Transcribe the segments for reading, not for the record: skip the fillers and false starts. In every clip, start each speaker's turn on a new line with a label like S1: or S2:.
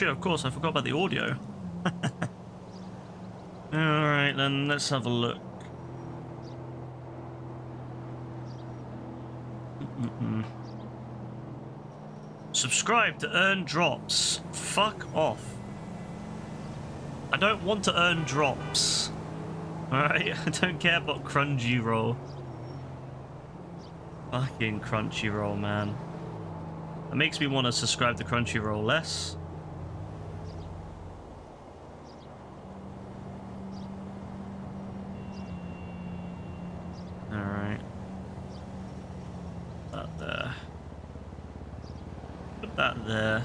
S1: shit, of course, I forgot about the audio. Alright, then let's have a look. Subscribe to earn drops. Fuck off. I don't want to earn drops. Alright, I don't care about Crunchyroll. Fucking Crunchyroll, man. That makes me want to subscribe to Crunchyroll less. Alright. Put that there. Put that there.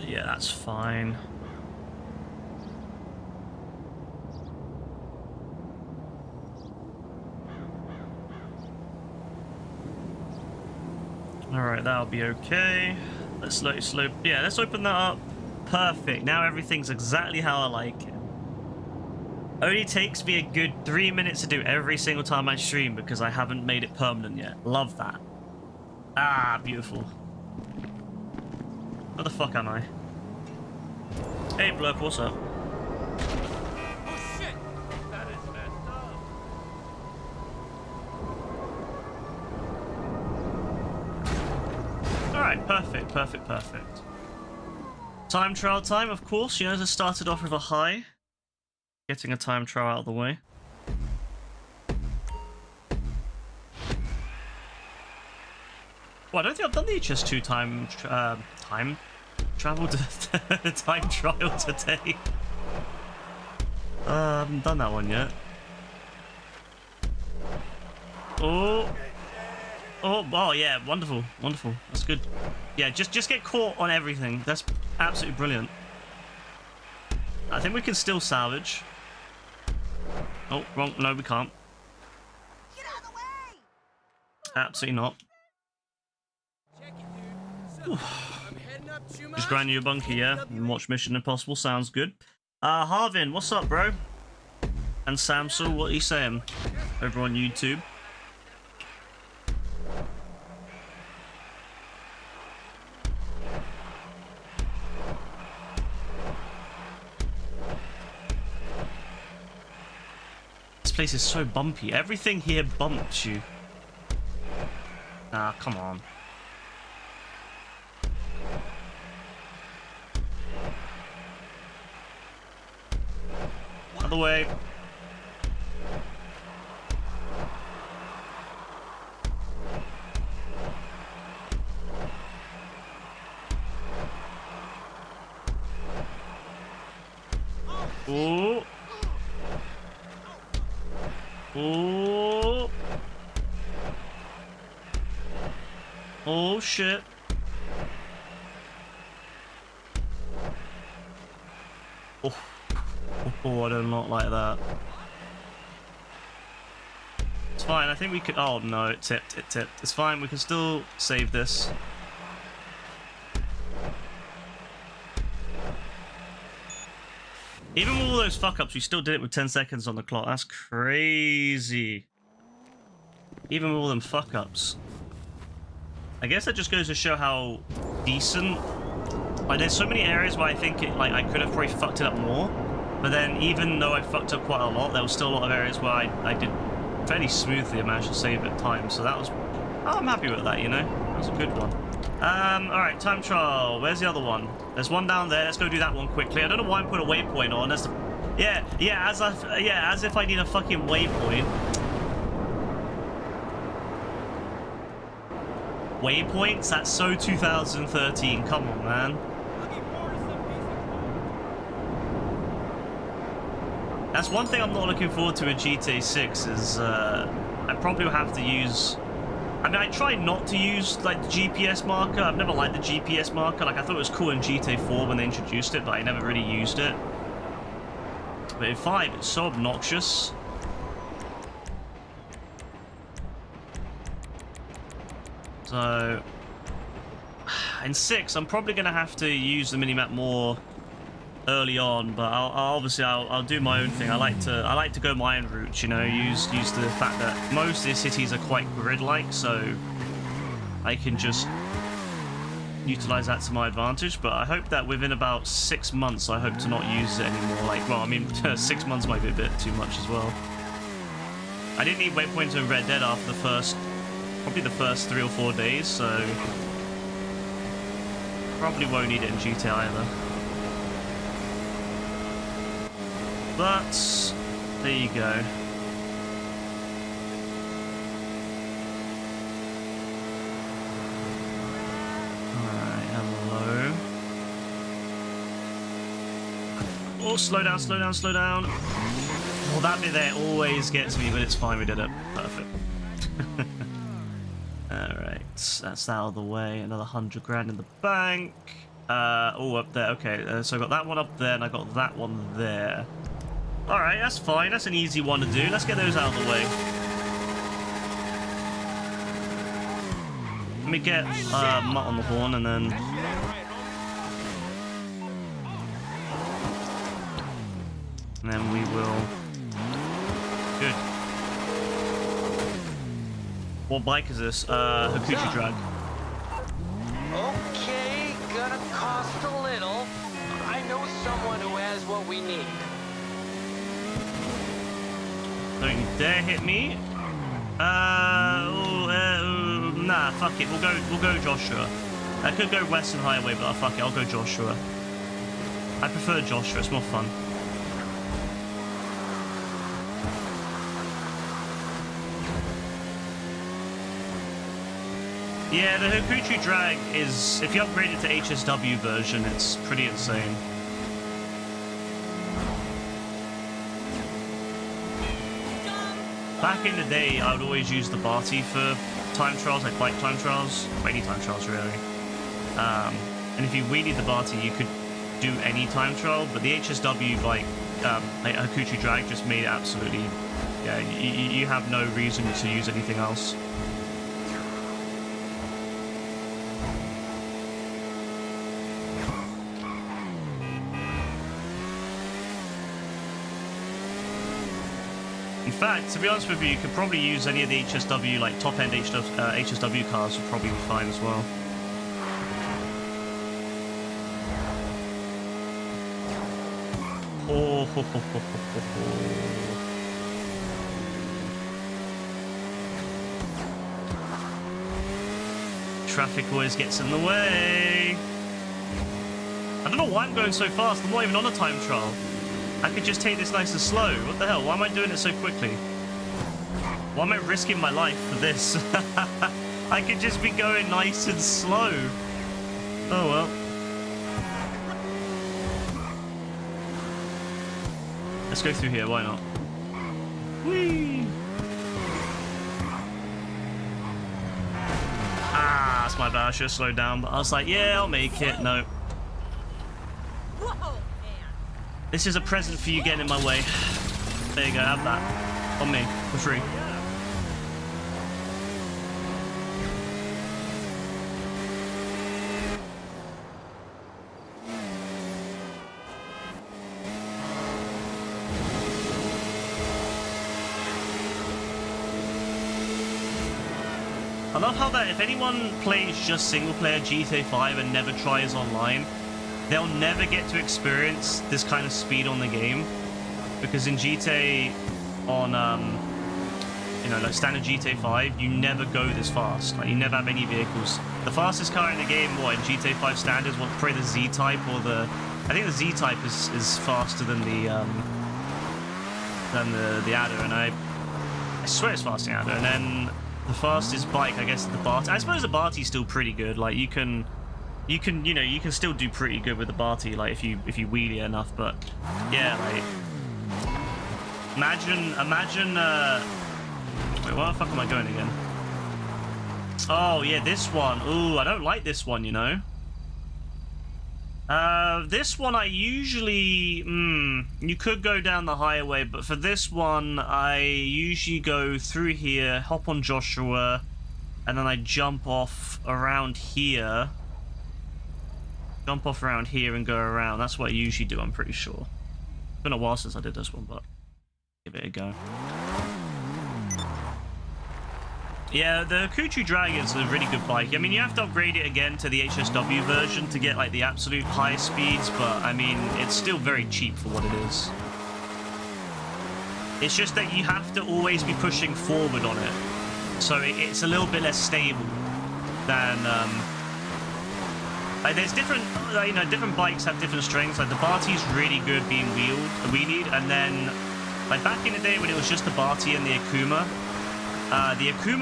S1: Yeah, that's fine. Alright, that'll be okay. Let's slow. Yeah, let's open that up. Perfect. Now everything's exactly how I like it. Only takes me a good 3 minutes to do every single time I stream because I haven't made it permanent yet. Love that. Ah, beautiful. Where the fuck am I? Hey, Blurp, what's up?
S2: Oh shit! That is messed up.
S1: Alright, perfect. Time trial time, of course. You know, I started off with a high. Getting a time trial out of the way. Well, I don't think I've done the HS2 time travel time trial today. I haven't done that one yet. Oh yeah, wonderful. That's good. Yeah, just get caught on everything. That's absolutely brilliant. I think we can still salvage. Oh, wrong. No, we can't.
S3: Get out of the way!
S1: Absolutely not.
S2: Check it, dude. So, I'm heading up to my...
S1: Just grind you a bunker, yeah? And watch Mission Impossible. Sounds good. Harvin, what's up, bro? And Samsul, what are you saying? Over on YouTube. This place is so bumpy. Everything here bumps you. Ah, come on. Other way. Oh. Oh. Oh shit. Oh. Oh, I do not like that. It's fine, I think we could... Oh no, it tipped. It's fine, we can still save this. Even with all those fuck-ups, we still did it with 10 seconds on the clock. That's crazy. Even with all them fuck-ups. I guess that just goes to show how decent... Like, there's so many areas where I think I could have probably fucked it up more. But then, even though I fucked up quite a lot, there was still a lot of areas where I did fairly smoothly. I managed to save at times. So that was... Oh, I'm happy with that, you know? That was a good one. Alright, time trial. Where's the other one? There's one down there. Let's go do that one quickly. I don't know why I put a waypoint on. That's the... Yeah, as if I need a fucking waypoint. Waypoints? That's so 2013. Come on, man. That's one thing I'm not looking forward to in GTA 6 is I probably will have to use... I mean, I try not to use, like, the GPS marker. I've never liked the GPS marker. Like, I thought it was cool in GTA 4 when they introduced it, but I never really used it. But in 5, it's so obnoxious. So... In 6, I'm probably going to have to use the minimap more early on, but I'll do my own thing. I like to go my own route, you know, use the fact that most of the cities are quite grid-like, so I can just utilize that to my advantage. But I hope that within about 6 months, I hope to not use it anymore. Like, well, I mean, 6 months might be a bit too much as well. I didn't need waypoints in Red Dead after probably the first 3 or 4 days, so probably won't need it in GTA either. But there you go. Alright, hello. Oh, slow down, slow down, slow down. Oh, that bit there always gets me, but it's fine, we did it. Perfect. Alright, that's out of the way. Another 100 grand in the bank. Oh, up there. Okay, so I got that one up there, and I got that one there. Alright, that's fine. That's an easy one to do. Let's get those out of the way. Let me get Mutt on the horn, and then... And then we will... Good. What bike is this? Hakuchi Drag.
S4: Okay, gonna cost a little. I know someone who has what we need.
S1: Don't you dare hit me. Nah, fuck it. We'll go Joshua. I could go Western Highway, but fuck it. I'll go Joshua. I prefer Joshua. It's more fun. Yeah, the Hakuchi Drag is, if you upgrade it to HSW version, it's pretty insane. Back in the day, I would always use the Barty for time trials, like bike time trials, or any time trials really. And if you wheelied the Barty, you could do any time trial, but the HSW like Hakuchi Drag just made it absolutely, yeah, you have no reason to use anything else. In fact, to be honest with you, you could probably use any of the HSW, like top-end HSW cars would probably be fine as well. Oh, ho, ho, ho, ho, ho. Traffic always gets in the way. I don't know why I'm going so fast. I'm not even on a time trial. I could just take this nice and slow. What the hell? Why am I doing it so quickly? Why am I risking my life for this? I could just be going nice and slow. Oh well. Let's go through here, why not? Whee! Ah, that's my bad. I should have slowed down, but I was like, yeah, I'll make it. No. This is a present for you getting in my way. There you go, have that. On me, for free. I love how that if anyone plays just single player GTA 5 and never tries online, they'll never get to experience this kind of speed on the game, because in GTA on like standard GTA 5, you never go this fast. Like you never have any vehicles. The fastest car in the game, what, in GTA 5 standard, is what, probably the Z-Type, or I think the Z-Type is faster than the Adder, and I swear it's faster than the Adder. And then the fastest bike, I guess, is the Barty. I suppose the Barty's still pretty good. Like you can still do pretty good with the Barty, like if you wheelie enough. But yeah, like imagine wait, where the fuck am I going again? Oh yeah, this one. Ooh, I don't like this one, you know. This one I usually you could go down the highway, but for this one I usually go through here, hop on Joshua, and then I jump off around here. Jump off around here and go around. That's what I usually do, I'm pretty sure. It's been a while since I did this one, but give it a go. Yeah, the Kuchu Drag is a really good bike. I mean, you have to upgrade it again to the HSW version to get, like, the absolute highest speeds, but, I mean, it's still very cheap for what it is. It's just that you have to always be pushing forward on it. So it's a little bit less stable than, like, there's different, you know, different bikes have different strengths. Like, the Barty's really good being wheelied, and then, like, back in the day when it was just the Barty and the Akuma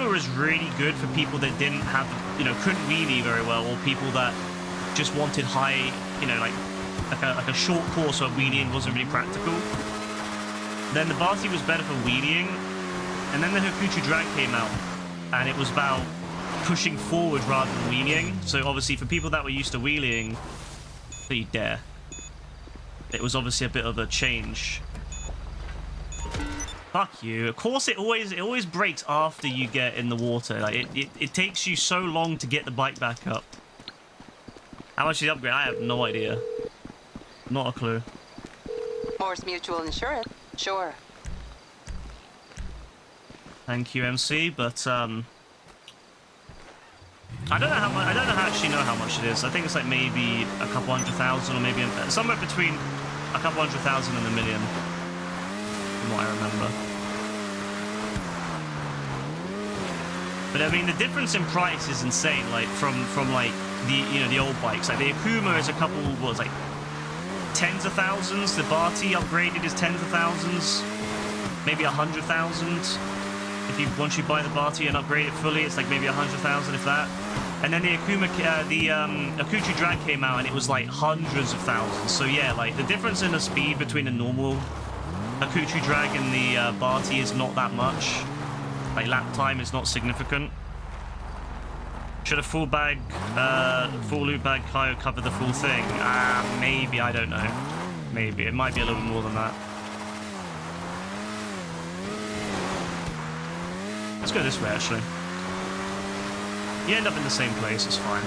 S1: was really good for people that didn't have, you know, couldn't wheelie very well, or people that just wanted high, you know, like a short course where wheeling wasn't really practical. Then the Barty was better for wheeling, and then the Hokuchu Drag came out, and it was about pushing forward rather than wheeling. So obviously for people that were used to wheeling, so you dare. It was obviously a bit of a change. Fuck you. Of course it always breaks after you get in the water. Like it takes you so long to get the bike back up. How much is the upgrade? I have no idea. Not a clue.
S5: Morse Mutual Insurance. Sure.
S1: Thank you, MC, but I don't know how much. I don't actually know how much it is. I think it's like maybe a couple 100,000, or maybe somewhere between a couple 100,000 and $1 million, from what I remember. But I mean, the difference in price is insane. Like from like the old bikes. Like the Akuma is a couple, what was like tens of thousands. The Barty upgraded is tens of thousands, maybe 100,000. If you once you buy the Barty and upgrade it fully, it's like maybe 100,000, if that. And then the Akuma, Akuchu Drag came out, and it was like hundreds of thousands. So yeah, like the difference in the speed between the normal Akuchu Drag and the Barty is not that much. Like lap time is not significant. Should a full loop bag Cayo cover the full thing? Maybe, I don't know. Maybe it might be a little bit more than that. Let's go this way, actually. You end up in the same place, it's fine.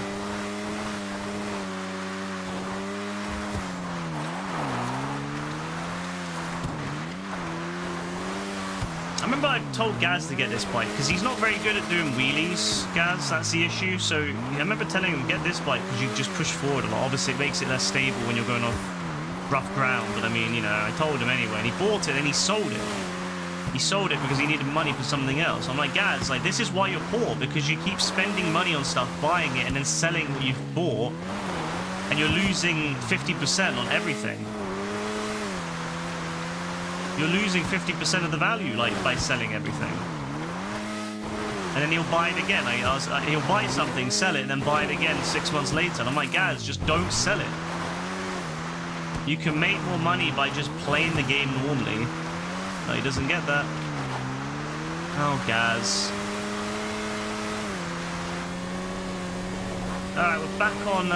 S1: I remember I told Gaz to get this bike, because he's not very good at doing wheelies, Gaz, that's the issue. So I remember telling him, get this bike, because you just push forward a lot. Obviously, it makes it less stable when you're going off rough ground, but I mean, you know, I told him anyway, and he bought it, and he sold it. He sold it because he needed money for something else. I'm like, Gaz, like, this is why you're poor, because you keep spending money on stuff, buying it, and then selling what you've bought, and you're losing 50% on everything. You're losing 50% of the value, like, by selling everything. And then he'll buy it again. Like, he'll buy something, sell it, and then buy it again 6 months later. And I'm like, Gaz, just don't sell it. You can make more money by just playing the game normally. No, he doesn't get that. Oh, Gaz. Alright, we're back on,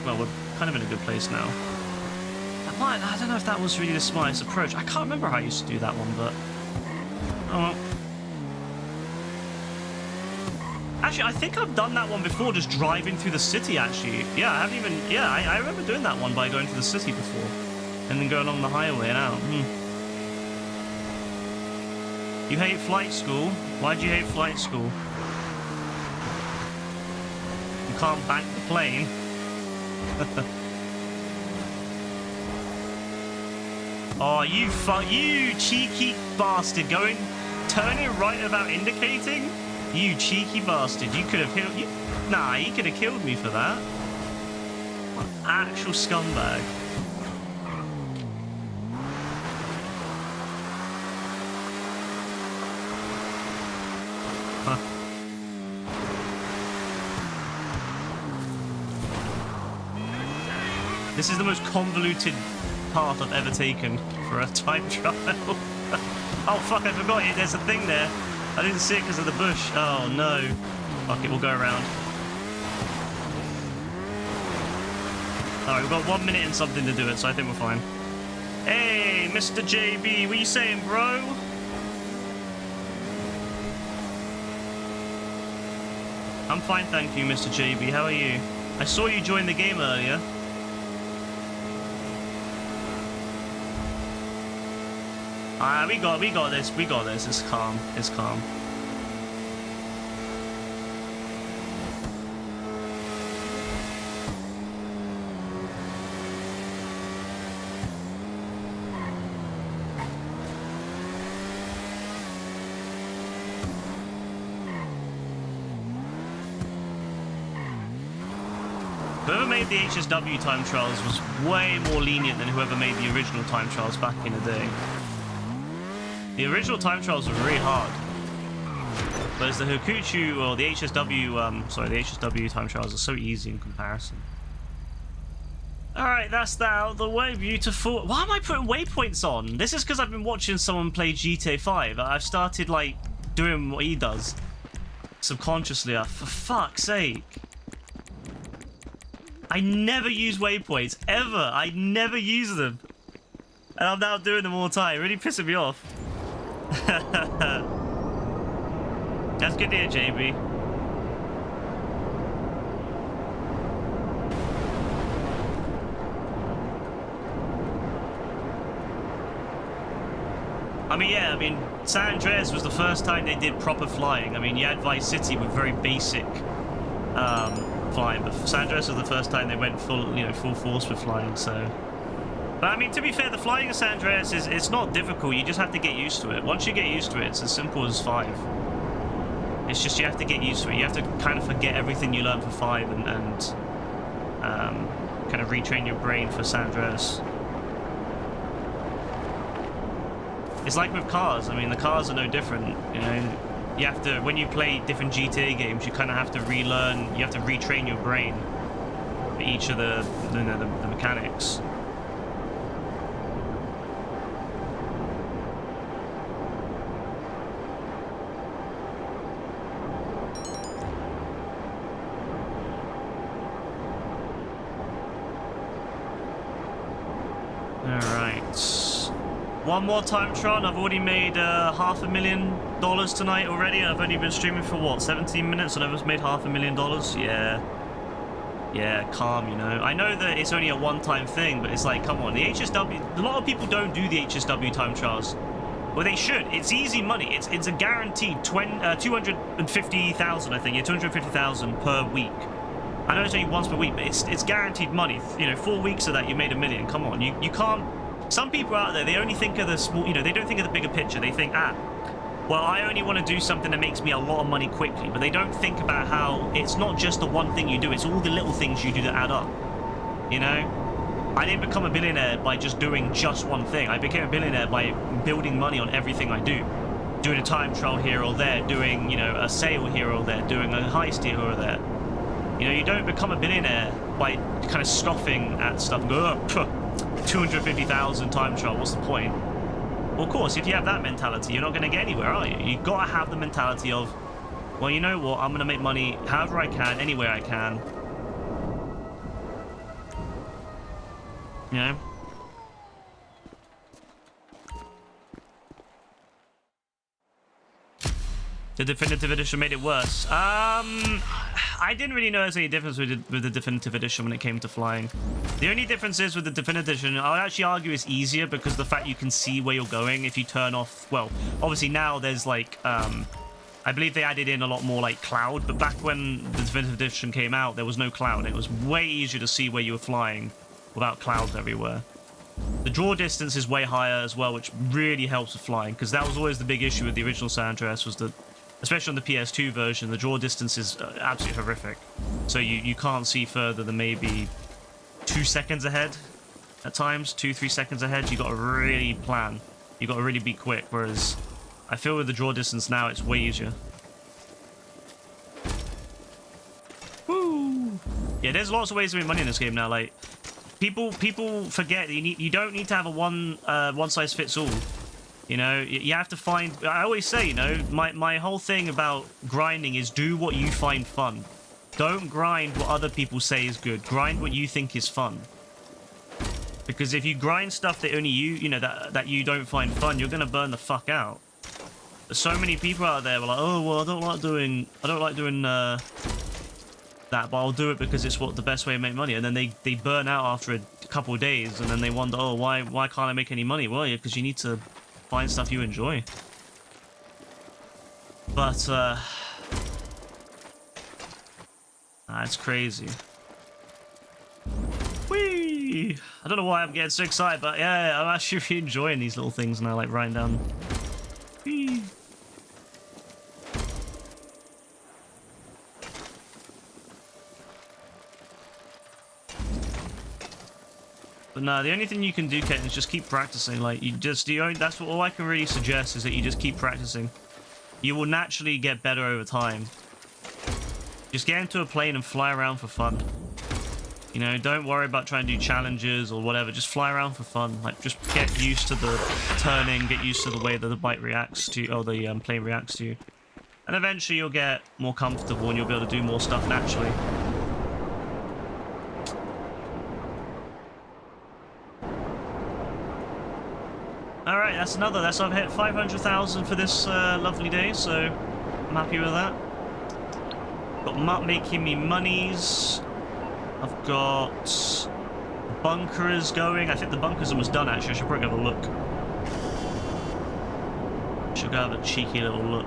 S1: well, we're kind of in a good place now. I don't know if that was really the smartest approach. I can't remember how I used to do that one, but... Oh, well. Actually, I think I've done that one before, just driving through the city, actually. Yeah, I haven't even... Yeah, I remember doing that one by going through the city before. And then go along the highway and out. You hate flight school? Why do you hate flight school? You can't bank the plane. Oh, you cheeky bastard, turning right without indicating? You cheeky bastard, you could have killed you. Nah, you could have killed me for that. What an actual scumbag. Huh. This is the most convoluted path I've ever taken for a time trial. Oh fuck, I forgot it. There's a thing there. I didn't see it because of the bush. Oh no. Fuck it, we'll go around. Alright, we've got 1 minute and something to do it, so I think we're fine. Hey, Mr. JB, what you saying, bro? I'm fine, thank you, Mr. JB. How are you? I saw you join the game earlier. We got this. We got this. It's calm. It's calm. Whoever made the HSW time trials was way more lenient than whoever made the original time trials back in the day. The original time trials were really hard. Whereas the Hokuchu, or the HSW, the HSW time trials are so easy in comparison. Alright, that's that out of the way. Beautiful. Why am I putting waypoints on? This is because I've been watching someone play GTA 5. I've started, like, doing what he does. Subconsciously, for fuck's sake. I never use waypoints, ever. I never use them. And I'm now doing them all the time. Really pissing me off. That's good to hear, JB. I mean, San Andreas was the first time they did proper flying. I mean, you had Vice City with very basic flying, but San Andreas was the first time they went full force with flying, so... But I mean, to be fair, the flying of San Andreas it's not difficult, you just have to get used to it. Once you get used to it, it's as simple as 5. It's just you have to get used to it. You have to kind of forget everything you learned for 5 and kind of retrain your brain for San Andreas. It's like with cars. I mean, the cars are no different, you know. You have to, when you play different GTA games, you kind of have to relearn, you have to retrain your brain for each of the mechanics. One more time trial, and I've already made $500,000 tonight already, and I've only been streaming for what, 17 minutes, and I've just made $500,000. Yeah, calm, you know. I know that it's only a one-time thing, but it's like, come on, the HSW, a lot of people don't do the HSW time trials. Well, they should. It's easy money. It's a guaranteed 250,000, I think. Yeah, 250,000 per week. I know it's only once per week, but it's guaranteed money. You know, 4 weeks of that, you made $1 million. Come on, you can't. Some people out there, they only think of the small, you know, they don't think of the bigger picture. They think, well, I only want to do something that makes me a lot of money quickly. But they don't think about how it's not just the one thing you do, it's all the little things you do that add up. You know? I didn't become a billionaire by just doing just one thing. I became a billionaire by building money on everything I do. Doing a time trial here or there, doing, you know, a sale here or there, doing a heist here or there. You know, you don't become a billionaire by kind of scoffing at stuff and go, oh, 250,000 time trial, what's the point? Well, of course, if you have that mentality, you're not going to get anywhere, are you? You've got to have the mentality of, well, you know what, I'm going to make money however I can, anywhere I can. You know? The definitive edition made it worse. I didn't really notice any difference with the definitive edition when it came to flying. The only difference is with the definitive edition, I would actually argue it's easier because the fact you can see where you're going if you turn off, well, obviously now there's like, I believe they added in a lot more like cloud, but back when the definitive edition came out, there was no cloud. It was way easier to see where you were flying without clouds everywhere. The draw distance is way higher as well, which really helps with flying, because that was always the big issue with the original San Andreas, was that, especially on the PS2 version, the draw distance is absolutely horrific. So you can't see further than maybe 2 seconds ahead at times, 2-3 seconds ahead. You got to really plan. You got to really be quick, whereas I feel with the draw distance now, it's way easier. Woo! Yeah, there's lots of ways to make money in this game now. Like, people forget that you don't need to have a one size fits all. You know, you have to find. I always say, you know, my whole thing about grinding is do what you find fun. Don't grind what other people say is good. Grind what you think is fun. Because if you grind stuff that only you know, that you don't find fun, you're gonna burn the fuck out. There's so many people out there who are like, oh well, I don't like doing that, but I'll do it because it's what the best way to make money. And then they burn out after a couple of days, and then they wonder, oh, why can't I make any money? Well, yeah, because you need to find stuff you enjoy. But it's crazy. Whee! I don't know why I'm getting so excited, but yeah, I'm actually really enjoying these little things now, like writing down. Whee! But no, the only thing you can do, Ken, is just keep practicing. Like, that's what all I can really suggest is that you just keep practicing. You will naturally get better over time. Just get into a plane and fly around for fun. You know, don't worry about trying to do challenges or whatever. Just fly around for fun. Like, just get used to the turning, get used to the way that the bike reacts to you, or the plane reacts to you. And eventually you'll get more comfortable and you'll be able to do more stuff naturally. Alright, that's I've hit 500,000 for this lovely day, so I'm happy with that. Got Mutt making me monies. I've got bunkers going. I think the bunkers almost done, actually. I should probably have a look. Should go have a cheeky little look.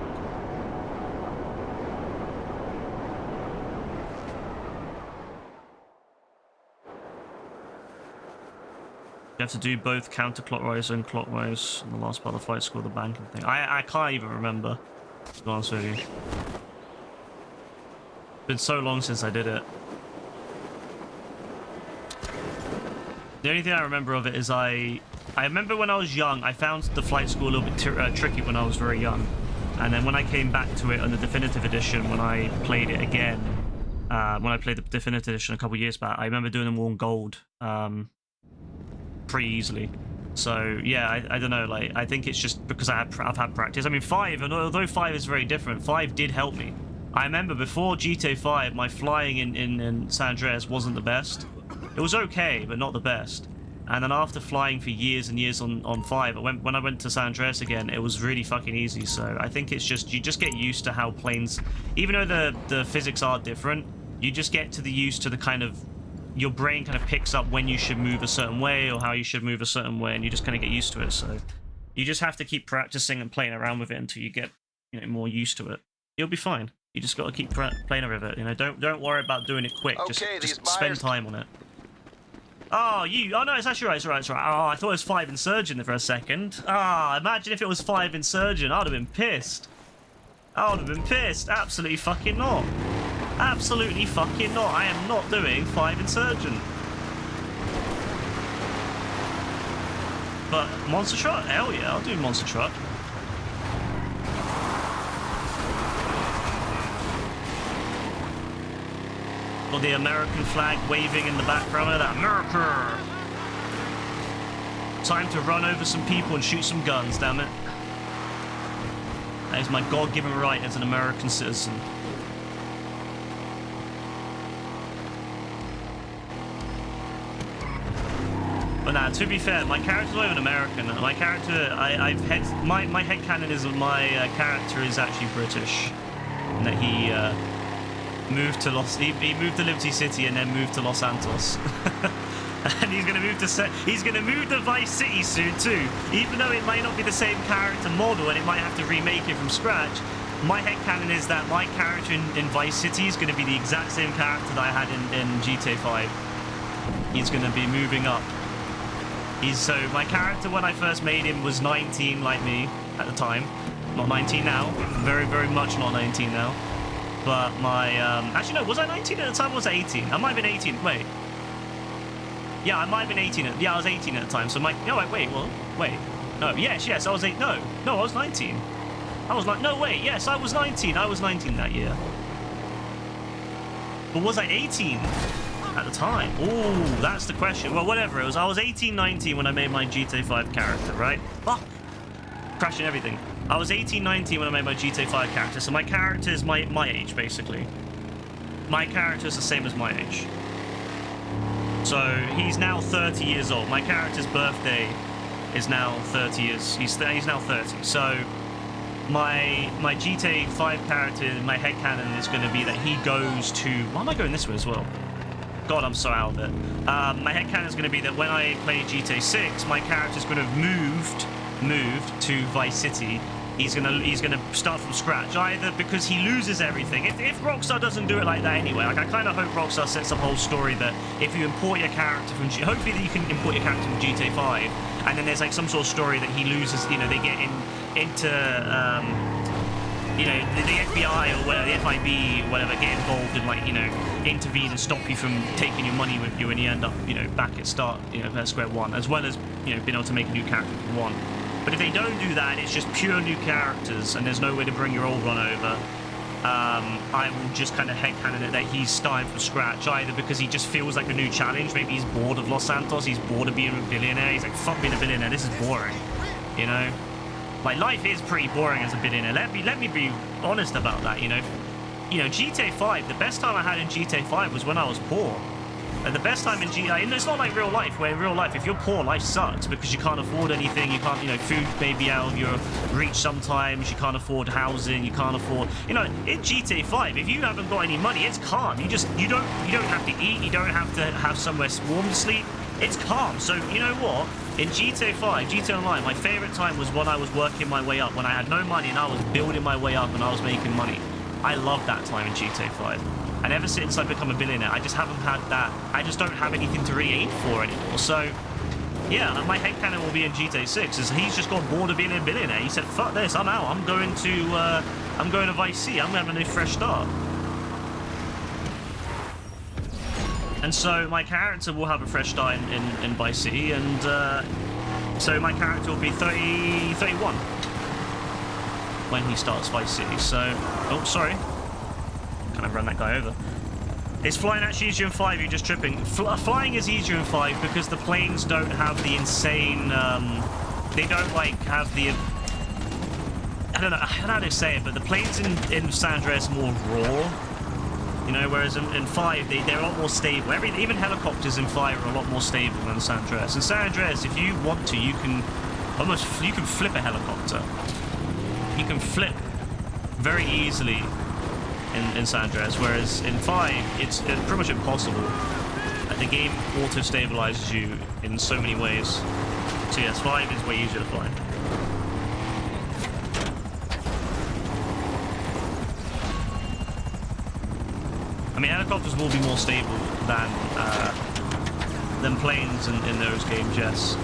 S1: You have to do both counterclockwise and clockwise in the last part of the flight school, the banking thing. I can't even remember, to be honest with you. It's been so long since I did it. The only thing I remember of it is I remember when I was young, I found the flight school a little bit tricky when I was very young. And then when I came back to it on the definitive edition, when I played it again, when I played the definitive edition a couple of years back, I remember doing them all in gold. Pretty easily. So yeah, I don't know, like, I think it's just because I've had practice. I mean, 5, and although 5 is very different, 5 did help me. I remember before GTA 5, my flying in San Andreas wasn't the best. It was okay, but not the best. And then after flying for years and years on 5, when I went to San Andreas again, it was really fucking easy. So I think it's just, you just get used to how planes, even though the physics are different, you just get used to the kind of, your brain kind of picks up when you should move a certain way or how you should move a certain way, and you just kind of get used to it. So you just have to keep practicing and playing around with it until you get, you know, more used to it. You'll be fine. You just got to keep playing with it. You know, don't worry about doing it quick.
S6: Okay,
S1: just spend time on it. Oh, no, it's actually right. It's right. Oh, I thought it was 5 Insurgent for a second. Ah, imagine if it was 5 Insurgent. I'd have been pissed. Absolutely fucking not. Absolutely fucking not. I am not doing 5 Insurgent. But Monster Truck? Hell yeah, I'll do Monster Truck. Got the American flag waving in the background of that. America! Time to run over some people and shoot some guns, damn it. That is my God-given right as an American citizen. But nah, to be fair, my character's not even American. My character, my headcanon is that my character is actually British, and that he moved to Liberty City and then moved to Los Santos. And he's gonna move to Vice City soon too. Even though it might not be the same character model and it might have to remake it from scratch, my headcanon is that my character in Vice City is gonna be the exact same character that I had in GTA 5. He's gonna be moving up. So my character when I first made him was 19 like me at the time. Not 19 now. Very, very much not 19 now. But my, actually no, was I 19 at the time or was I 18? I might have been 18, wait. Yeah, I might have been 18, I was 18 at the time, so no, no, yes, I was 8, no, I was 19. I was like, no, wait, yes, I was 19 that year. But was I 18 at the time? Oh, that's the question. Well, whatever it was, I was 18, 19 when I made my GTA 5 character, right? Fuck. Crashing everything. I was 18, 19 when I made my GTA 5 character, so my character is my age, basically. My character is the same as my age. So, he's now 30 years old. My character's birthday is now 30 years. He's now 30. So, my GTA 5 character, my headcanon is going to be that he goes to... Why am I going this way as well? God, I'm so out of it. My headcanon is going to be that when I play GTA 6, my character's going to have moved to Vice City. He's gonna start from scratch, either because he loses everything. If Rockstar doesn't do it like that anyway, like I kind of hope Rockstar sets up a whole story that if you import your character from hopefully that you can import your character from GTA 5, and then there's like some sort of story that he loses. You know, they get into you know, the FBI or whatever, the FIB, whatever, get involved and like, you know, intervene and stop you from taking your money with you, and you end up, you know, back at start, you know, at square one, as well as, you know, being able to make a new character from one. But if they don't do that, it's just pure new characters, and there's no way to bring your old one over. I will just kind of headcanon it that he's starting from scratch, either because he just feels like a new challenge. Maybe he's bored of Los Santos, he's bored of being a billionaire. He's like, fuck being a billionaire, this is boring, you know? Like, life is pretty boring as a billionaire. Let me be honest about that, you know? You know, GTA 5, the best time I had in GTA 5 was when I was poor. The best time in GTA, it's not like real life, where in real life, if you're poor, life sucks because you can't afford anything, you can't, you know, food may be out of your reach sometimes, you can't afford housing, you can't afford, you know, in GTA 5, if you haven't got any money, it's calm. You don't have to eat, you don't have to have somewhere warm to sleep, it's calm. So, you know what? In GTA 5, GTA Online, my favorite time was when I was working my way up, when I had no money and I was building my way up and I was making money. I loved that time in GTA 5. And ever since I've become a billionaire, I just haven't had that. I just don't have anything to really aim for anymore. So, yeah, and my headcanon will be in GTA 6. Is he's just got bored of being a billionaire. He said, "Fuck this, I'm out. I'm going to Vice City. I'm having a fresh start." And so my character will have a fresh start in Vice City, and so my character will be 31 when he starts Vice City. So, oh, sorry. Kind of run that guy over. Is flying actually easier in 5? You're just tripping. Flying is easier in 5 because the planes don't have the insane. They don't like have the. I don't know how to say it, but the planes in San Andreas are more raw. You know, whereas in 5 they're a lot more stable. Even helicopters in 5 are a lot more stable than San Andreas. In San Andreas, if you want to, you can flip a helicopter. You can flip very easily in San Andreas, whereas in 5 it's pretty much impossible. The game auto stabilizes you in so many ways. So yes, 5 is way easier to fly. I mean, helicopters will be more stable than planes in those games, yes.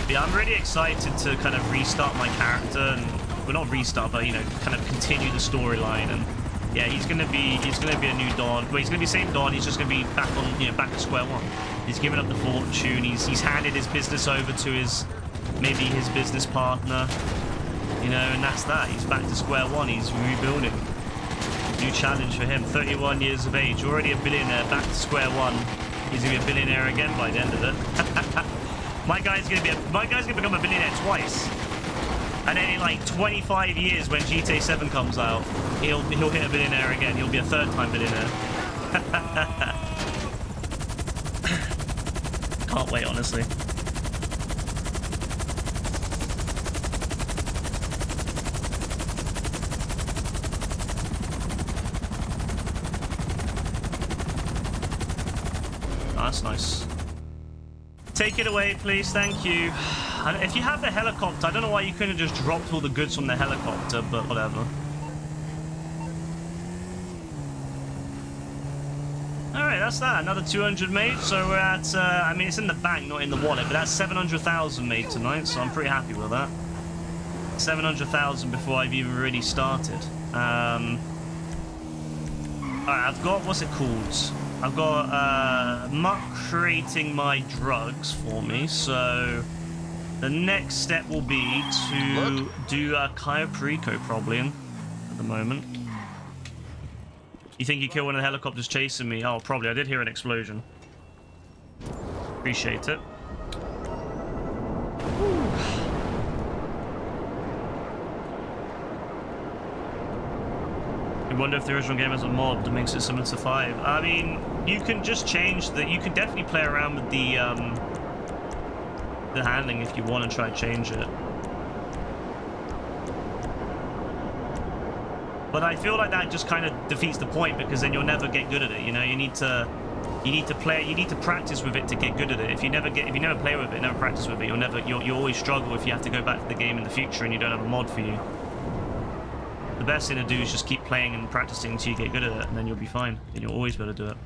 S1: Yeah, I'm really excited to kind of restart my character, and well, not restart, but, you know, kind of continue the storyline. And yeah, he's gonna be a new Don. Well, he's gonna be the same Don. He's just gonna be back on, you know, back at square one. He's given up the fortune. He's handed his business over to maybe his business partner, you know, and that's that. He's back to square one. He's rebuilding. New challenge for him. 31 years of age, already a billionaire. Back to square one. He's gonna be a billionaire again by the end of it. My guy's gonna become a billionaire twice, and then in like 25 years, when GTA 7 comes out, he'll hit a billionaire again. He'll be a third-time billionaire. Can't wait, honestly. Oh, that's nice. Take it away, please. Thank you. If you have the helicopter, I don't know why you couldn't have just dropped all the goods from the helicopter, but whatever. Alright, that's that. Another 200 made. So we're at, I mean, it's in the bank, not in the wallet, but that's 700,000 made tonight, so I'm pretty happy with that. 700,000 before I've even really started. Alright, I've got, what's it called? I've got Muck creating my drugs for me, so the next step will be to do Cayo Perico probably at the moment. You think you killed one of the helicopters chasing me? Oh, probably. I did hear an explosion. Appreciate it. You wonder if the original game has a mod that makes it similar to 5. I mean, you can just change the... You can definitely play around with the handling if you want and try to change it. But I feel like that just kind of defeats the point, because then you'll never get good at it. You know, you need to practice with it to get good at it. If you never play with it, never practice with it, you'll always struggle if you have to go back to the game in the future and you don't have a mod for you. The best thing to do is just keep playing and practicing until you get good at it, and then you'll be fine. And you'll always be able to do it.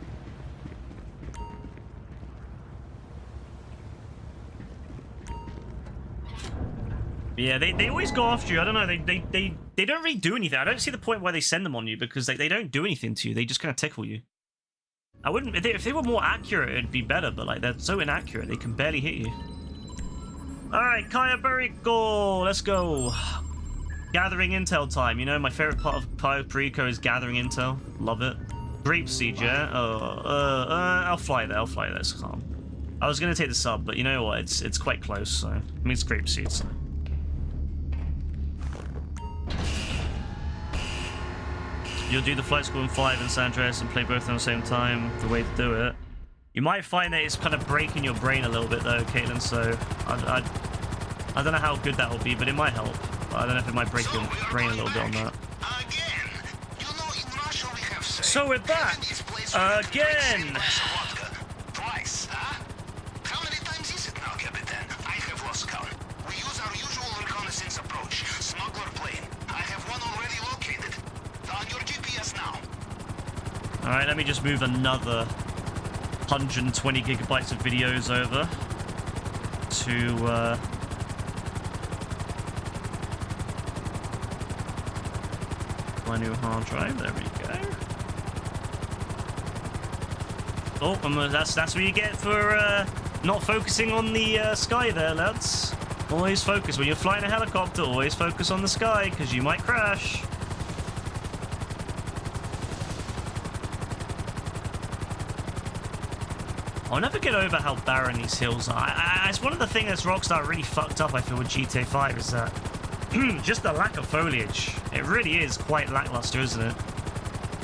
S1: Yeah, they always go after you. I don't know. They don't really do anything. I don't see the point why they send them on you, because they don't do anything to you. They just kind of tickle you. I wouldn't... If they were more accurate, it'd be better, but like, they're so inaccurate, they can barely hit you. Alright, Cayo Perico, let's go. Gathering intel time. You know, my favorite part of Cayo Perico is gathering intel. Love it. Grapeseed, yeah? I'll fly there, it's calm. I was gonna take the sub, but you know what, it's quite close, so... I mean, it's grapeseed, so... You'll do the flight school in 5 and San Andreas and play both at the same time. The way to do it. You might find that it's kind of breaking your brain a little bit though, Caitlin, so I don't know how good that will be, but it might help. I don't know if it might break your brain a little bit on that. So we're back! Again!
S6: Twice, huh? How many times is it now, Captain? I have lost count. We use our usual reconnaissance approach. Smuggler plane. I have one already located. On your GPS now.
S1: Alright, let me just move another 120 gigabytes of videos over to my new hard drive. There we go. Oh, that's what you get for not focusing on the sky there, lads. Always focus. When you're flying a helicopter, always focus on the sky, because you might crash. I'll never get over how barren these hills are. It's one of the things that Rockstar really fucked up, I feel, with GTA 5, is that just the lack of foliage. It really is quite lackluster, isn't it?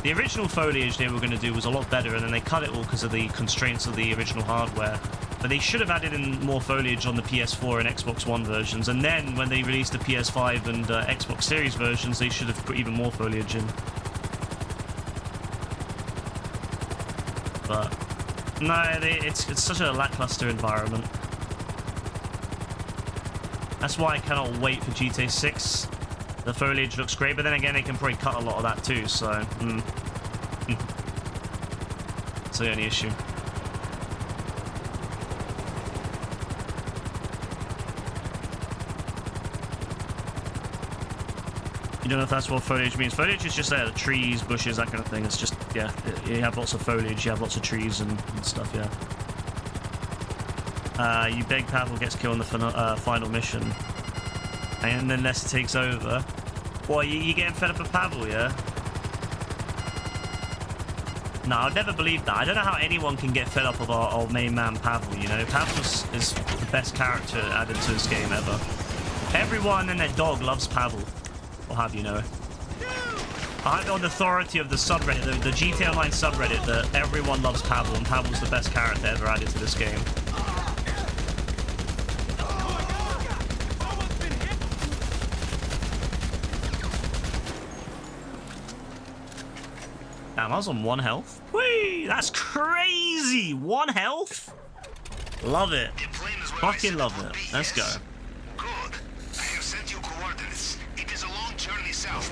S1: The original foliage they were going to do was a lot better, and then they cut it all because of the constraints of the original hardware. But they should have added in more foliage on the PS4 and Xbox One versions, and then when they released the PS5 and Xbox Series versions, they should have put even more foliage in. But... no, it's such a lackluster environment. That's why I cannot wait for GTA 6. The foliage looks great, but then again, they can probably cut a lot of that too, so... That's the only issue. You don't know if that's what foliage means. Foliage is just the trees, bushes, that kind of thing. It's just, yeah, you have lots of foliage, you have lots of trees and stuff, yeah. You beg Pavel gets killed in the final mission. And then Lester takes over. What, you getting fed up with Pavel, yeah? No, I'd never believe that. I don't know how anyone can get fed up with our old main man Pavel, you know? Pavel is the best character added to this game ever. Everyone and their dog loves Pavel. Or have you know? I have on authority of the subreddit, the GTA Online subreddit, that everyone loves Pavel, and Pavel's the best character ever added to this game. Damn, I was on 1 health. Whee! That's crazy! 1 health? Love it. Fucking love it. Let's go.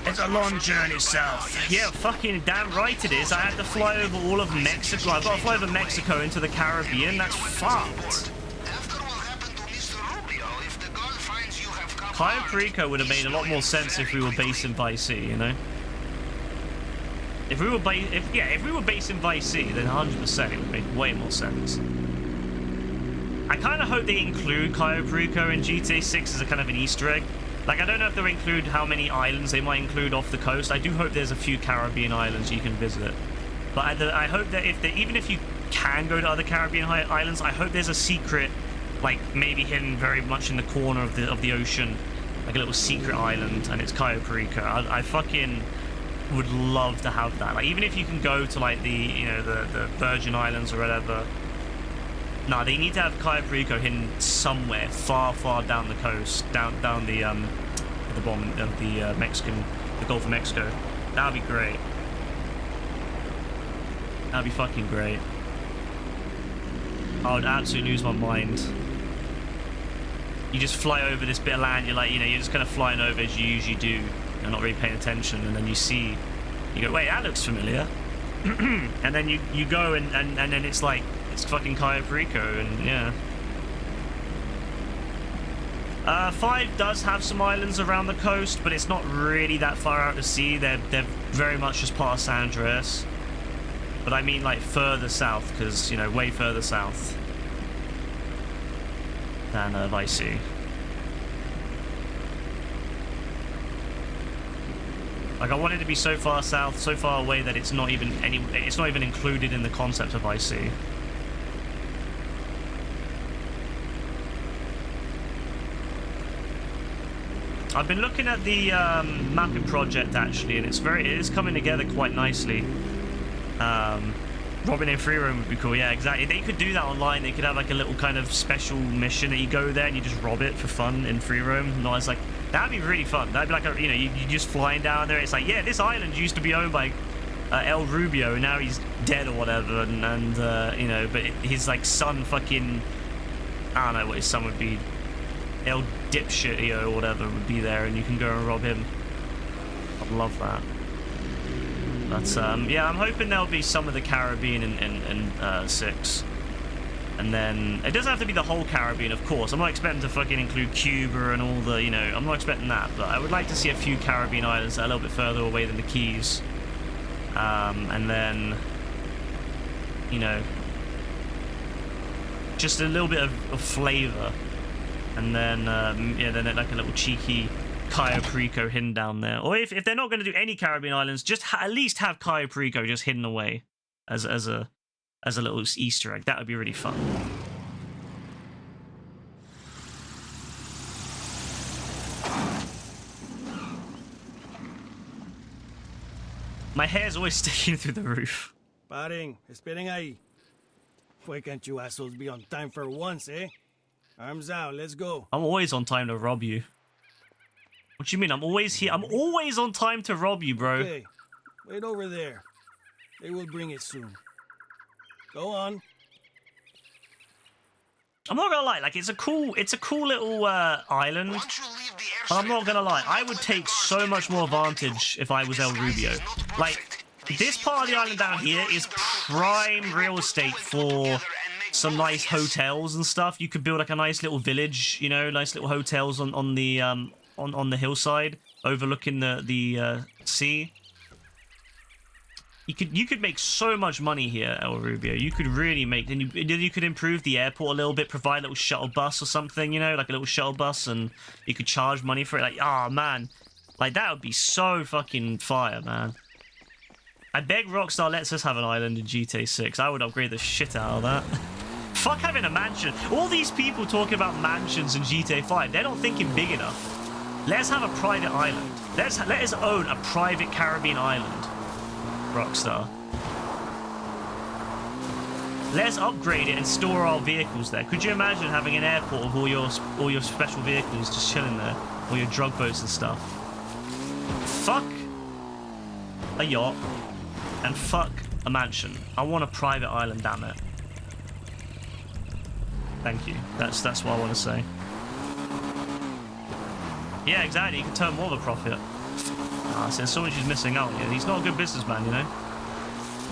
S1: It's a long journey south. Yeah, fucking damn right it is. I had to fly over all of Mexico. I've got to fly over Mexico into the Caribbean. That's fucked. Cayo Perico would have made a lot more sense if we were based in Vice City, you know? If we were based in Vice City, then 100% it would make way more sense. I kind of hope they include Cayo Perico in GTA 6 as a kind of an Easter egg. Like, I don't know if they'll include how many islands they might include off the coast. I do hope there's a few Caribbean islands you can visit. But I hope that even if you can go to other Caribbean islands, I hope there's a secret, like, maybe hidden very much in the corner of the ocean, like a little secret island, and it's Cayo Perico. would love to have that. Like, even if you can go to like the, you know, the Virgin Islands or whatever. No, they need to have Cayo Perico hidden somewhere far, far down the coast, down the bottom of the the Gulf of Mexico. That would be great. That'd be fucking great. I would absolutely lose my mind. You just fly over this bit of land, you're like, you know, you're just kind of flying over as you usually do. You're not really paying attention, and then you see, you go, wait, that looks familiar. And then you go and then it's like, it's fucking Cayo Perico, and yeah. 5 does have some islands around the coast, but it's not really that far out to sea. They're very much just part of San Andreas. But I mean like further south, because, you know, way further south than Vice Sea. Like, I want it to be so far south, so far away that it's not even included in the concept of Vice Sea. I've been looking at the mapping project actually, and it is coming together quite nicely. Robbing in free roam would be cool. Yeah, exactly. They could do that online. They could have like a little kind of special mission that you go there and you just rob it for fun in free roam. And I was like, that'd be really fun. That'd be like a, you know, you just flying down there. It's like, yeah, this island used to be owned by El Rubio, and now he's dead or whatever. And you know, but his like son fucking, I don't know what his son would be. El Dipshit or whatever would be there, and you can go and rob him. I'd love that. But yeah, I'm hoping there'll be some of the Caribbean in 6. And then it doesn't have to be the whole Caribbean, of course. I'm not expecting to fucking include Cuba and all the, you know, I'm not expecting that, but I would like to see a few Caribbean islands that are a little bit further away than the Keys. And then, you know, just a little bit of flavor. And then, yeah, then like a little cheeky Cayo Perico hidden down there. Or if they're not going to do any Caribbean islands, just at least have Cayo Perico just hidden away as a little Easter egg. That would be really fun. My hair's always sticking through the roof.
S2: Paring, esperen ahí. Why can't you assholes be on time for once, eh? Arms out, let's go.
S1: I'm always on time to rob you. What do you mean? I'm always here. I'm always on time to rob you, bro.
S2: Okay, wait over there. They will bring it soon. Go on.
S1: I'm not gonna lie, like it's a cool little island. But I'm not gonna lie, I would take so much more advantage if I was El Rubio. Like, this part of the island down here is prime real estate for some nice hotels and stuff. You could build like a nice little village, you know, nice little hotels on the hillside overlooking the sea. You could make so much money here, El Rubio. You could really make, and you could improve the airport a little bit, provide a little shuttle bus or something, you know, like a little shuttle bus, and you could charge money for it. Like, ah, man, like that would be so fucking fire, man. I beg Rockstar lets us have an island in GTA 6. I would upgrade the shit out of that. Fuck having a mansion. All these people talking about mansions in GTA 5, they're not thinking big enough. Let's have a private island. Let us own a private Caribbean island. Rockstar. Let's upgrade it and store our vehicles there. Could you imagine having an airport of all your special vehicles just chilling there, all your drug boats and stuff? Fuck a yacht and fuck a mansion. I want a private island, damn it. Thank you. That's what I want to say. Yeah, exactly. You can turn more of a profit. Ah, so there's so much he's missing out here. He's not a good businessman, you know?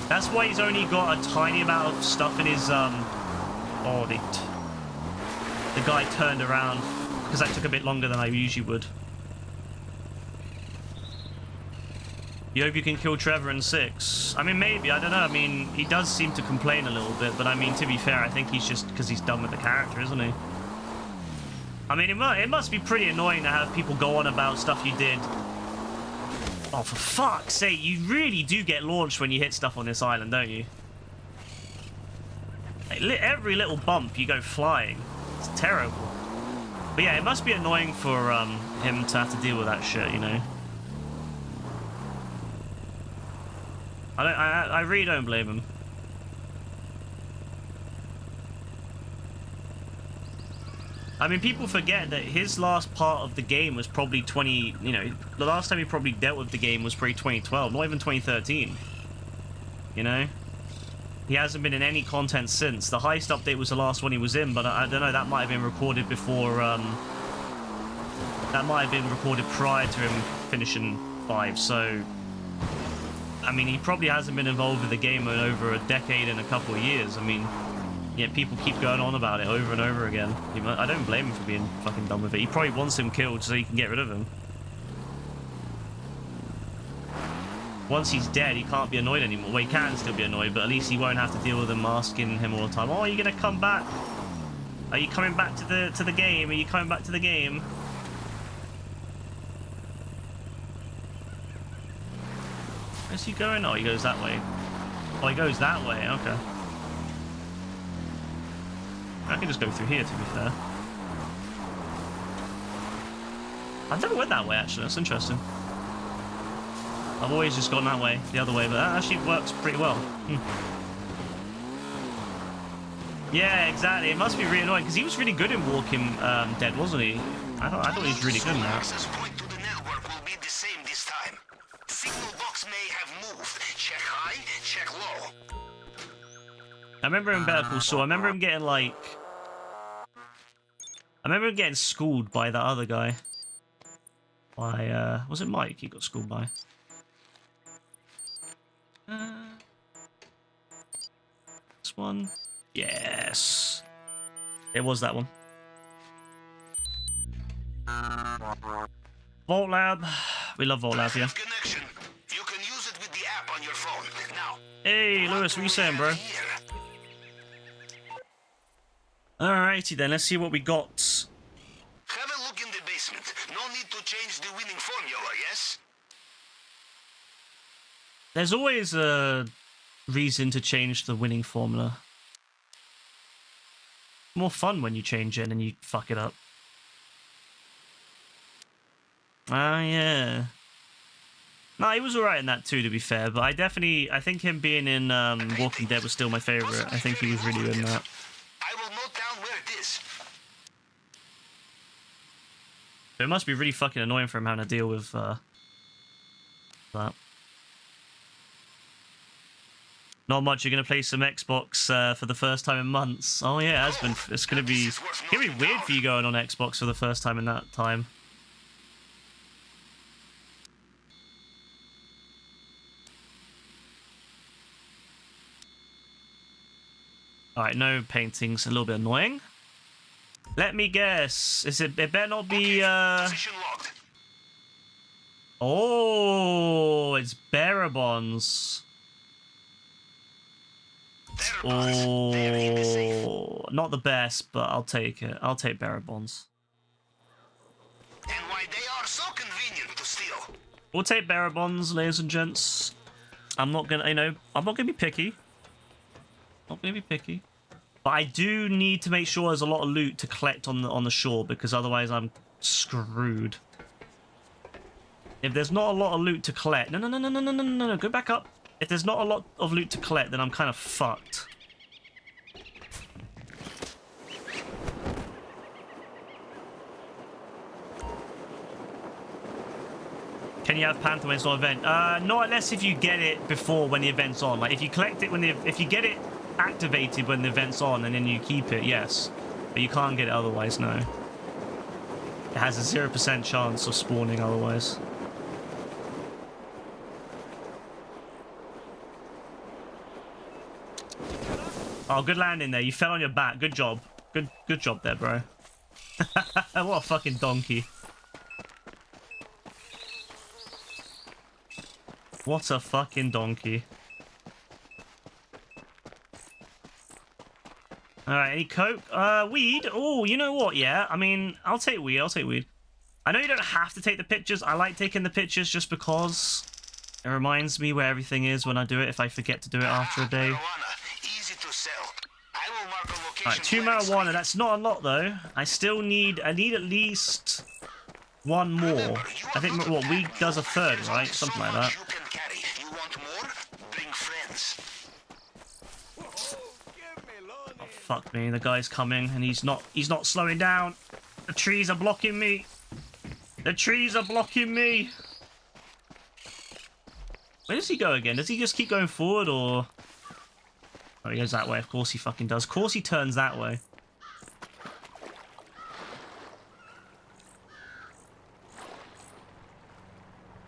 S1: That's why he's only got a tiny amount of stuff in his, Oh, the guy turned around, because that took a bit longer than I usually would. You hope you can kill Trevor in 6. I mean, maybe. I don't know. I mean, he does seem to complain a little bit, but I mean, to be fair, I think he's just because he's done with the character, isn't he? I mean, it must be pretty annoying to have people go on about stuff you did. Oh, for fuck's sake, you really do get launched when you hit stuff on this island, don't you? Like, every little bump, you go flying. It's terrible. But yeah, it must be annoying for him to have to deal with that shit, you know? I really don't blame him. I mean, people forget that his last part of the game was probably the last time he probably dealt with the game was probably 2012, not even 2013. You know? He hasn't been in any content since. The Heist update was the last one he was in, but I don't know, that might have been recorded before, that might have been recorded prior to him finishing 5, so... I mean, he probably hasn't been involved with the game in over a decade and a couple of years. I mean... Yet people keep going on about it over and over again. I don't blame him for being fucking done with it. He probably wants him killed so he can get rid of him. Once he's dead, he can't be annoyed anymore. Well, he can still be annoyed, but at least he won't have to deal with them asking him all the time. Oh, are you gonna come back? Are you coming back to the game? Are you coming back to the game? Where's he going? Oh, he goes that way. Oh, he goes that way. Okay. I can just go through here, to be fair. I've never went that way, actually. That's interesting. I've always just gone that way, the other way, but that actually works pretty well. Yeah, exactly. It must be really annoying, because he was really good in Walking Dead, wasn't he? I thought he was really good in that.
S6: Access point to the network will be the same this time. Signal box may have moved. Check high, check low.
S1: I remember in Better Call Saul, I remember him getting, like... I remember him getting schooled by that other guy. By, was it Mike he got schooled by? This one? Yes! It was that one. Vault Lab. We love Vault Lab, yeah.
S6: Connection. You can use it with the app on your phone. Now.
S1: Hey, Lewis, what are you saying, bro? Alrighty then, let's see what we got.
S6: Have a look in the basement. No need to change the winning formula, yes?
S1: There's always a reason to change the winning formula. More fun when you change it and you fuck it up. Ah, yeah. No, he was alright in that too, to be fair, but I think him being in Walking Dead was still my favourite. I think he was really good in that.
S6: I will note down where it is.
S1: It must be really fucking annoying for him having to deal with that. Not much. You're gonna play some Xbox for the first time in months. Oh yeah, it has been. It's gonna be weird for you going on Xbox for the first time in that time. Alright, no paintings. A little bit annoying. Let me guess. It better not be
S6: Position locked.
S1: Oh, it's Barabons. Oh, not the best, but I'll take it. I'll take Barabons.
S6: And why they are so convenient to steal.
S1: We'll take Barabons, ladies and gents. I'm not gonna, I'm not gonna be picky. Not gonna be picky. But I do need to make sure there's a lot of loot to collect on the shore, because otherwise I'm screwed. If there's not a lot of loot to collect... No, go back up. If there's not a lot of loot to collect, then I'm kind of fucked. Can you have Panther when it's not an event? Not unless if you get it before when the event's on. Like, if you collect it when if you get it activated when the event's on and then you keep it, yes. But you can't get it otherwise, no. It has a 0% chance of spawning otherwise. Oh, good landing there. You fell on your back. Good job. Good job there, bro. What a fucking donkey. What a fucking donkey. Alright, any coke? Weed? Oh, you know what, yeah. I mean, I'll take weed, I know you don't have to take the pictures. I like taking the pictures just because it reminds me where everything is when I do it, if I forget to do it after a day.
S6: Easy to sell. I will mark a location.
S1: Alright, 2 marijuana. That's not a lot, though. I need at least 1 more. I think, what, weed does a third, right? Something like that.
S6: You can carry. You want more? Bring
S1: fuck me. The guy's coming and he's not slowing down. The trees are blocking me. The trees are blocking me. Where does he go again? Does he just keep going forward or... Oh, he goes that way. Of course he fucking does. Of course he turns that way.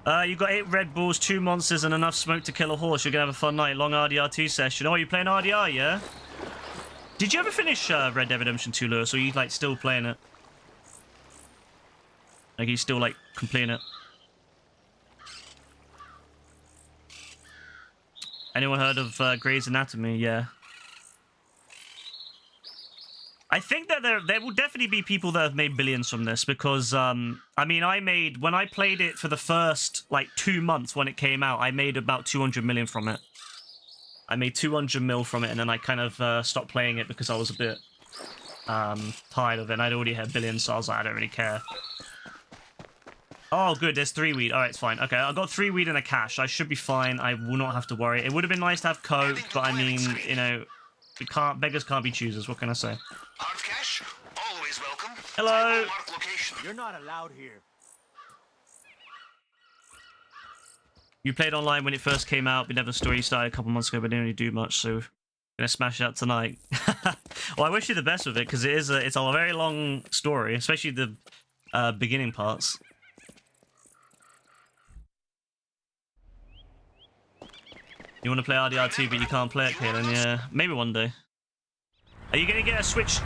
S1: You got 8 Red Bulls, 2 monsters, and enough smoke to kill a horse. You're gonna have a fun night. Long RDR2 session. Oh, you playing RDR, yeah? Did you ever finish Red Dead Redemption 2, Lewis, or are you, like, still playing it? Like, you still, like, completing it? Anyone heard of Grey's Anatomy? Yeah. I think that there will definitely be people that have made billions from this because, I mean, when I played it for the first, like, 2 months when it came out, I made about 200 million from it. I made 200 mil from it, and then I kind of stopped playing it because I was a bit tired of it, and I'd already had billions, so I was like, I don't really care. Oh, good, there's 3 weed. All right, it's fine. Okay, I got 3 weed and a cash. I should be fine. I will not have to worry. It would have been nice to have coke, but I mean, you know, beggars can't be choosers. What can I say?
S6: Hard cash, always welcome.
S1: Hello.
S6: Mark location.
S2: You're not allowed here.
S1: You played online when it first came out. We never story started a couple months ago, but didn't really do much, so gonna smash it out tonight. Well, I wish you the best with it because it's a very long story, especially the beginning parts. You want to play RDR2, but you can't play it, Caitlin? Yeah, maybe one day. Are you going to get a Switch 2,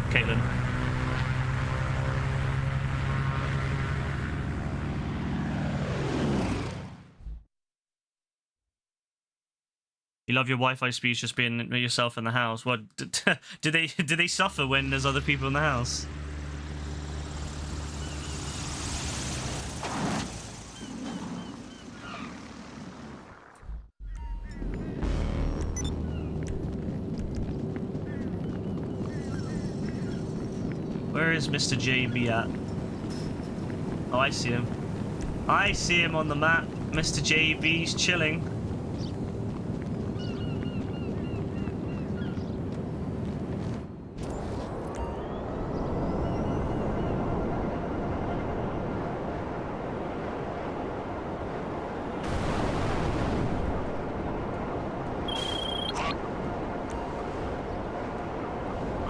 S1: Caitlin? You love your Wi-Fi speeds just being yourself in the house. What do they suffer when there's other people in the house? Where is Mr. JB at? Oh, I see him. I see him on the map. Mr. JB's chilling.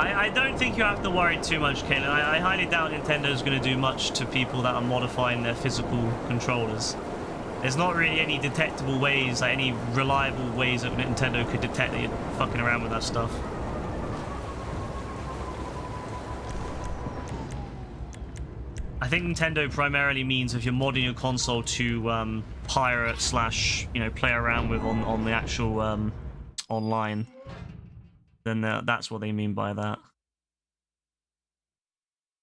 S1: I don't think you have to worry too much, Caitlin. I highly doubt Nintendo's going to do much to people that are modifying their physical controllers. There's not really any detectable ways, like any reliable ways that Nintendo could detect that you're fucking around with that stuff. I think Nintendo primarily means if you're modding your console to pirate slash, you know, play around with on the actual online, then that's what they mean by that.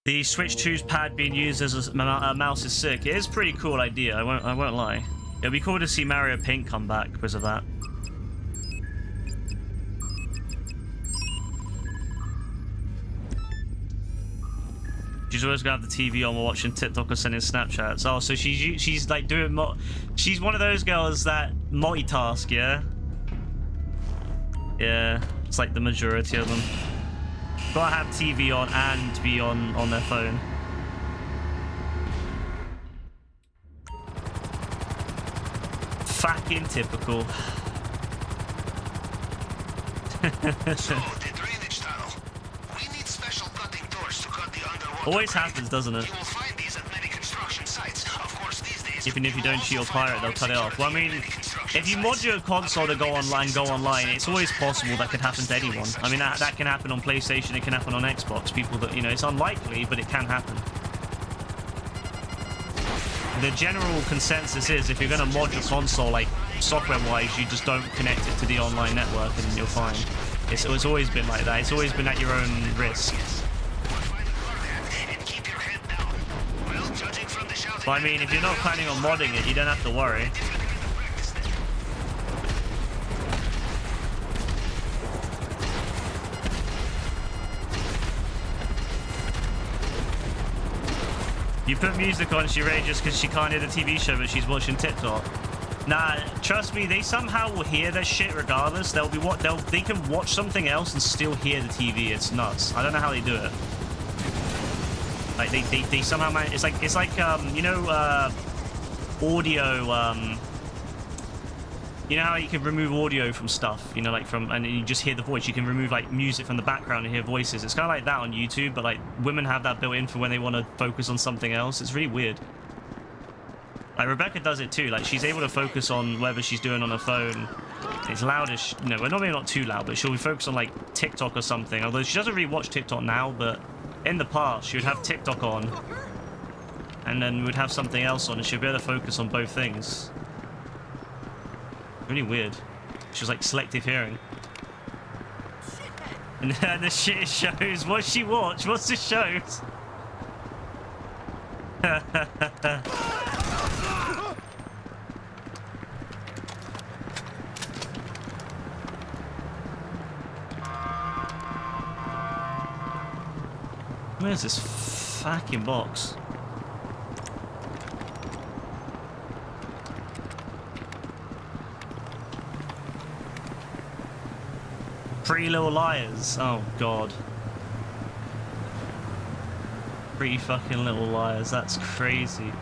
S1: The Switch 2's pad being used as a mouse is sick. It is a pretty cool idea, I won't lie. It'll be cool to see Mario Paint come back because of that. She's always gonna have the TV on while watching TikTok or sending Snapchats. Oh, so she's like doing she's one of those girls that multitask, yeah? Yeah, it's like the majority of them. Gotta have TV on and be on their phone. Fucking typical.
S6: So, the drainage tunnel. We need special cutting doors to cut the underwater.
S1: Always happens, doesn't it?
S6: You will find these at many construction sites. Of course, these days.
S1: Even if you don't cheat or pirate, they'll cut it off. Well, I mean, if you mod your console to go online, it's always possible that could happen to anyone. I mean, that can happen on PlayStation, it can happen on Xbox. People that, you know, it's unlikely, but it can happen. The general consensus is if you're going to mod your console, like, software-wise, you just don't connect it to the online network and you're fine. It's always been like that. It's always been at your own risk. But I mean, if you're not planning on modding it, you don't have to worry. You put music on, she rages because she can't hear the TV show, but she's watching TikTok. Nah, trust me, they somehow will hear their shit regardless. They can watch something else and still hear the TV. It's nuts. I don't know how they do it. Like they somehow manage. It's like you know, audio. You know how you can remove audio from stuff, you know, like and you just hear the voice. You can remove like music from the background and hear voices. It's kind of like that on YouTube, but like women have that built in for when they want to focus on something else. It's really weird. Like Rebecca does it too. Like she's able to focus on whatever she's doing on her phone. It's loudish, you know, well, maybe not too loud, but she'll be focused on like TikTok or something. Although she doesn't really watch TikTok now, but in the past she would have TikTok on, and then we would have something else on, and she'd be able to focus on both things. Really weird. She was like selective hearing. And the shit shows. What's she watch? What's the shows? Where's this fucking box? Pretty Little Liars. Oh god. Pretty fucking Little Liars. That's crazy.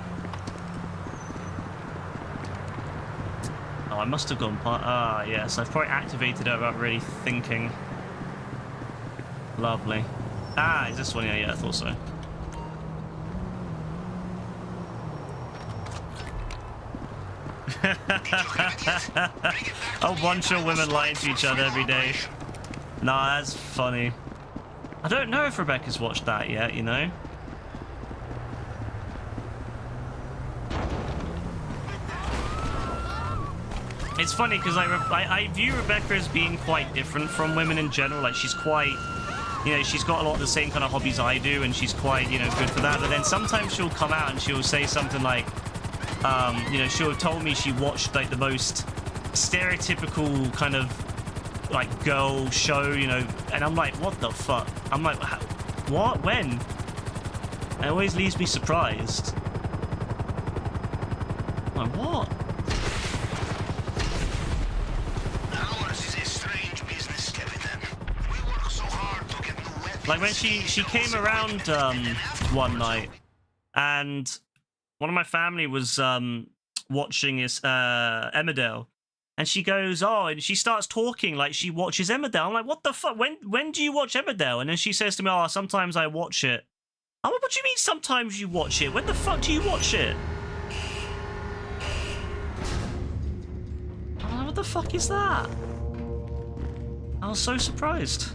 S1: Oh, I must have gone part. Ah, yes. I've probably activated it without really thinking. Lovely. Ah, is this one? Yeah, I thought so. A bunch of women lying to each other every day. Nah, that's funny. I don't know if Rebecca's watched that yet, you know? It's funny because I view Rebecca as being quite different from women in general. Like she's quite, you know, she's got a lot of the same kind of hobbies I do, and she's quite, you know, good for that. But then sometimes she'll come out and she'll say something like, you know, she'll have told me she watched like the most stereotypical kind of like girl show, you know, and I'm like, what the fuck? I'm like, what? When? It always leaves me surprised. I'm like, what? Like when she came around one night, and one of my family was watching this Emmerdale, and she goes, oh, and she starts talking like she watches Emmerdale. I'm like, what the fuck? When do you watch Emmerdale? And then she says to me, oh, sometimes I watch it. I'm like, what do you mean sometimes you watch it? When the fuck do you watch it? I'm like, what the fuck is that? I was so surprised.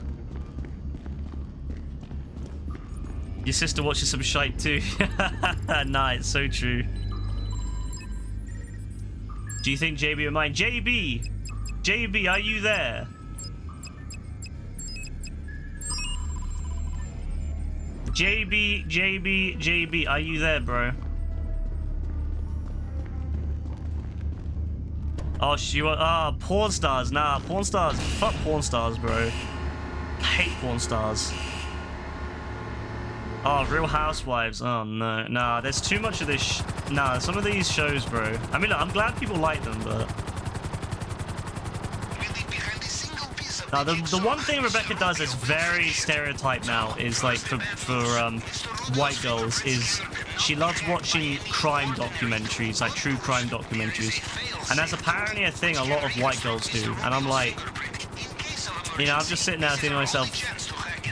S1: Your sister watches some shite too. Nah, it's so true. Do you think JB will mind? JB, are you there? JB, are you there, bro? Oh, porn stars. Nah, porn stars. Fuck porn stars, bro. I hate porn stars. Oh, Real Housewives. Oh, no. Nah, there's too much of this. Nah, some of these shows, bro. I mean, look, I'm glad people like them, but... Now, the one thing Rebecca does that's very stereotype now is, like, for white girls, is she loves watching crime documentaries, like true crime documentaries. And that's apparently a thing a lot of white girls do. And I'm like... You know, I'm just sitting there thinking to myself...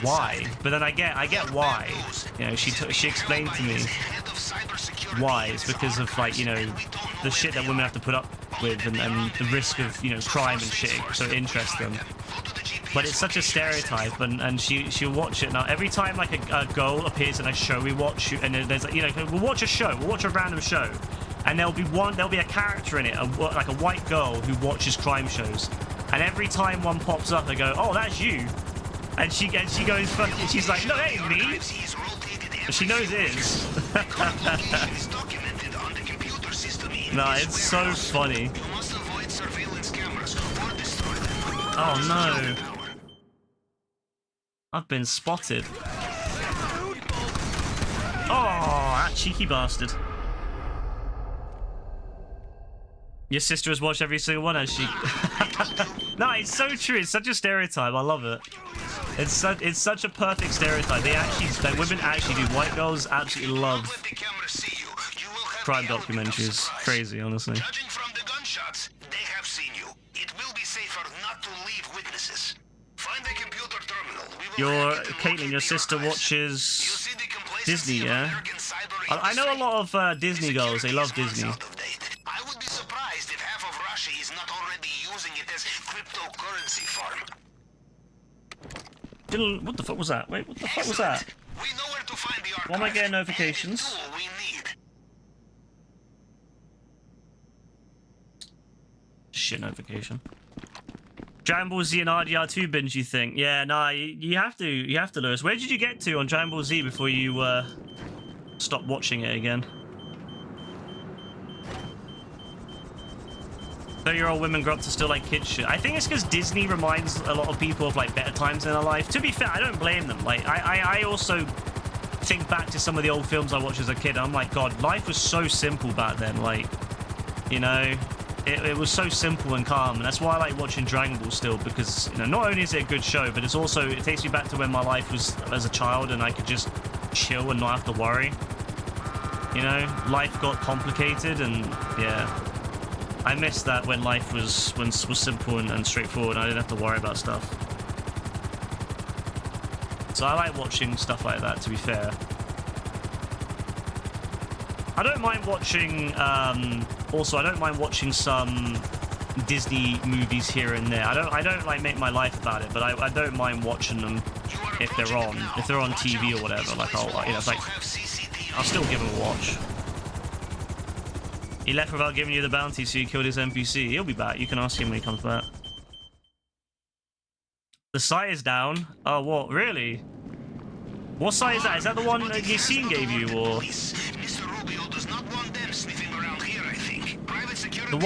S1: Why? But then I get why. You know, she explained to me why. It's because of, like, you know, the shit that women have to put up with, and the risk of, you know, crime and shit, so it interests them. But it's such a stereotype, and she'll watch it. Now every time like a girl appears in a show we watch, and there's like, you know, we'll watch a random show, and there'll be a character in it, like a white girl who watches crime shows, and every time one pops up, they go, oh, that's you. And she goes, fucking, she's like, no, it ain't me. But she knows it is. Nah, it's so funny. Oh no. I've been spotted. Oh, that cheeky bastard. Your sister has watched every single one, has she? No, it's so true. It's such a stereotype. I love it. It's such a perfect stereotype. They actually, like, women actually do. White girls absolutely love crime documentaries. Crazy, honestly.
S6: Judging from the gunshots, they have seen you. It will be safer not to leave witnesses. Find the computer terminal.
S1: Caitlin, your sister watches Disney, yeah? I know a lot of Disney girls. They love Disney.
S6: I would be surprised if half of Russia is not already using it as cryptocurrency farm.
S1: What the fuck was that? Wait, what the fuck was that?
S6: We know where to find the archive.
S1: Why am I getting notifications?
S6: Any tool we need.
S1: Shit notification. Dragon Ball Z and RDR2 binge, you think? Yeah, nah, you have to, Lewis. Where did you get to on Dragon Ball Z before you stopped watching it again? 30-year-old women grow up to still like kid shit. I think it's because Disney reminds a lot of people of like better times in their life. To be fair, I don't blame them. Like, I also think back to some of the old films I watched as a kid. And I'm like, God, life was so simple back then. Like, you know, it was so simple and calm. And that's why I like watching Dragon Ball still, because, you know, not only is it a good show, but it's also, it takes me back to when my life was as a child and I could just chill and not have to worry. You know, life got complicated, and yeah. I miss that when life was simple and straightforward and I didn't have to worry about stuff. So I like watching stuff like that, to be fair. I don't mind watching, also I don't mind watching some Disney movies here and there. I don't like make my life about it, but I don't mind watching them if they're on TV or whatever. Like I'll still give them a watch. He left without giving you the bounty, so you killed his NPC. He'll be back. You can ask him when he comes back. The site is down. Oh, what? Really? What site is that? Is that the one that Yassine gave you, or? The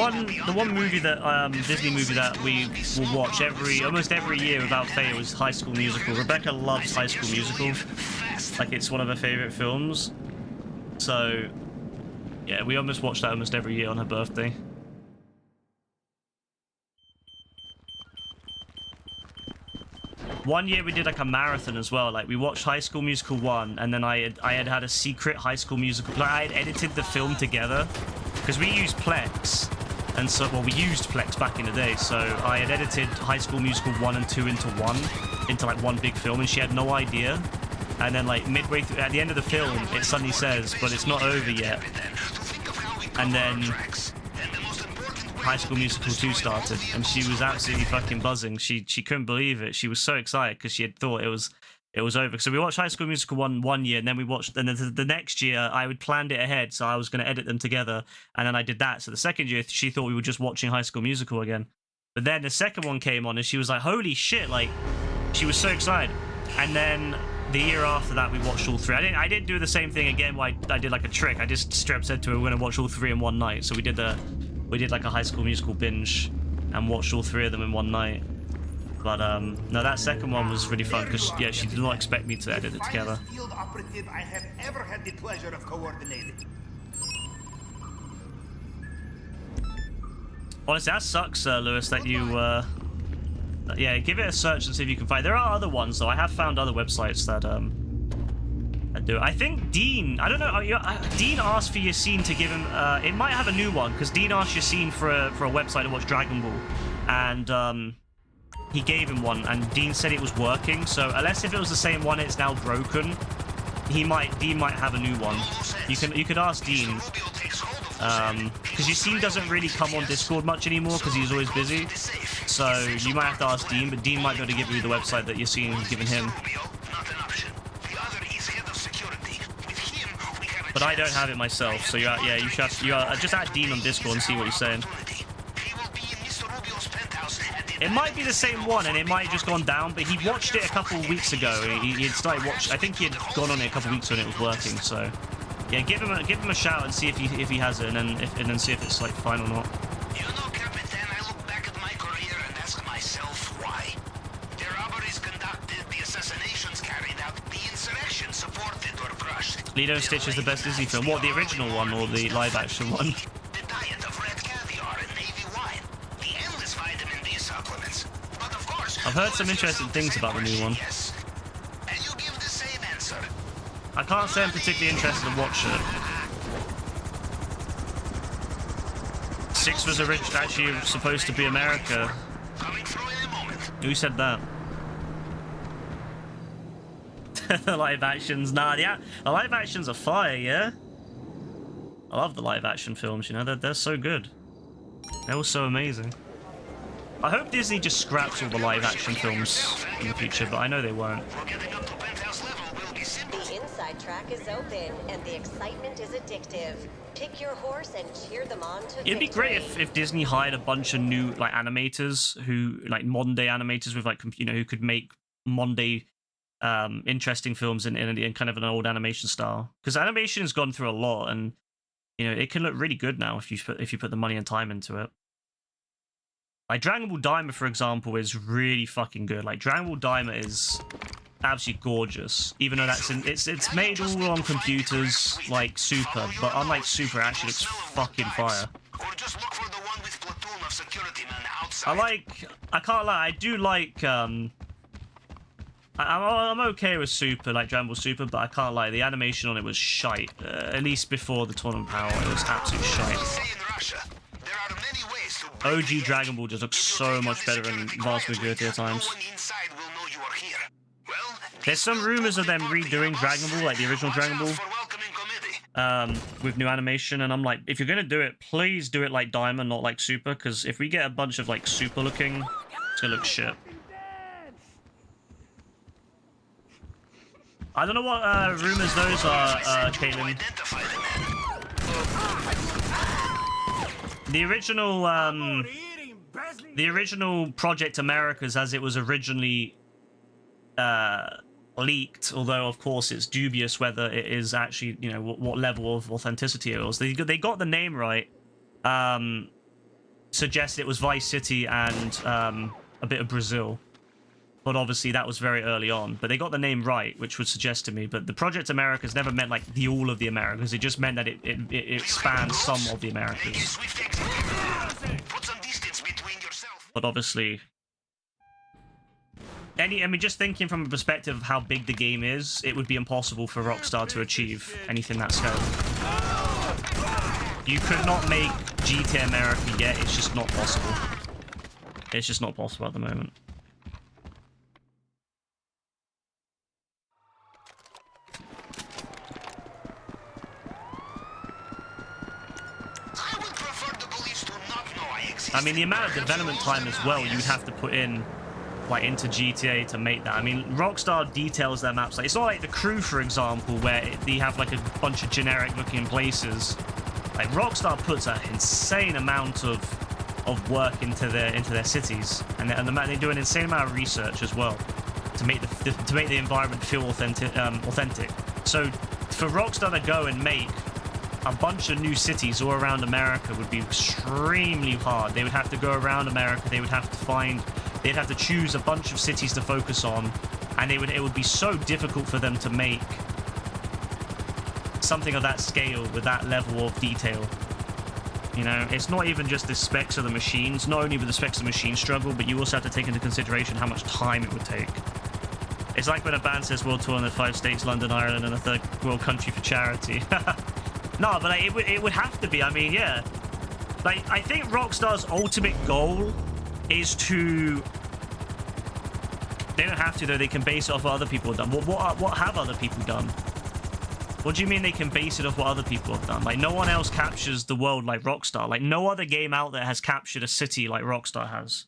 S1: one movie that Disney movie that we will watch almost every year without fail is High School Musical. Rebecca loves High School Musical. Like, it's one of her favorite films. So yeah, we almost watch that almost every year on her birthday. One year we did like a marathon as well. Like, we watched High School Musical 1, and then I had a secret High School Musical. Like, I had edited the film together because we used Plex, and so we used Plex back in the day. So I had edited High School Musical 1 and 2 into like one big film, and she had no idea. And then, like, midway through, at the end of the film, it suddenly says, "But it's not over yet." And then High School Musical 2 started, and she was absolutely fucking buzzing. She couldn't believe it. She was so excited because she had thought it was over. So we watched High School Musical 1 year, and then we watched, and then the next year I had planned it ahead, so I was going to edit them together, and then I did that. So the second year she thought we were just watching High School Musical again. But then the second one came on, and she was like, "Holy shit!" Like, she was so excited. And then the year after that, we watched all three. I didn't do the same thing again where I did like a trick. I just straight up said to her, we're going to watch all three in one night. So we did like a High School Musical binge and watched all three of them in one night. But no, that second one was really fun because, yeah, she did not expect me to edit it together.
S7: Field operative I have ever had the pleasure of coordinating.
S1: Honestly, that sucks, Lewis, that you yeah, give it a search and see if you can find. There are other ones though. I have found other websites that do it. I think Dean, I don't know, Dean asked for Yassine to give him, it might have a new one, because Dean asked Yassine for a website to watch Dragon Ball, and he gave him one, and Dean said it was working. So unless if it was the same one, it's now broken. Dean might have a new one. You could ask Dean, because Yassine doesn't really come on Discord much anymore because he's always busy. So you might have to ask Dean, but Dean might be able to give you the website that Yassine has given him. But I don't have it myself, so yeah, you should just add Dean on Discord and see what he's saying. It might be the same one, and it might have just gone down, but he watched it a couple of weeks ago. He had started watching. I think he had gone on it a couple of weeks when it was working. So yeah, give him a shout and see if he has it, and then see if it's like fine or not.
S6: You know, Captain, I look back at my career and ask myself why. The robberies conducted, the assassinations carried out, the insurrection supported or crushed.
S1: Lilo and Stitch is the best Disney film. What, the original one or the live-action one?
S6: The diet of red caviar and
S1: I've heard some interesting things about the new one.
S6: Yes. And you give the same answer.
S1: I can't say I'm particularly interested to watch it. 6 was actually supposed to be America.
S6: Coming through in a moment.
S1: Who said that? The live actions, nah, yeah, the live actions are fire, yeah. I love the live action films, you know, they're so good. They're all so amazing. I hope Disney just scraps all the live action films in the future, but I know they won't.
S6: For getting up to penthouse level will be simple.
S3: The inside track is open, and the excitement is addictive. Pick your horse and cheer them on to
S1: It'd be great if Disney hired a bunch of new like animators who like modern day animators with like you know who could make modern day interesting films in kind of an old animation style, because animation has gone through a lot, and you know it can look really good now if you put the money and time into it. Like Dragon Ball Daima, for example, is really fucking good. Like Dragon Ball Daima is absolutely gorgeous, even though it's made all on computers like Super, but unlike Super, it actually looks fucking fire.
S6: Or just look for the one with platoon of security men outside.
S1: I can't lie, I do like I'm okay with Super, like Dragon Ball Super, but I can't lie, the animation on it was shite. At least before the Tournament Power, it was absolute shite.
S6: Say in Russia, there are many ways to break
S1: OG Dragon Ball just looks so much better in vast majority of times.
S6: No one inside will know you are here. Well,
S1: There's some rumors of them redoing Dragon Ball, like the original Dragon Ball,
S6: for welcoming committee.
S1: with new animation, and I'm like, if you're gonna do it, please do it like Diamond, not like Super, because if we get a bunch of like Super looking, it's gonna look shit. I don't know what rumors those are, Caitlin.
S6: Identify them.
S1: The original Project Americas, as it was originally leaked, although of course it's dubious whether it is actually, you know, what level of authenticity it was. They got the name right. Suggests it was Vice City and a bit of Brazil. But obviously that was very early on. But they got the name right, which would suggest to me. But the Project Americas never meant like the all of the Americas. It just meant that it spans some of the Americas.
S6: Swift execution. Put some distance between yourself.
S1: But obviously, I mean, just thinking from a perspective of how big the game is, it would be impossible for Rockstar to achieve anything that scale. You could not make GTA America yet. It's just not possible. It's just not possible at the moment.
S6: I would prefer the police to not know I exist.
S1: I mean, the amount of development time as well you'd have to put in, like, into GTA to make that. I mean, Rockstar details their maps. Like, it's not like The Crew, for example, where they have, like, a bunch of generic-looking places. Like, Rockstar puts an insane amount of work into their cities, and they do an insane amount of research as well to make the environment feel authentic. So, for Rockstar to go and make a bunch of new cities all around America would be extremely hard. They would have to go around America. They'd have to choose a bunch of cities to focus on, and it would be so difficult for them to make something of that scale with that level of detail. You know, it's not even just the specs of the machines. Not only would the specs of the machines struggle, but you also have to take into consideration how much time it would take. It's like when a band says world tour in the 5 states, London, Ireland, and a third world country for charity. No, but like, it would have to be. I mean, yeah. Like, I think Rockstar's ultimate goal is to... They don't have to, though. They can base it off what other people have done. What have other people done? What do you mean they can base it off what other people have done? Like, no one else captures the world like Rockstar. Like, no other game out there has captured a city like Rockstar has.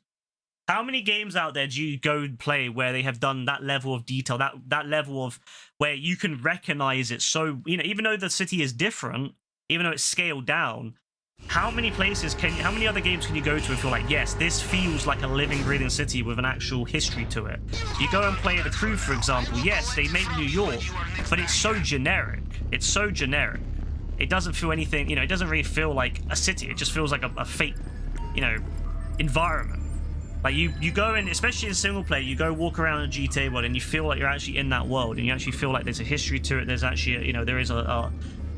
S1: How many games out there do you go and play where they have done that level of detail, that level of where you can recognize it? So, you know, even though the city is different, even though it's scaled down, how many other games can you go to and feel like, yes, this feels like a living, breathing city with an actual history to it? You go and play The Crew, for example. Yes, they make New York, but it's so generic. It's so generic. It doesn't feel anything, you know, it doesn't really feel like a city. It just feels like a fake, you know, environment. Like, you go in, especially in single player, you go walk around a GTA world and you feel like you're actually in that world, and you actually feel like there's a history to it. There's actually, you know, there is a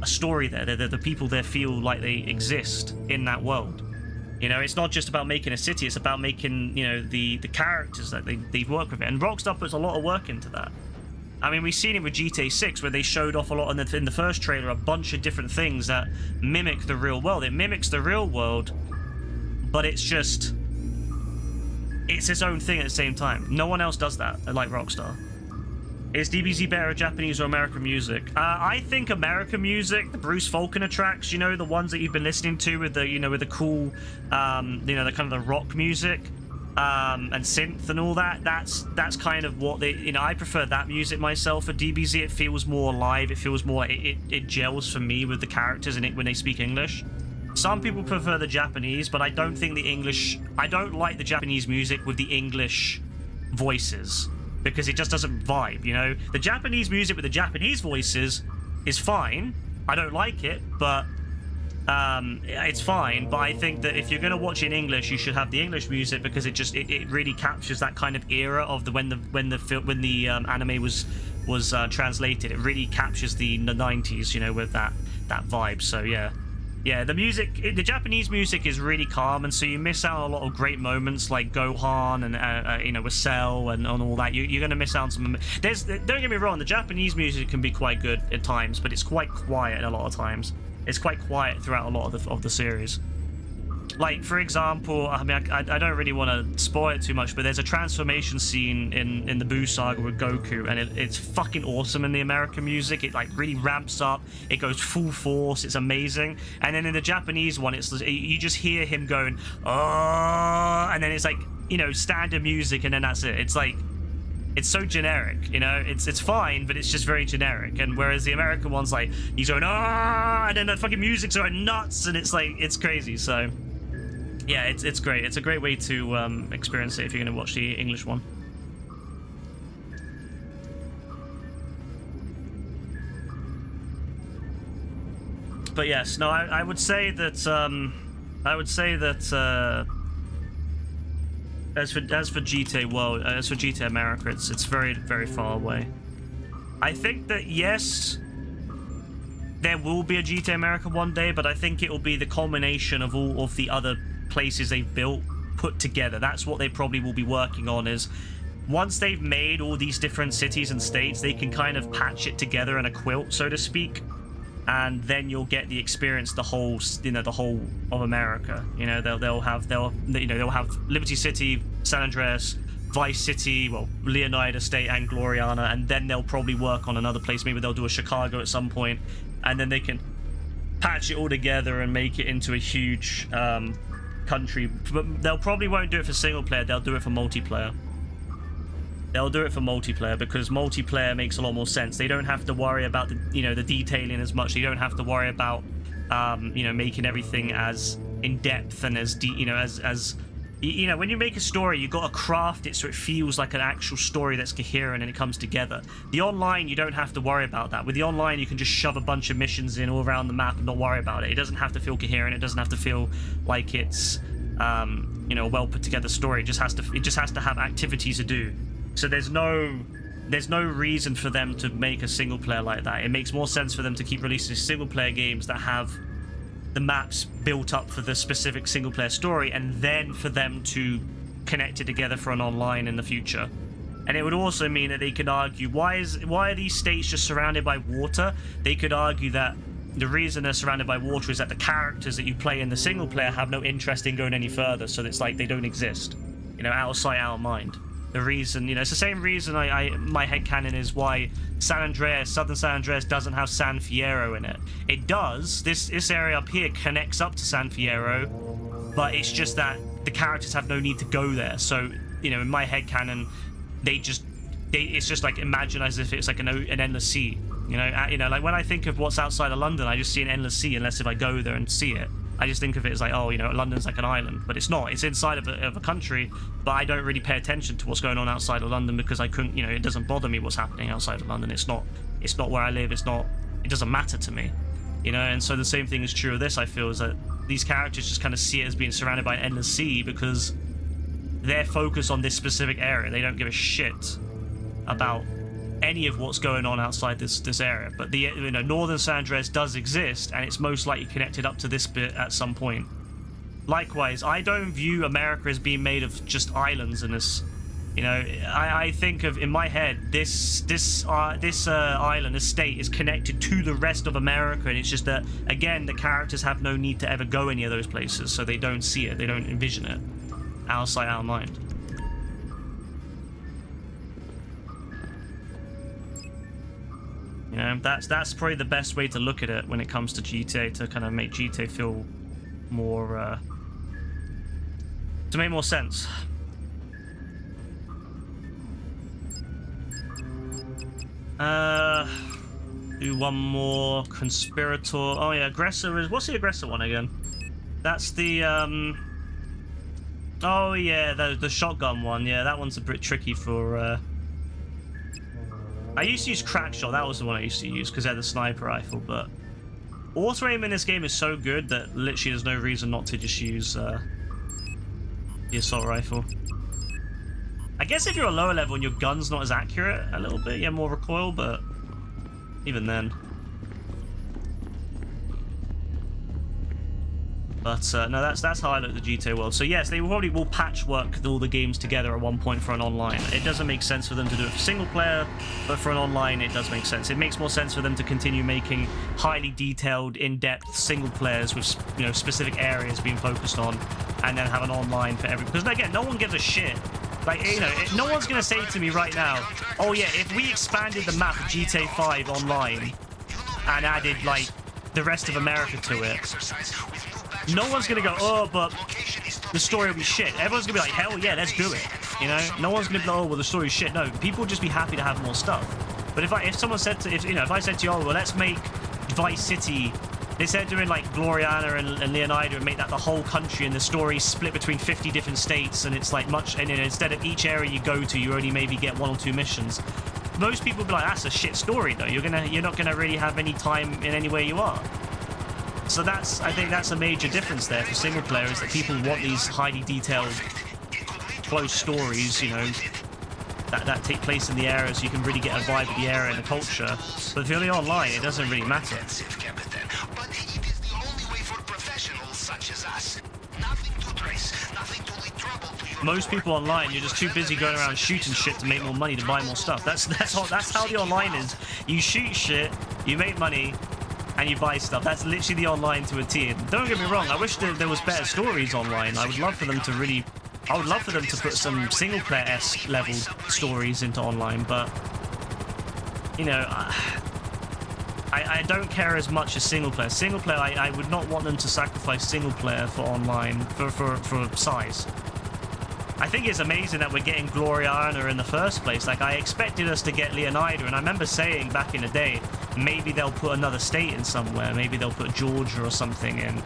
S1: story there. The people there feel like they exist in that world. You know, it's not just about making a city, it's about making, you know, the characters that they work with it. And Rockstar puts a lot of work into that. I mean, we've seen it with GTA 6, where they showed off a lot in the first trailer, a bunch of different things that mimic the real world. It mimics the real world, but it's just... it's its own thing at the same time. No one else does that, like Rockstar. Is DBZ better at Japanese or American music? I think American music, the Bruce Faulconer tracks, you know, the ones that you've been listening to with the, you know, with the cool, you know, the kind of the rock music, and synth and all that. That's kind of what they, you know, I prefer that music myself for DBZ. It feels more alive. It feels more like it gels for me with the characters in it when they speak English. Some people prefer the Japanese, but I don't think the English, I don't like the Japanese music with the English voices, because it just doesn't vibe, you know? The Japanese music with the Japanese voices is fine. I don't like it, but it's fine. But I think that if you're going to watch in English, you should have the English music, because it really captures that kind of era of when the anime was translated. It really captures the 90s, you know, with that vibe. So yeah. Yeah, the Japanese music is really calm, and so you miss out on a lot of great moments like Gohan and you know, with Cell and all that. You're gonna miss out on some. Don't get me wrong, the Japanese music can be quite good at times, but it's quite quiet a lot of times. It's quite quiet throughout a lot of the series. Like, for example, I mean, I don't really want to spoil it too much, but there's a transformation scene in the Boo Saga with Goku, and it's fucking awesome in the American music. It, like, really ramps up. It goes full force. It's amazing. And then in the Japanese one, you just hear him going, oh, and then it's like, you know, standard music, and then that's it. It's like, it's so generic, you know? It's fine, but it's just very generic. And whereas the American one's like, he's going, ah, and then the fucking music's going nuts, and it's like, it's crazy. So yeah, it's great. It's a great way to experience it if you're going to watch the English one. But yes, no, I would say that as for GTA World, as for GTA America, it's very, very far away. I think that yes, there will be a GTA America one day, but I think it will be the culmination of all of the other places they've built put together. That's what they probably will be working on, is once they've made all these different cities and states, they can kind of patch it together in a quilt, so to speak, and then you'll get the experience, the whole of America. You know, they'll have Liberty City, San Andreas, Vice City, well, Leonida State and Gloriana, and then they'll probably work on another place. Maybe they'll do a Chicago at some point, and then they can patch it all together and make it into a huge country. But they'll probably won't do it for single player. They'll do it for multiplayer. They'll do it for multiplayer because multiplayer makes a lot more sense. They don't have to worry about the detailing as much. They don't have to worry about making everything as in depth and as when you make a story, you got to craft it so it feels like an actual story that's coherent and it comes together. The online, you don't have to worry about that. With the online, you can just shove a bunch of missions in all around the map and not worry about it. It doesn't have to feel coherent. It doesn't have to feel like it's a well put together story. It just has to have activities to do. So there's no reason for them to make a single player like that. It makes more sense for them to keep releasing single player games that have the maps built up for the specific single player story, and then for them to connect it together for an online in the future. And it would also mean that they could argue, why are these states just surrounded by water? They could argue that the reason they're surrounded by water is that the characters that you play in the single player have no interest in going any further, so it's like they don't exist. Out of sight, out of mind. The reason, it's the same reason my headcanon is why Southern San Andreas doesn't have San Fierro in it. It does. This area up here connects up to San Fierro, but it's just that the characters have no need to go there. So, in my headcanon, it's just like, imagine as if it's like an endless sea. Like when I think of what's outside of London, I just see an endless sea unless if I go there and see it. I just think of it as like, London's like an island, but it's not. It's inside of a country, but I don't really pay attention to what's going on outside of London because I couldn't, it doesn't bother me what's happening outside of London. It's not where I live. It doesn't matter to me, and so the same thing is true of this, I feel, is that these characters just kind of see it as being surrounded by an endless sea because they're focused on this specific area. They don't give a shit about any of what's going on outside this area. But the Northern San Andreas does exist, and it's most likely connected up to this bit at some point. likewise, I don't view America as being made of just islands in this. You know, I think of, in my head, this island, this state is connected to the rest of America, and it's just that, again, the characters have no need to ever go any of those places, so they don't see it, they don't envision it. Out of sight, out of mind. You know, that's probably the best way to look at it when it comes to GTA, to kind of make GTA feel more, to make more sense. Do one more. Conspirator. Oh yeah, aggressor is... What's the aggressor one again? That's the, oh yeah, the shotgun one. Yeah, that one's a bit tricky for, I used to use Crackshot. That was the one I used to use, because I had the sniper rifle, but... Auto-aim in this game is so good that literally there's no reason not to just use, the assault rifle. I guess if you're a lower level and your gun's not as accurate a little bit, you have more recoil, but even then. But no, that's how I look at the GTA world. So yes, they probably will patchwork all the games together at one point for an online. It doesn't make sense for them to do it for single player, but for an online it does make sense. It makes more sense for them to continue making highly detailed, in-depth single players with, you know, specific areas being focused on, and then have an online for every... Because again, no one gives a shit. Like, you know, no one's going to say to me right now, oh yeah, if we expanded the map of GTA 5 online and added, like, the rest of America to it, no one's going to go, oh, but the story will be shit. Everyone's going to be like, hell yeah, let's do it. You know? No one's going to be like, oh, well, the story's shit. No, people will just be happy to have more stuff. But if someone said to, if I said to you, oh, well, let's make Vice City... Instead of doing like Gloriana and Leonidas and make that the whole country, and the story split between 50 different states, and it's like much, and instead of each area you go to, you only maybe get 1 or 2 missions. Most people will be like, that's a shit story though. You're not gonna really have any time in anywhere you are. So I think that's a major difference there for single player, is that people want these highly detailed, close stories, you know, that take place in the area, so you can really get a vibe of the area and the culture. But if you're only online, it doesn't really matter. Most people online, you're just too busy going around shooting shit to make more money, to buy more stuff. That's how the online is. You shoot shit, you make money, and you buy stuff. That's literally the online to a T. And don't get me wrong, I wish there was better stories online. I would love for them to really... I would love for them to put some single-player-esque level stories into online, but... You know... I don't care as much as single player. Single player, I would not want them to sacrifice single player for online, for size. I think it's amazing that we're getting Gloriana in the first place. Like, I expected us to get Leonidas, and I remember saying back in the day, maybe they'll put another state in somewhere. Maybe they'll put Georgia or something in.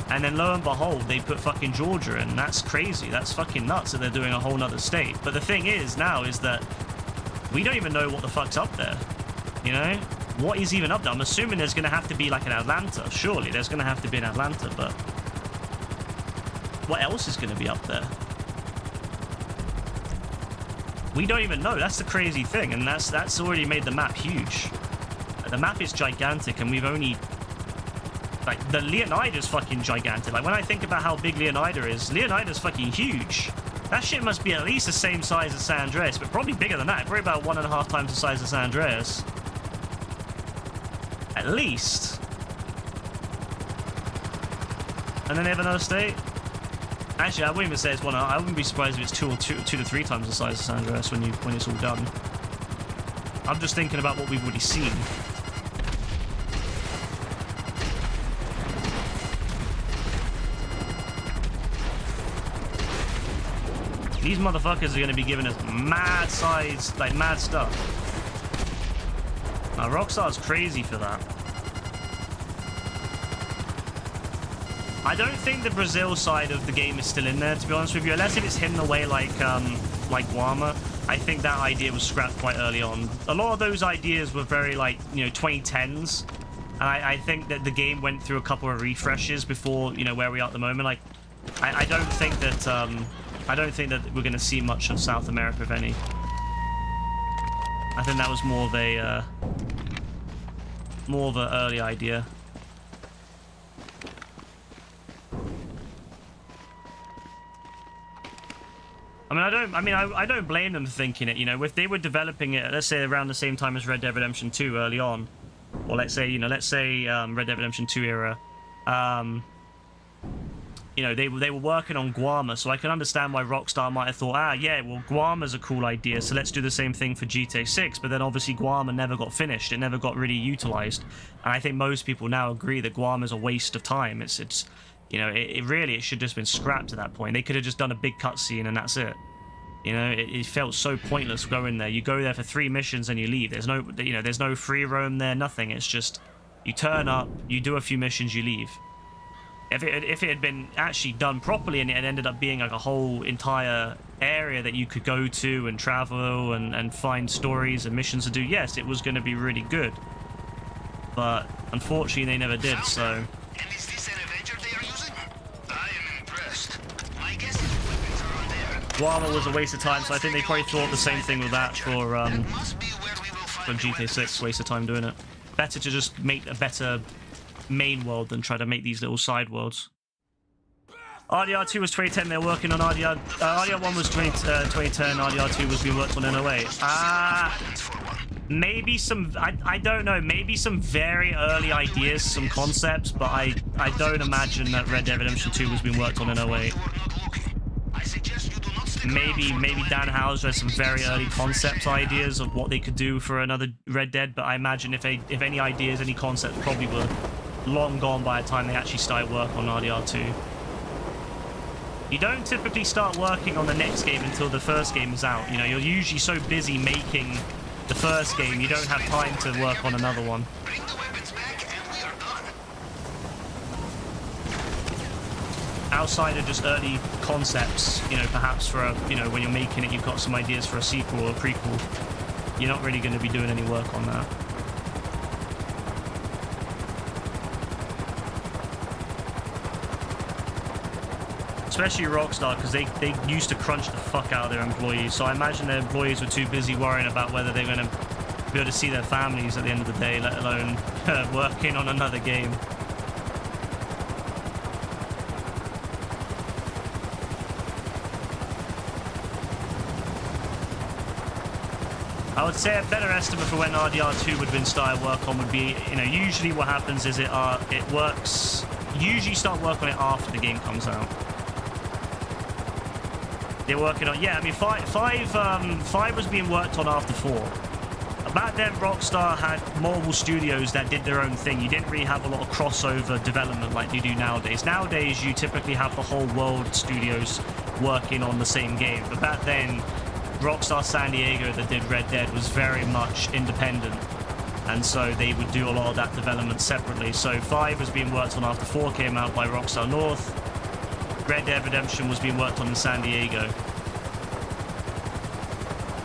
S1: And then lo and behold, they put fucking Georgia in. That's crazy. That's fucking nuts that they're doing a whole nother state. But the thing is now is that we don't even know what the fuck's up there. You know? What is even up there? I'm assuming there's going to have to be like an Atlanta. Surely there's going to have to be an Atlanta, but what else is going to be up there? We don't even know. That's the crazy thing, and that's already made the map huge. The map is gigantic, and we've only... Like, the Leonidas is fucking gigantic. Like, when I think about how big Leonidas is fucking huge. That shit must be at least the same size as San Andreas, but probably bigger than that. Probably about 1.5 times the size of San Andreas. At least. And then they have another state. Actually, I wouldn't even say it's one. I wouldn't be surprised if it's two to three times the size of San Andreas when it's all done. I'm just thinking about what we've already seen. These motherfuckers are going to be giving us mad size, like mad stuff. Now, Rockstar's crazy for that. I don't think the Brazil side of the game is still in there, to be honest with you. Unless if it's hidden away like Guarma. I think that idea was scrapped quite early on. A lot of those ideas were very, like, you know, 2010s. And I think that the game went through a couple of refreshes before, you know, where we are at the moment. Like, I don't think that, I don't think that we're going to see much of South America, if any. I think that was more of an early idea. I don't blame them for thinking it. You know, if they were developing it, let's say around the same time as Red Dead Redemption 2 early on, or let's say Red Dead Redemption 2 era, you know, they were working on Guarma, so I can understand why Rockstar might have thought, yeah, well, Guarma's a cool idea, so let's do the same thing for GTA 6. But then obviously Guarma never got finished; it never got really utilized. And I think most people now agree that Guarma's a waste of time. It's you know, it really should just been scrapped at that point. They could have just done a big cutscene and that's it. You know, it felt so pointless going there. You go there for 3 missions and you leave. There's no, you know, there's no free roam there, nothing. It's just you turn up, you do a few missions, you leave. If it had been actually done properly and it had ended up being like a whole entire area that you could go to and travel and find stories and missions to do, yes, it was going to be really good. But unfortunately, they never did. So.
S6: And is this an Avenger they are using? I am impressed. My guess is weapons are on there.
S1: Guarma was a waste of time, so I think they probably thought the same thing with that for GTA 6. Waste of time doing it. Better to just make a better main world than try to make these little side worlds. RDR 2 was 2010. They're working on RDR. RDR 1 was 2010. RDR 2 was being worked on in 08. Maybe some. I don't know. Maybe some very early ideas, some concepts, but I don't imagine that Red Dead Redemption 2 was being worked on in 08. Maybe Dan Houser has some very early concept ideas of what they could do for another Red Dead, but I imagine if any ideas, any concepts probably were long gone by the time they actually started work on RDR 2. You don't typically start working on the next game until the first game is out. You know, you're usually so busy making the first game, you don't have time to work on another one.
S6: Bring the weapons back and we are done.
S1: Outside of just early concepts, you know, perhaps for a, you know, when you're making it, you've got some ideas for a sequel or a prequel. You're not really going to be doing any work on that. Especially Rockstar, because they used to crunch the fuck out of their employees. So I imagine their employees were too busy worrying about whether they're going to be able to see their families at the end of the day, let alone working on another game. I would say a better estimate for when RDR 2 would have been started work on would be, you know, usually what happens is it works. Usually start work on it after the game comes out. They're working on, yeah, I mean, 5 was being worked on after 4. Back then, Rockstar had multiple studios that did their own thing. You didn't really have a lot of crossover development like you do nowadays. Nowadays, you typically have the whole world studios working on the same game. But back then, Rockstar San Diego that did Red Dead was very much independent. And so they would do a lot of that development separately. So 5 was being worked on after 4 came out by Rockstar North. Red Dead Redemption was being worked on in San Diego.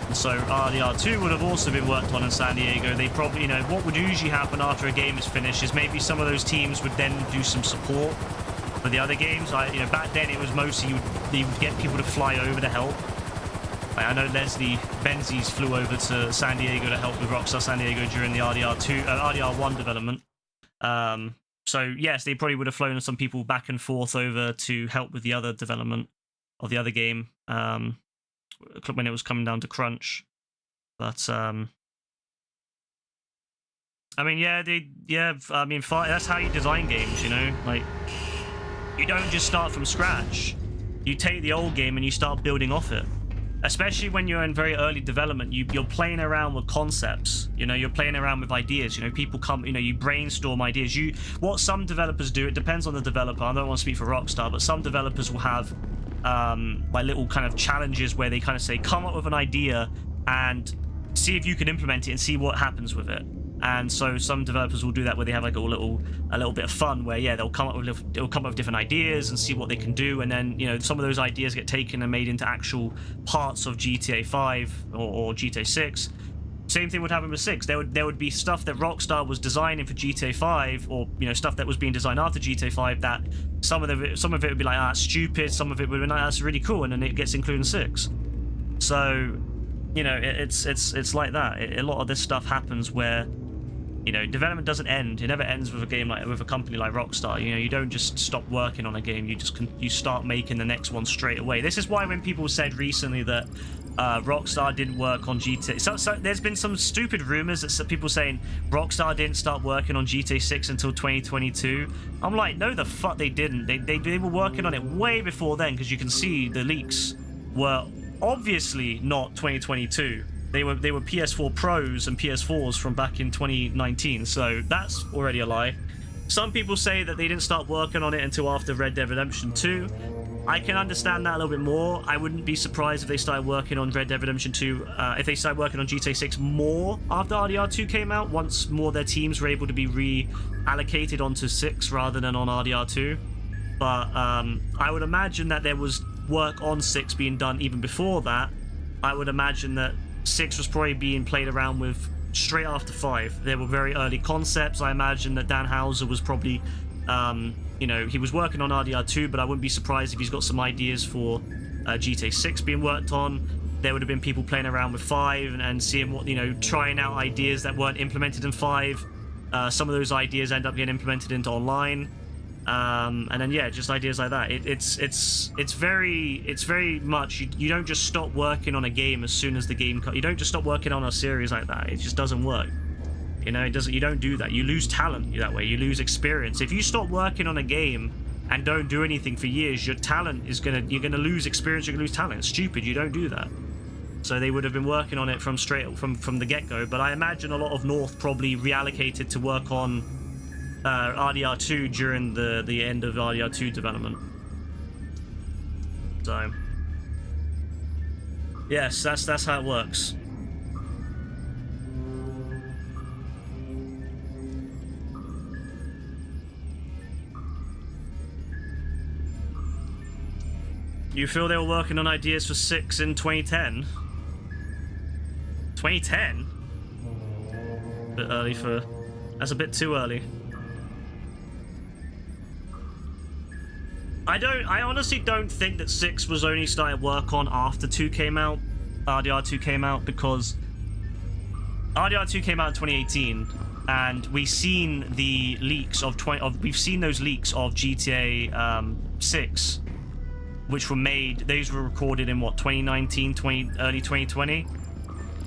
S1: And so RDR 2 would have also been worked on in San Diego. They probably, you know, what would usually happen after a game is finished is maybe some of those teams would then do some support for the other games. You know, back then it was mostly you would get people to fly over to help. Like, I know Leslie Benzies flew over to San Diego to help with Rockstar San Diego during the RDR 1 development. So yes, they probably would have flown some people back and forth over to help with the other development of the other game when it was coming down to crunch. But I mean, I mean, that's how you design games, you know. Like, you don't just start from scratch. You take the old game and you start building off it. Especially when you're in very early development, you're playing around with concepts, you know, you're playing around with ideas, you know, people come, you know, you brainstorm ideas. What some developers do, it depends on the developer. I don't want to speak for Rockstar, but some developers will have like little kind of challenges where they kind of say, come up with an idea and see if you can implement it and see what happens with it. And so some developers will do that where they have like a little bit of fun where, yeah, they'll come up with different ideas and see what they can do, and then, you know, some of those ideas get taken and made into actual parts of GTA 5 or GTA 6. Same thing would happen with 6. There would be stuff that Rockstar was designing for GTA 5, or, you know, stuff that was being designed after GTA 5 that some of it would be like, that's stupid, some of it would be like, that's really cool, and then it gets included in 6. So, you know, it's like that. A lot of this stuff happens where You know, development doesn't end. It never ends with a game like with a company like Rockstar. You know, you don't just stop working on a game. You start making the next one straight away. This is why when people said recently that Rockstar didn't work on GTA, so there's been some stupid rumors that people saying Rockstar didn't start working on GTA 6 until 2022. I'm like, no, the fuck they didn't. They were working on it way before then, because you can see the leaks were obviously not 2022. They were PS4 Pros and PS4s from back in 2019, so that's already a lie. Some people say that they didn't start working on it until after Red Dead Redemption 2. I can understand that a little bit more. I wouldn't be surprised if they started working on Red Dead Redemption 2, if they started working on GTA 6 more after RDR2 came out, once more their teams were able to be reallocated onto 6 rather than on RDR2. But I would imagine that there was work on 6 being done even before that. I would imagine that 6 was probably being played around with straight after 5. There were very early concepts. I imagine that Dan Houser was probably, you know, he was working on RDR2, but I wouldn't be surprised if he's got some ideas for GTA 6 being worked on. There would have been people playing around with 5 and seeing what, you know, trying out ideas that weren't implemented in 5. Some of those ideas end up getting implemented into online. And then yeah, just ideas like that. It's very much you don't just stop working on a game as soon as the game you don't just stop working on a series like that. It just doesn't work. You know, you don't do that. You lose talent that way. You lose experience. If you stop working on a game and don't do anything for years, your talent is you're gonna lose experience. You're gonna lose talent. It's stupid. You don't do that. So they would have been working on it from the get-go. But I imagine a lot of North probably reallocated to work on RDR2 during the end of RDR2 development. So yes, that's how it works. You feel they were working on ideas for 6 in 2010? 2010? Bit early for... That's a bit too early. I honestly don't think that 6 was only started work on after 2 came out, RDR2 came out, because RDR2 came out in 2018, and we've seen the leaks we've seen those leaks of GTA 6, which were made. Those were recorded in what, 2019, early 2020.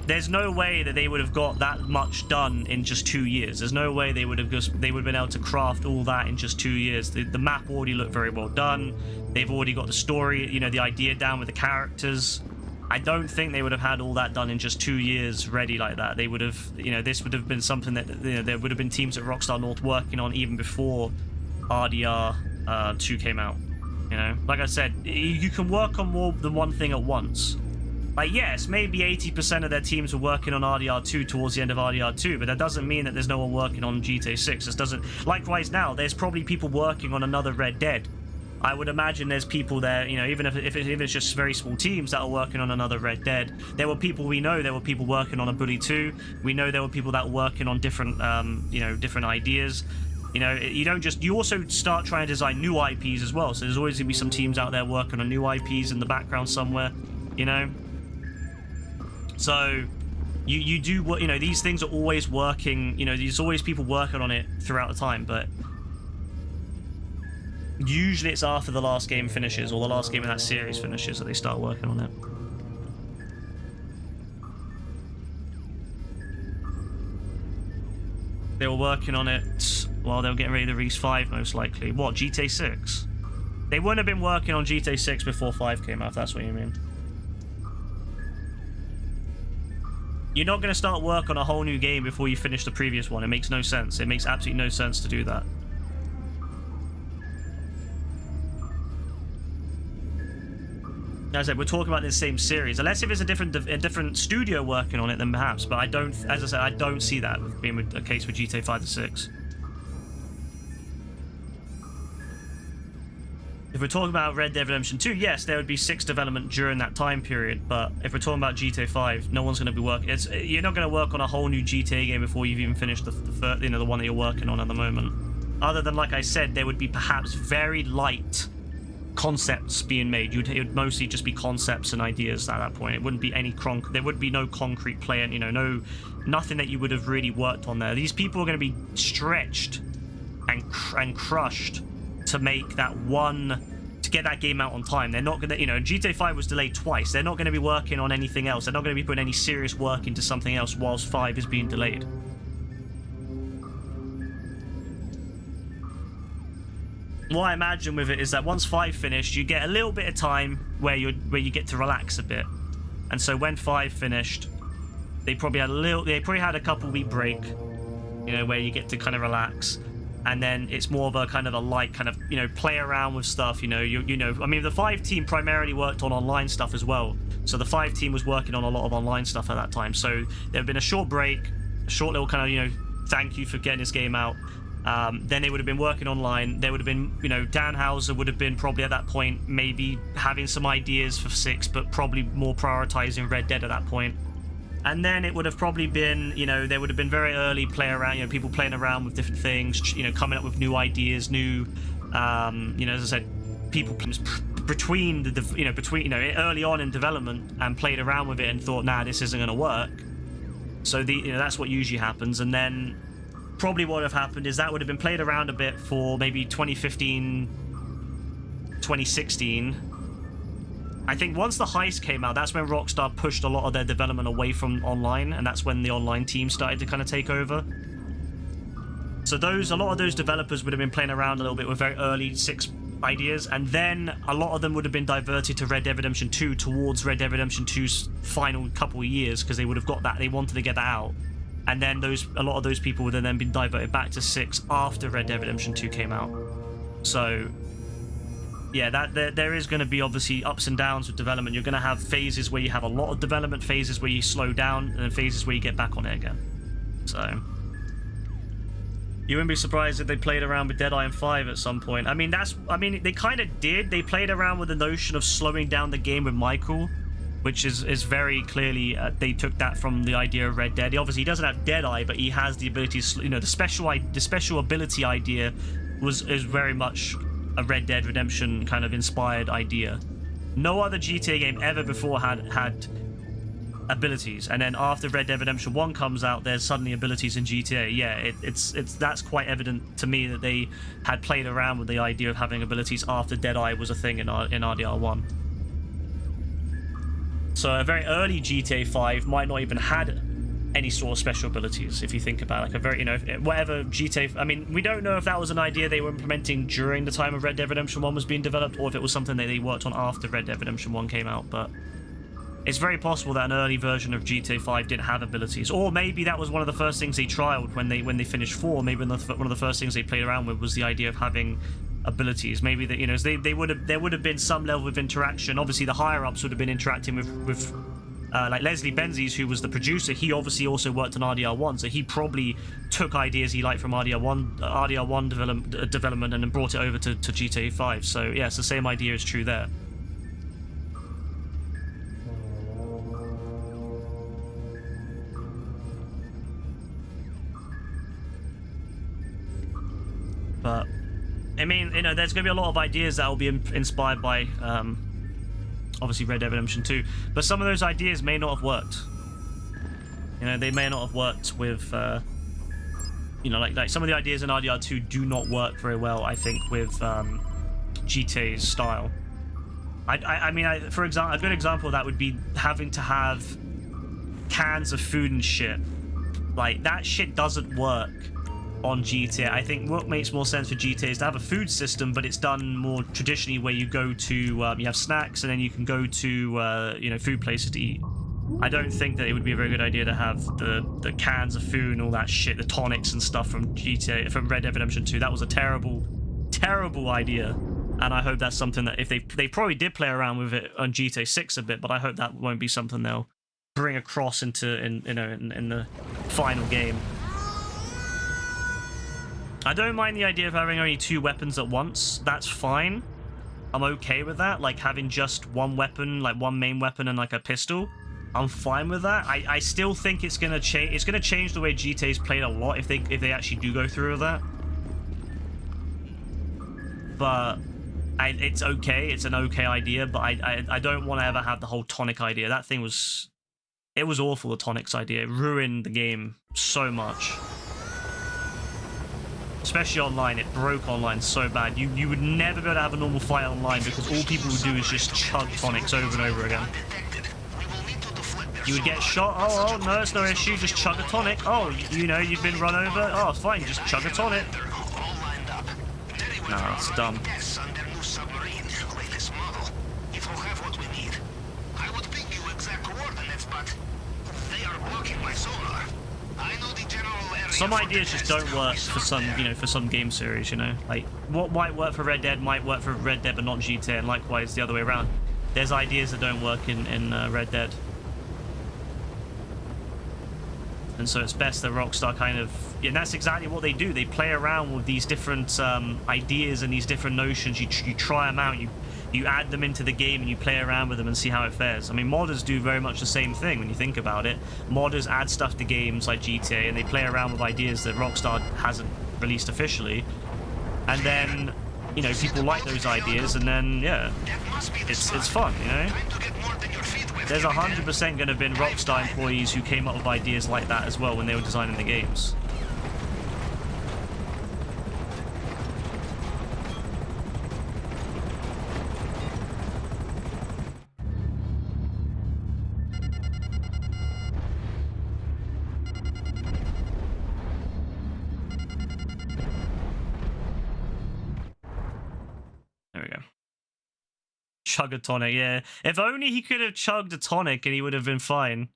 S1: There's no way that they would have got that much done in just 2 years. There's no way they would have been able to craft all that in just 2 years. The map already looked very well done. They've already got the story, you know, the idea down with the characters. I don't think they would have had all that done in just 2 years ready like that. They would have, you know, this would have been something that, you know, there would have been teams at Rockstar North working on even before RDR 2 came out. You know, like I said, you can work on more than one thing at once. Like, yes, maybe 80% of their teams were working on RDR2 towards the end of RDR2, but that doesn't mean that there's no one working on GTA 6. This doesn't... Likewise now, there's probably people working on another Red Dead. I would imagine there's people there, you know, even if it's just very small teams that are working on another Red Dead. There were people working on a Bully 2. We know there were people that were working on different, you know, different ideas. You know, you also start trying to design new IPs as well. So there's always going to be some teams out there working on new IPs in the background somewhere, you know. So you do what, you know, these things are always working, you know, there's always people working on it throughout the time, but usually it's after the last game finishes or the last game in that series finishes that they start working on it. They were working on it while they were getting ready to release 5, most likely. What, GTA 6? They wouldn't have been working on GTA 6 before 5 came out, if that's what you mean. You're not going to start work on a whole new game before you finish the previous one. It makes no sense. It makes absolutely no sense to do that. As I said, we're talking about the same series. Unless if it's a different studio working on it, then perhaps. But I don't, as I said, I don't see that being a case with GTA 5 to 6. If we're talking about Red Dead Redemption 2, yes, there would be 6 development during that time period. But if we're talking about GTA 5, no one's going to be working. You're not going to work on a whole new GTA game before you've even finished the one that you're working on at the moment. Other than, like I said, there would be perhaps very light concepts being made. It would mostly just be concepts and ideas at that point. It wouldn't be any there would be no concrete plan, you know, nothing that you would have really worked on there. These people are going to be stretched and crushed to make that to get that game out on time. They're not going to, you know, GTA 5 was delayed twice. They're not going to be working on anything else. They're not going to be putting any serious work into something else whilst 5 is being delayed. What I imagine with it is that once 5 finished, you get a little bit of time where you get to relax a bit. And so when 5 finished, they probably had a couple week break, you know, where you get to kind of relax. And then it's more of a kind of a light kind of, you know, play around with stuff, you know, I mean, the 5 team primarily worked on online stuff as well. So the 5 team was working on a lot of online stuff at that time. So there had been a short break, a short little kind of, you know, thank you for getting this game out. Then they would have been working online. There would have been, you know, Dan Houser would have been probably at that point maybe having some ideas for 6, but probably more prioritizing Red Dead at that point. And then it would have probably been, you know, there would have been very early play around, you know, people playing around with different things, you know, coming up with new ideas, new, you know, as I said, people between early on in development and played around with it and thought, nah, this isn't going to work. So you know, that's what usually happens. And then probably what would have happened is that would have been played around a bit for maybe 2015, 2016. I think once the Heist came out, that's when Rockstar pushed a lot of their development away from online, and that's when the online team started to kind of take over. So a lot of those developers would have been playing around a little bit with very early 6 ideas, and then a lot of them would have been diverted to Red Dead Redemption 2 towards Red Dead Redemption 2's final couple of years, because they would have got that, they wanted to get that out. And then a lot of those people would have then been diverted back to 6 after Red Dead Redemption 2 came out. So yeah, there is going to be obviously ups and downs with development. You're going to have phases where you have a lot of development, phases where you slow down, and then phases where you get back on it again. So you wouldn't be surprised if they played around with Dead Island 5 at some point. I mean, they kind of did. They played around with the notion of slowing down the game with Michael, which is very clearly they took that from the idea of Red Dead. Obviously, he doesn't have Deadeye, but he has the ability to, you know, the special ability idea is very much a Red Dead Redemption kind of inspired idea. No other GTA game ever before had abilities, and then after Red Dead Redemption 1 comes out, there's suddenly abilities in GTA. Yeah, that's quite evident to me that they had played around with the idea of having abilities after Deadeye was a thing in RDR1. So a very early GTA 5 might not even had any sort of special abilities, if you think about it. Like a very, you know, whatever GTA, I mean, we don't know if that was an idea they were implementing during the time of Red Dead Redemption 1 was being developed, or if it was something that they worked on after Red Dead Redemption 1 came out, but it's very possible that an early version of GTA 5 didn't have abilities, or maybe that was one of the first things they trialed when they finished 4. Maybe one of the first things they played around with was the idea of having abilities. Maybe that, you know, there would have been some level of interaction. Obviously the higher ups would have been interacting with like Leslie Benzies, who was the producer. He obviously also worked on RDR1, so he probably took ideas he liked from RDR1 development and then brought it over to GTA 5. So yeah, it's the same idea is true there. But I mean, you know, there's going to be a lot of ideas that will be inspired by obviously Red Dead Redemption 2, but some of those ideas may not have worked. You know, they may not have worked with you know, like some of the ideas in RDR2 do not work very well, I think, with GTA's style. I mean, for example, a good example of that would be having to have cans of food and shit. Like, that shit doesn't work on GTA. I think what makes more sense for GTA is to have a food system, but it's done more traditionally, where you go to you have snacks and then you can go to you know, food places to eat. I don't think that it would be a very good idea to have the cans of food and all that shit, the tonics and stuff from from Red Dead Redemption 2. That was a terrible idea, and I hope that's something that if they probably did play around with it on GTA 6 a bit, but I hope that won't be something they'll bring across in the final game. I don't mind the idea of having only 2 weapons at once. That's fine. I'm okay with that. Like having just one weapon, like one main weapon and like a pistol. I'm fine with that. I still think it's gonna change. It's gonna change the way GTA's played a lot if they actually do go through with that. But It's okay. It's an okay idea, but I don't want to ever have the whole tonic idea. That thing was... It was awful, the tonic's idea. It ruined the game so much. Especially online. It broke online so bad. You would never be able to have a normal fight online because all people would do is just chug tonics over and over again. You would get shot. Oh, no, it's no issue. Just chug a tonic. Oh, you know, you've been run over. Oh, fine. Just chug a tonic. Nah, it's dumb. Some ideas just don't work for some, you know, for some game series, you know? Like, what might work for Red Dead might work for Red Dead but not GTA, and likewise the other way around. There's ideas that don't work in Red Dead. And so it's best that Rockstar kind of... And that's exactly what they do. They play around with these different ideas and these different notions. You try them out, you add them into the game and you play around with them and see how it fares. I mean, modders do very much the same thing when you think about it. Modders add stuff to games like GTA and they play around with ideas that Rockstar hasn't released officially. And then, you know, people like those ideas and then, yeah, it's fun, you know? There's 100% going to have been Rockstar employees who came up with ideas like that as well when they were designing the games. Chug a tonic, yeah. If only he could have chugged a tonic and he would have been fine.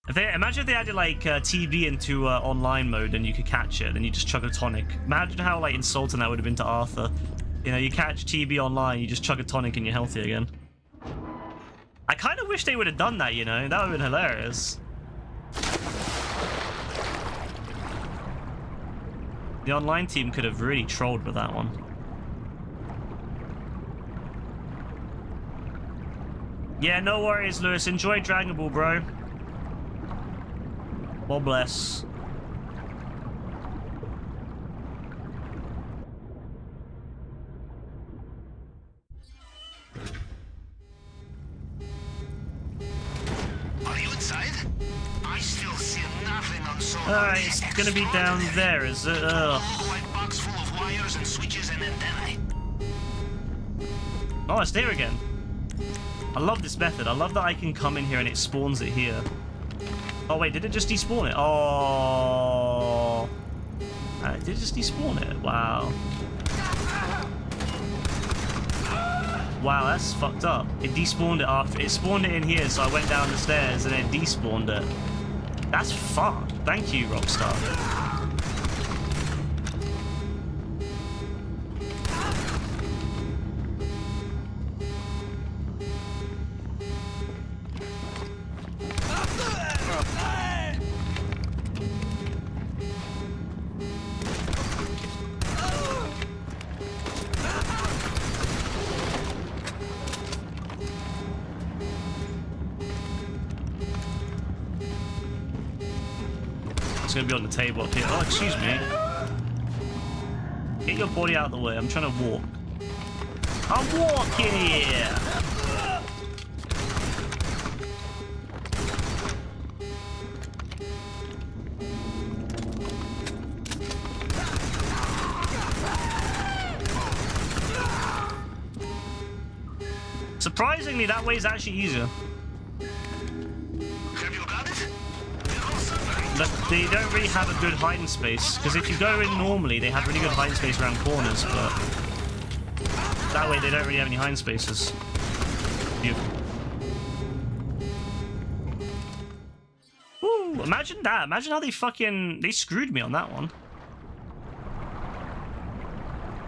S1: Imagine if they added like TB into online mode and you could catch it, then you just chug a tonic. Imagine how like insulting that would have been to Arthur. You know, you catch TB online, you just chug a tonic and you're healthy again. I kind of wish they would have done that, you know? That would have been hilarious. The online team could have really trolled with that one. Yeah, no worries, Lewis. Enjoy Dragon Ball, bro. God bless.
S6: Are you inside? I still see nothing on solar.
S1: Alright, it's gonna be down there, is it? Ugh.
S6: White box full of wires and switches and antennae.
S1: Oh, it's there again. I love this method. I love that I can come in here and it spawns it here. Oh, wait, did it just despawn it? Oh. Did it just despawn it? Wow. Wow, that's fucked up. It despawned it after. It spawned it in here, so I went down the stairs and it despawned it. That's fucked. Thank you, Rockstar. It's gonna be on the table up here. Oh, excuse me. Get your body out of the way. I'm trying to walk. I'm walking here. Surprisingly, that way is actually easier.
S6: Have you got it?
S1: They don't really have a good hiding space, because if you go in normally, they have really good hiding space around corners, but that way they don't really have any hiding spaces. Beautiful. Ooh, imagine that. Imagine how they screwed me on that one.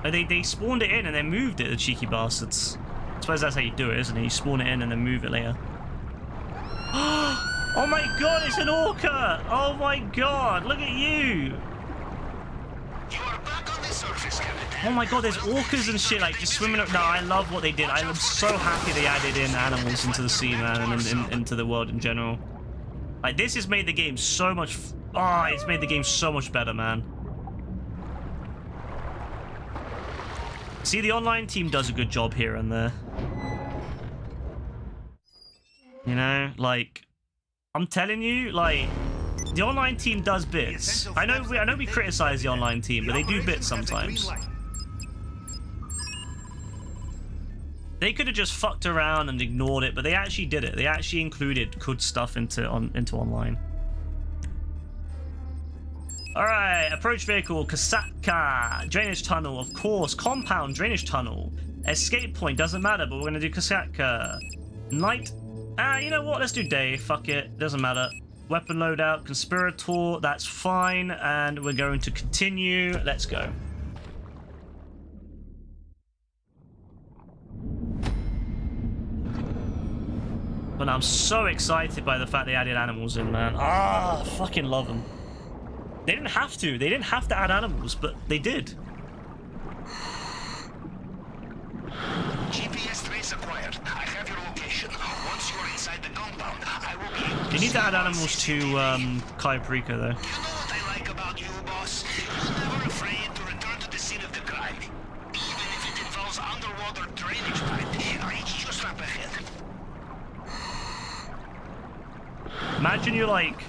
S1: They spawned it in and then moved it, the cheeky bastards. I suppose that's how you do it, isn't it? You spawn it in and then move it later. Oh my god, it's an orca! Oh my god, look at you!
S6: You are back on the surface, Captain.
S1: Oh my god, there's orcas and shit like just swimming up. No, I love what they did. I'm so happy they added in animals into the sea, man, and into the world in general. Like, this has made the game so much... Oh, it's made the game so much better, man. See, the online team does a good job here and there. You know, like, I'm telling you, like, the online team does bits. I know we criticize the online team, but they do bits sometimes. They could have just fucked around and ignored it, but they actually did it. They actually included good stuff into online. Alright, approach vehicle, Kasaka, drainage tunnel, of course, compound, drainage tunnel, escape point, doesn't matter, but we're gonna do Kasaka. Night, you know what, let's do day, fuck it, doesn't matter. Weapon loadout, conspirator, that's fine, and we're going to continue, let's go. But I'm so excited by the fact they added animals in, man. Ah, fucking love them. They didn't have to. They didn't have to add animals, but they did.
S6: GPS trace acquired. I have your location. Once you are inside the compound, I will be able to
S1: You need to add animals to
S6: CCTV.
S1: Cayo Perico, though.
S6: You know what I like about you, boss? You're never afraid to return to the scene of the crime. Even if it involves underwater drainage pipe, reach your strap ahead.
S1: Imagine you're like...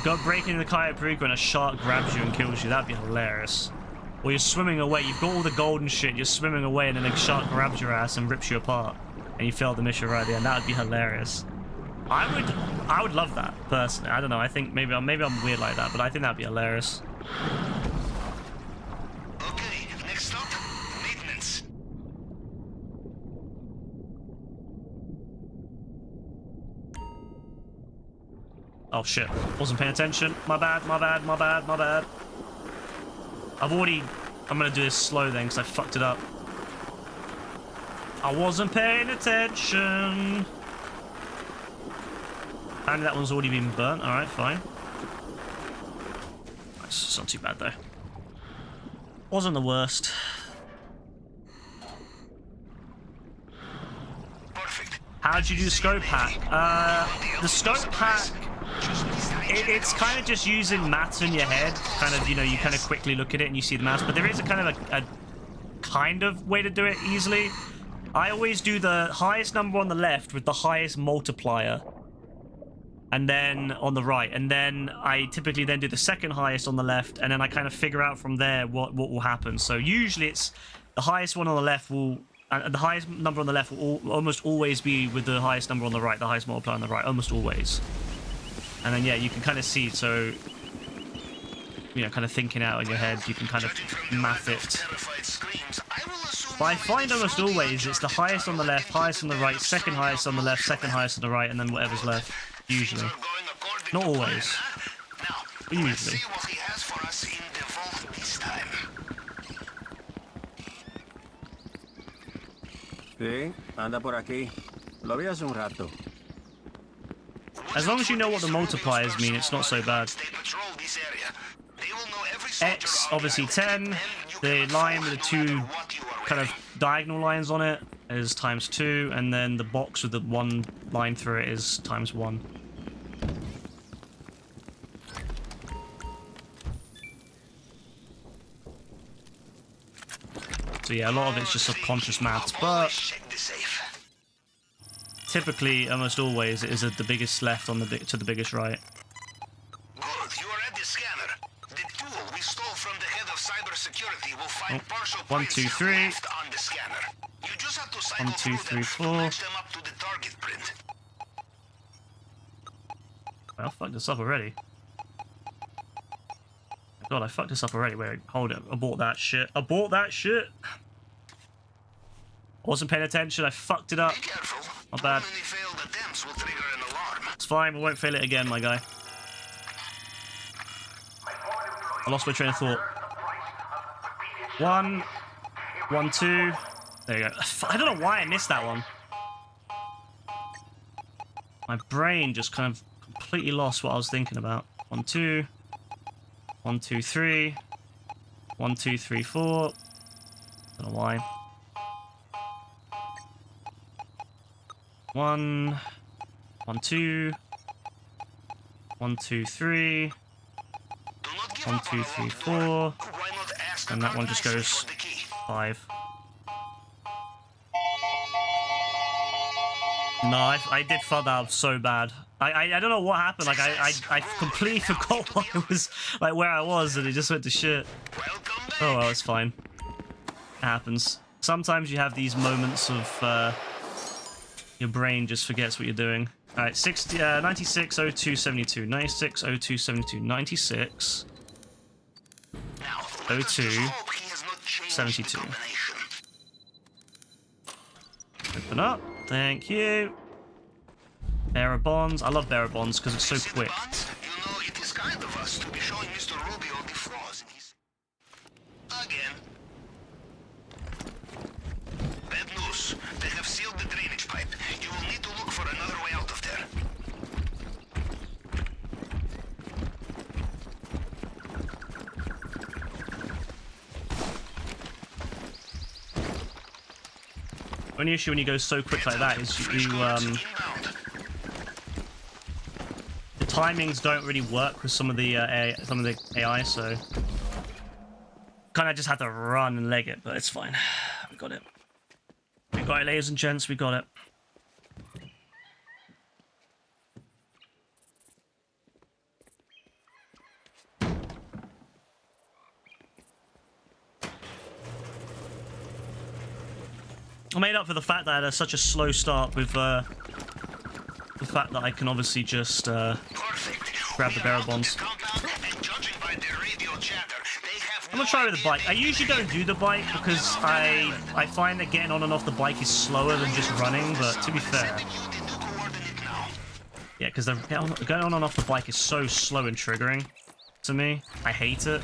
S1: go breaking into the Cayo Perico and a shark grabs you and kills you. That'd be hilarious. Or you're swimming away. You've got all the gold and shit. You're swimming away and then a shark grabs your ass and rips you apart. And you failed the mission right there. And that would be hilarious. I would love that, personally. I don't know. I think maybe I'm weird like that. But I think that'd be hilarious.
S6: Okay, next stop, maintenance.
S1: Oh shit. Wasn't paying attention. My bad. I'm gonna do this slow then because I fucked it up. I wasn't paying attention. And that one's already been burnt. Alright, fine. It's not too bad though. Wasn't the worst.
S6: Perfect.
S1: How'd you do the scope hack? The scope hack, it's kind of just using maths in your head. Kind of, you know, you kind of quickly look at it and you see the maths, but there is a kind of way to do it easily. I always do the highest number on the left with the highest multiplier, and then on the right, and then I typically then do the second highest on the left, and then I kind of figure out from there what will happen. So usually it's the highest one on the left will, the highest number on the left will almost always be with the highest number on the right, the highest multiplier on the right, almost always. And then, yeah, you can kind of see, so, you know, kind of thinking out in your head, you can kind of math it. But I find almost always it's the highest on the left, highest on the right, second highest on the left, second highest on the right, and then whatever's left, usually. Not always, but usually.
S8: Sí, anda por aquí. Lo vi hace un rato.
S1: As long as you know what the multipliers mean, it's not so bad. X, obviously 10. The line with the two kind of diagonal lines on it is ×2, and then the box with the one line through it is ×1. So yeah, a lot of it's just subconscious maths, but typically, almost always, it is the biggest left on to the biggest right.
S6: Good, you are at the scanner. The tool we stole from the head of cybersecurity will find partial
S1: 1, 2, 3.
S6: left on the scanner. You just have to cycle
S1: 1, 2, 3, 4.
S6: match them up to the target print.
S1: Well, I fucked this up already. God, I fucked this up already. Wait, hold it. Abort that shit. Abort that shit! I wasn't paying attention. I fucked it up.
S6: Be careful.
S1: Not bad.
S6: Too many failed attempts will trigger an alarm.
S1: It's fine. We won't fail it again, my guy. I lost my train of thought. 1, 1, 2. There you go. I don't know why I missed that one. My brain just kind of completely lost what I was thinking about. 1, 2. 1, 2, 3. 1, 2, 3, 4. Don't know why. 1, 1, 2. 1, 2, 3. 1, 2, 3, 4.
S6: Why not ask
S1: And that one just goes 5. No, I did fuck that up so bad. I don't know what happened. Like I completely forgot what I was like where I was, and it just went to shit. Oh well, it's fine. It happens. Sometimes you have these moments of your brain just forgets what you're doing. All right, 96 02 72, 96 02 72, 96 02 72. Open up. Thank you. Bearer bonds. I love bearer bonds because it's so quick.
S6: You know, it is kind of us to be showing Mr. Rubio the flaws in his... Again. Bad news. They have sealed the drainage pipe. You will need to look for another way out of there.
S1: Only issue when you go so quick like that is you the timings don't really work with some of the AI, so kind of just have to run and leg it, but it's fine. We got it. We got it, ladies and gents. We got it. I made up for the fact that I had such a slow start with the fact that I can obviously just grab the barrel bonds. I'm gonna try with the bike. I usually don't do the bike because I find that getting on and off the bike is slower than just running, but to be fair, yeah, because going on and off the bike is so slow and triggering to me. I hate it,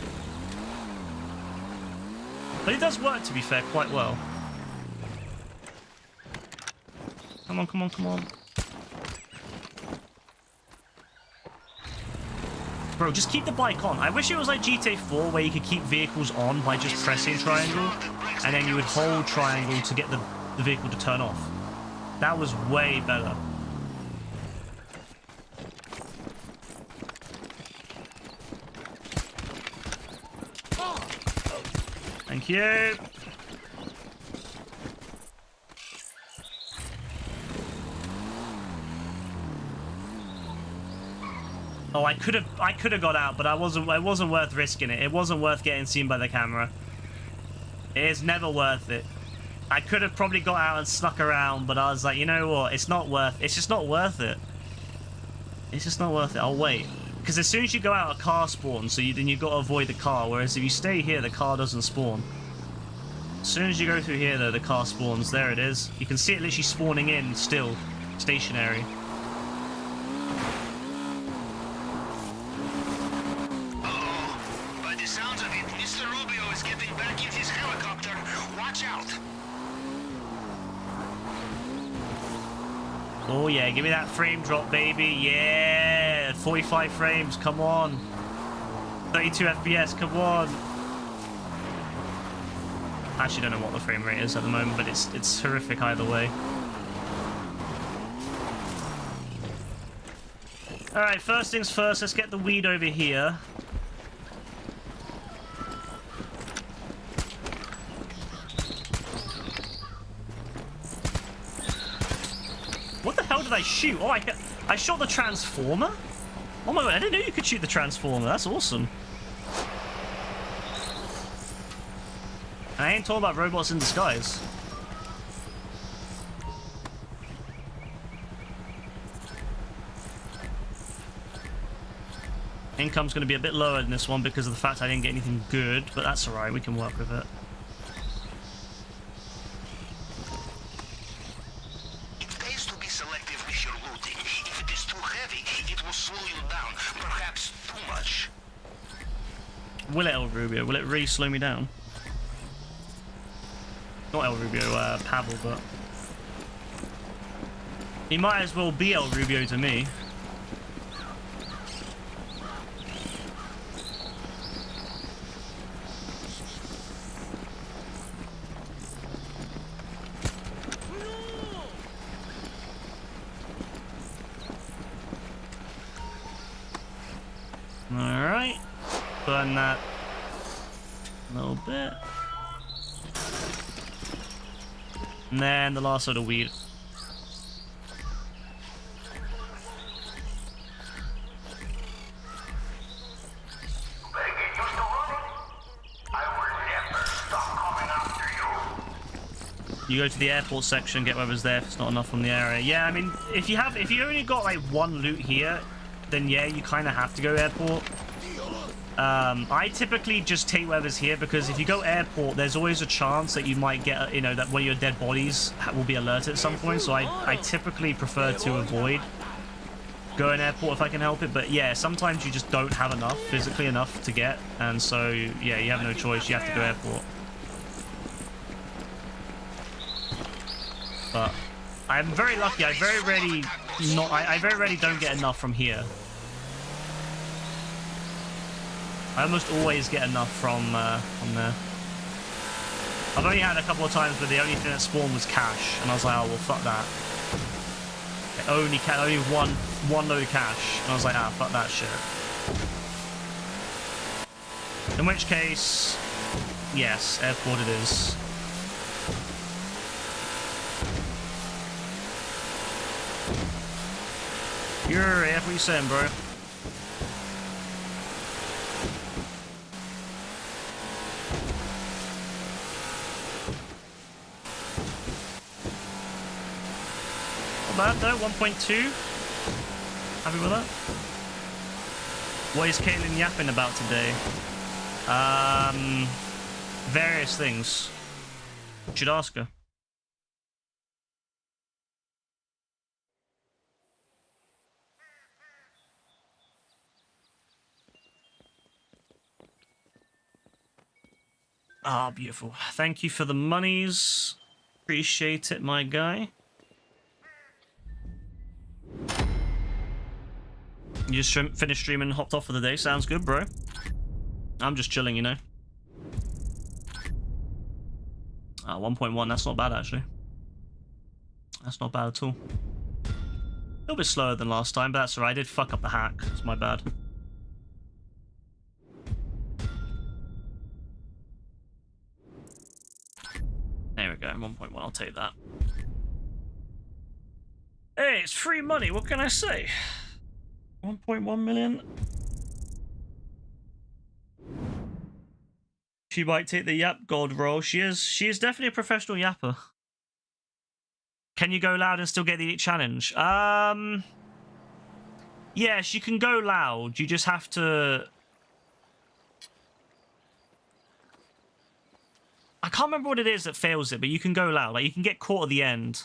S1: but it does work, to be fair, quite well. Come on, come on, come on. Bro, just keep the bike on. I wish it was like GTA 4 where you could keep vehicles on by just pressing triangle, and then you would hold triangle to get the vehicle to turn off. That was way better. Thank you. Oh, I could have got out, but it wasn't worth risking it. It wasn't worth getting seen by the camera. It is never worth it. I could have probably got out and snuck around, but I was like, you know what? It's just not worth it. It's just not worth it. I'll wait. Because as soon as you go out, a car spawns, so then you've got to avoid the car. Whereas if you stay here, the car doesn't spawn. As soon as you go through here, though, the car spawns. There it is. You can see it literally spawning in still. Stationary. Oh yeah, give me that frame drop, baby. Yeah, 45 frames, come on. 32 FPS, come on. I actually don't know what the frame rate is at the moment, but it's horrific either way. Alright, first things first, let's get the weed over here. What the hell did I shoot? Oh, I shot the transformer? Oh my god, I didn't know you could shoot the transformer. That's awesome. I ain't talking about robots in disguise. Income's going to be a bit lower in this one because of the fact I didn't get anything good, but that's alright, we can work with it. Will it, El Rubio? Will it really slow me down? Not El Rubio, Pavel, but... he might as well be El Rubio to me. Alright. Burn that. Little bit. And then the last sort of weed. You go to the airport section, get whatever's there if it's not enough from the area. Yeah, I mean, if you only got like one loot here, then yeah, you kind of have to go airport. I typically just take whatever's here because if you go airport, there's always a chance that you might get, you know, that one of your dead bodies will be alerted at some point. So I typically prefer to avoid going airport if I can help it. But yeah, sometimes you just don't have enough, physically enough to get. And so, yeah, you have no choice. You have to go airport. But I'm very lucky. I very rarely don't get enough from here. I almost always get enough from there. I've only had a couple of times where the only thing that spawned was cash, and I was like, oh well, fuck that. Only one load of cash, and I was like, ah, fuck that shit. In which case, yes, airport it is. You're what are you saying, bro? Not bad though, 1.2. Happy with that? What is Caitlin yapping about today? Various things. Should ask her. Ah, beautiful. Thank you for the monies. Appreciate it, my guy. You just finished streaming and hopped off for the day. Sounds good, bro. I'm just chilling, you know. 1.1. That's not bad, actually. That's not bad at all. A little bit slower than last time, but that's alright. I did fuck up the hack. It's my bad. There we go, 1.1, I'll take that. Hey, it's free money, what can I say? 1.1 million. She might take the yap gold role. She is definitely a professional yapper. Can you go loud and still get the elite challenge? Yes, you can go loud, you just have to... I can't remember what it is that fails it, but you can go loud. Like, you can get caught at the end.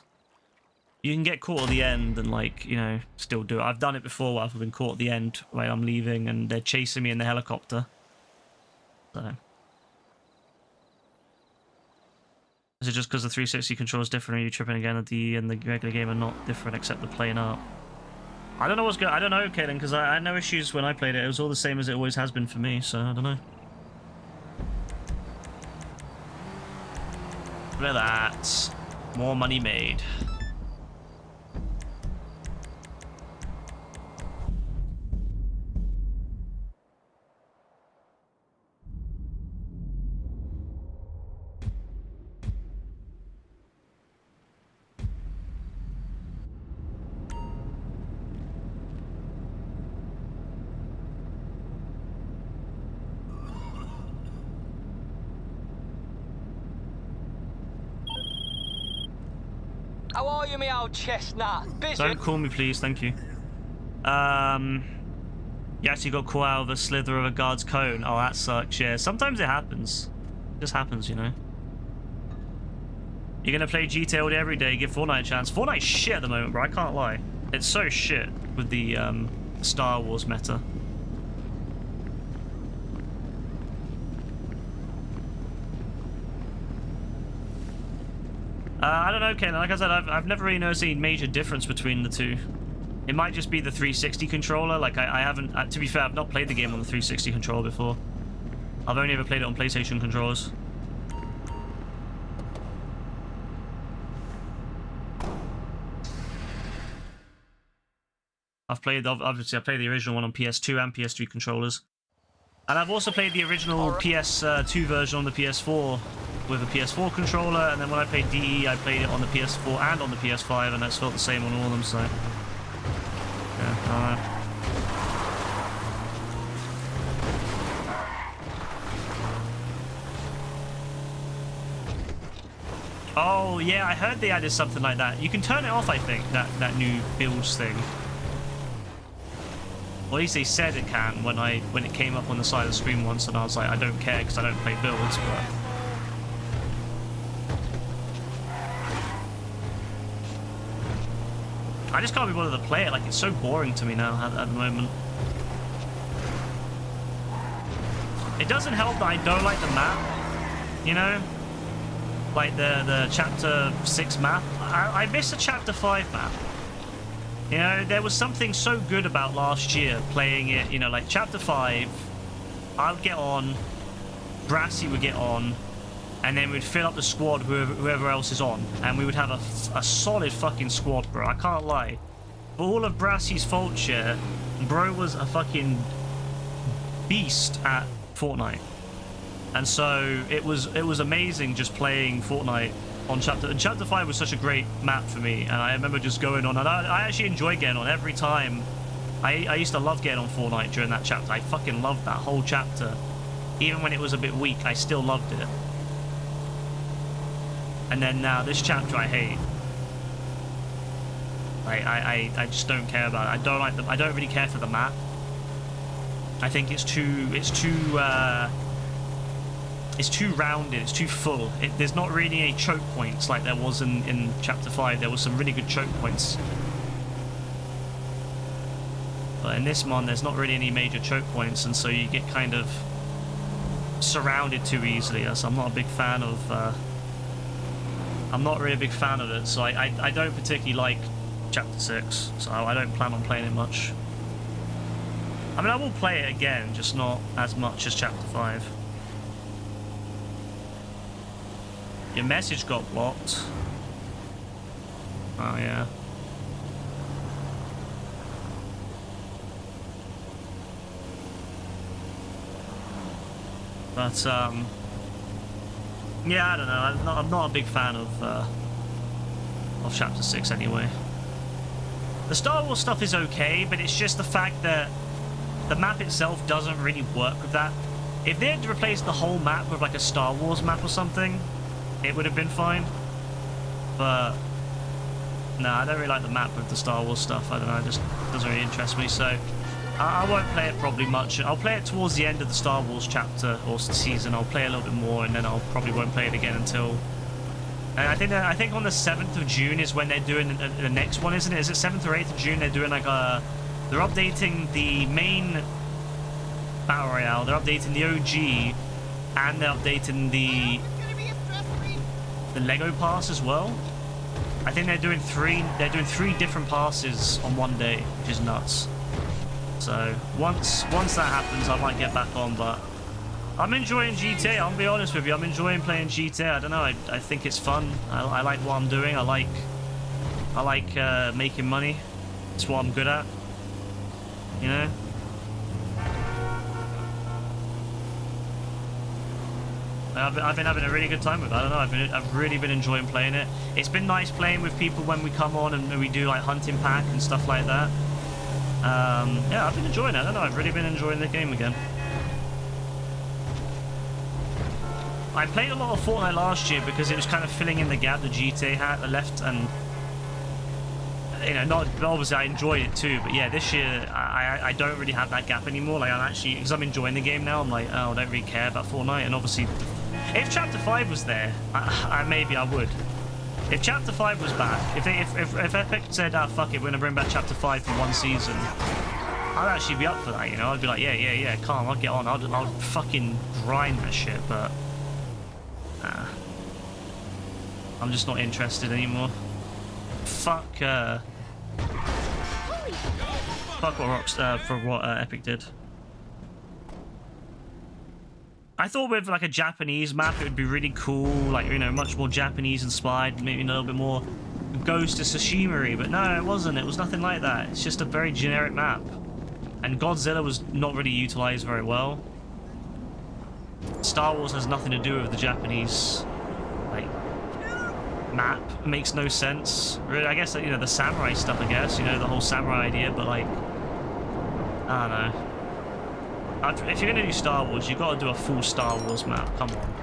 S1: You can get caught at the end and, like, you know, still do it. I've done it before where I've been caught at the end when I'm leaving and they're chasing me in the helicopter. So. Is it just because the 360 control is different? Are you tripping again at the regular game are not different except the playing up? I don't know what's good. I don't know, Kaden, because I had no issues when I played it. It was all the same as it always has been for me, so I don't know. Look at that. More money made.
S4: How are you, me old chestnut? Busy?
S1: Don't call me, please. Thank you. You actually got caught out of a slither of a guard's cone. Oh, that sucks. Yeah, sometimes it happens. It just happens, you know. You're gonna play GTA all day every day. Give Fortnite a chance. Fortnite's shit at the moment, bro. I can't lie. It's so shit with the Star Wars meta. I don't know, Ken. Like I said, I've never really noticed any major difference between the two. It might just be the 360 controller. Like, I haven't... to be fair, I've not played the game on the 360 controller before. I've only ever played it on PlayStation controllers. Obviously, I played the original one on PS2 and PS3 controllers. And I've also played the original PS2 version on the PS4 with a PS4 controller, and then when I played DE, I played it on the PS4 and on the PS5, and that's felt the same on all of them, so... Yeah, alright. Oh, yeah, I heard they added something like that. You can turn it off, I think, that new builds thing. Or at least they said it can when it came up on the side of the screen once, and I was like, I don't care because I don't play builds, but... I just can't be bothered to play it, like it's so boring to me now at the moment. It doesn't help that I don't like the map, you know? Like the chapter 6 map. I miss the chapter 5 map. You know, there was something so good about last year playing it, you know, like chapter 5, I would get on, Brassy would get on, and then we'd fill up the squad, whoever else is on, and we would have a solid fucking squad, bro. I can't lie. For all of Brassy's fault share, bro was a fucking beast at Fortnite. And so it was amazing just playing Fortnite on chapter 5 was such a great map for me, and I remember just going on, and I actually enjoy getting on every time. I used to love getting on Fortnite during that chapter. I fucking loved that whole chapter. Even when it was a bit weak, I still loved it. And then now this chapter I hate. I just don't care about it. I don't really care for the map. I think it's too rounded, it's too full. There's not really any choke points like there was in chapter 5. There was some really good choke points. But in this one, there's not really any major choke points, and so you get kind of surrounded too easily. So I'm not a big fan of... I'm not really a big fan of it, so I don't particularly like chapter 6, so I don't plan on playing it much. I mean, I will play it again, just not as much as chapter 5. Your message got blocked. Oh, yeah. But, yeah, I don't know. I'm not a big fan of chapter 6 anyway. The Star Wars stuff is okay, but it's just the fact that the map itself doesn't really work with that. If they had replaced the whole map with like a Star Wars map or something, it would have been fine. But no, I don't really like the map with the Star Wars stuff. I don't know, it just doesn't really interest me, so I won't play it probably much. I'll play it towards the end of the Star Wars chapter or season. I'll play a little bit more, and then I'll probably won't play it again until... And I think on the 7th of June is when they're doing the next one, isn't it? Is it 7th or 8th of June? They're doing like a... They're updating the main Battle Royale, they're updating the OG, and they're updating the Lego Pass as well. I think they're doing three different passes on one day, which is nuts. So once that happens, I might get back on, but I'm enjoying GTA. I'll be honest with you, I'm enjoying playing GTA. I don't know, I think it's fun. I like what I'm doing. I like making money. It's what I'm good at, you know. I've been having a really good time with it. I don't know, I've really been enjoying playing it. It's been nice playing with people when we come on and we do like hunting pack and stuff like that. Yeah, I've been enjoying it. I don't know, I've really been enjoying the game again. I played a lot of Fortnite last year because it was kind of filling in the gap the GTA had left, and you know, not obviously I enjoyed it too, but yeah, this year I don't really have that gap anymore. Like I'm actually, because I'm enjoying the game now, I'm like, oh, I don't really care about Fortnite. And obviously, if Chapter 5 was there, maybe I would. If Chapter 5 was back, if Epic said, ah, fuck it, we're gonna bring back Chapter 5 for one season, I'd actually be up for that, you know. I'd be like, yeah, calm, I'll get on, I'll fucking grind that shit, but I'm just not interested anymore. Fuck what Epic did. I thought with like a Japanese map it would be really cool, like, you know, much more Japanese inspired, maybe a little bit more Ghost of Tsushima-y, but no, it wasn't. It was nothing like that. It's just a very generic map. And Godzilla was not really utilized very well. Star Wars has nothing to do with the Japanese, like, map. It makes no sense. Really, I guess, you know, the samurai stuff, I guess, you know, the whole samurai idea, but, like, I don't know. If you're gonna do Star Wars, you've got to do a full Star Wars map. Come on.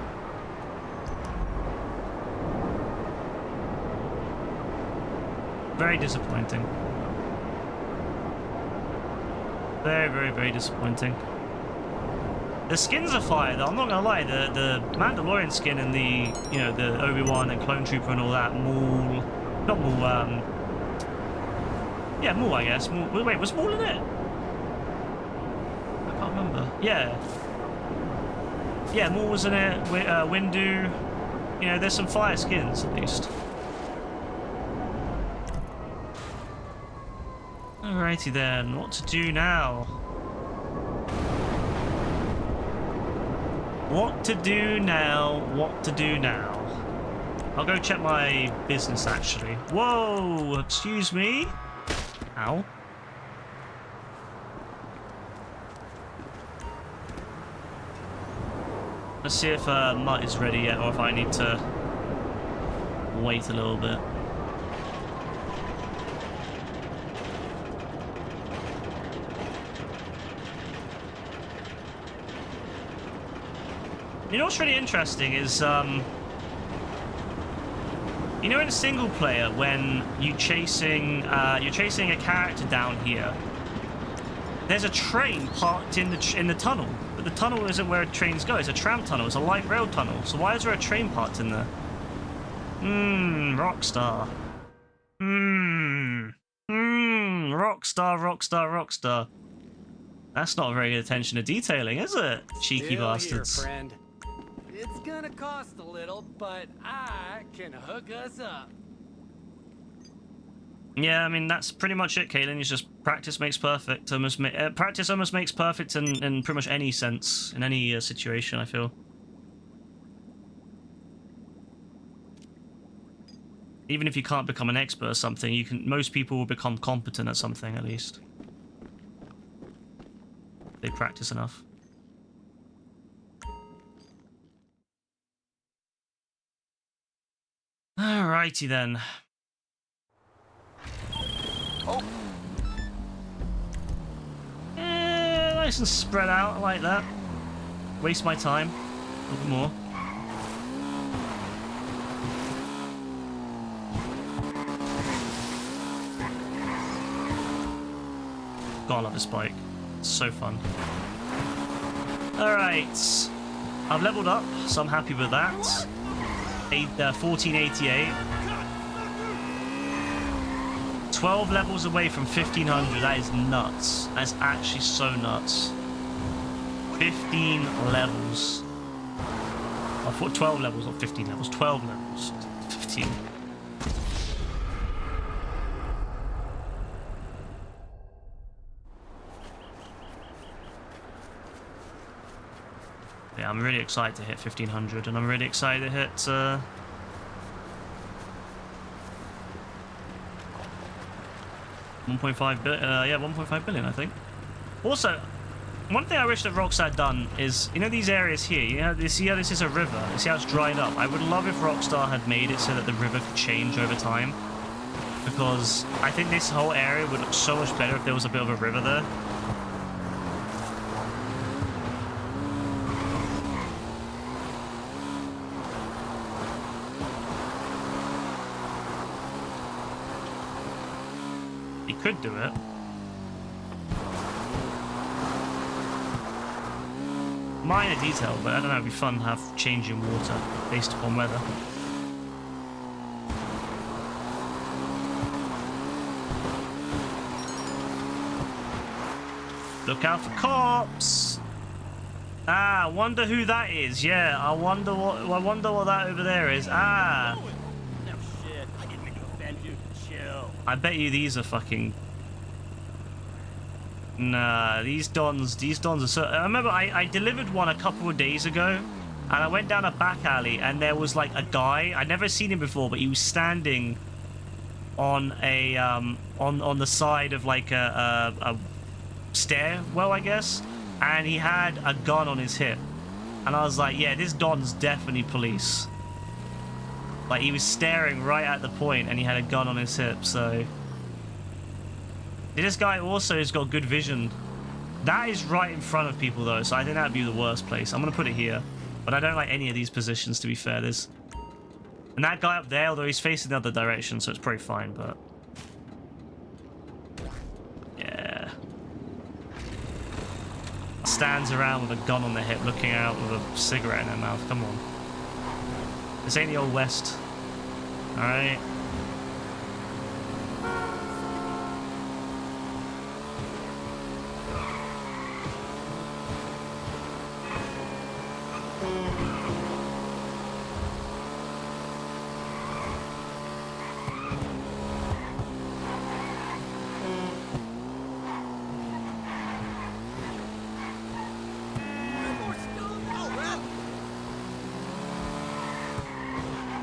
S1: Very disappointing. Very, very, very disappointing. The skins are fire, though. I'm not gonna lie. The Mandalorian skin and the, you know, the Obi-Wan and Clone Trooper and all that. Maul, not Maul. Yeah, Maul, I guess. Maul, wait, was Maul in it? I can't remember. Yeah. Yeah, Maul was in it. Windu. You know, there's some fire skins at least. Alrighty then, what to do now? What to do now? What to do now? I'll go check my business actually. Whoa, excuse me? Ow. Let's see if Mutt is ready yet, or if I need to wait a little bit. You know what's really interesting is, you know, in single player when you're chasing a character down here, there's a train parked in the tunnel, but the tunnel isn't where trains go. It's a tram tunnel. It's a light rail tunnel. So why is there a train parked in there? Rockstar. Rockstar. That's not a very good attention to detailing, is it? Cheeky
S4: Still
S1: bastards.
S4: Here, friend. It's gonna cost a little, but I can hook us up.
S1: Yeah, I mean, that's pretty much it, Caitlin. It's just practice makes perfect. Practice almost makes perfect in pretty much any sense, in any situation, I feel. Even if you can't become an expert at something, most people will become competent at something, at least. They practice enough. Alrighty then.
S4: Oh.
S1: Nice and spread out, I like that. Waste my time. A little more. God, I love this bike. It's so fun. Alright. I've leveled up, so I'm happy with that. 1488. 12 levels away from 1500. That is nuts. That is actually so nuts. 15 levels. I thought 12 levels, not 15 levels. 12 levels. 15. Yeah, I'm really excited to hit 1500, and I'm really excited to hit 1.5 billion. Yeah, 1.5 billion, I think. Also, one thing I wish that Rockstar had done is, you know, these areas here. You see how this is a river. You see how it's dried up. I would love if Rockstar had made it so that the river could change over time, because I think this whole area would look so much better if there was a bit of a river there. Could do it. Minor detail, but I don't know, it'd be fun to have changing water based upon weather. Look out for cops! Ah, I wonder who that is. Yeah, I wonder what that over there is. Ah. I bet you these are fucking... Nah, these dons are so... I remember I delivered one a couple of days ago, and I went down a back alley, and there was like a guy, I'd never seen him before, but he was standing on a, on the side of like a stairwell, I guess, and he had a gun on his hip. And I was like, yeah, this Don's definitely police. Like, he was staring right at the point and he had a gun on his hip, so... This guy also has got good vision. That is right in front of people, though, so I think that would be the worst place. I'm going to put it here. But I don't like any of these positions, to be fair. There's... And that guy up there, although he's facing the other direction, so it's probably fine, but... Yeah. Stands around with a gun on their hip, looking out with a cigarette in their mouth. Come on. This ain't the old West. Alright.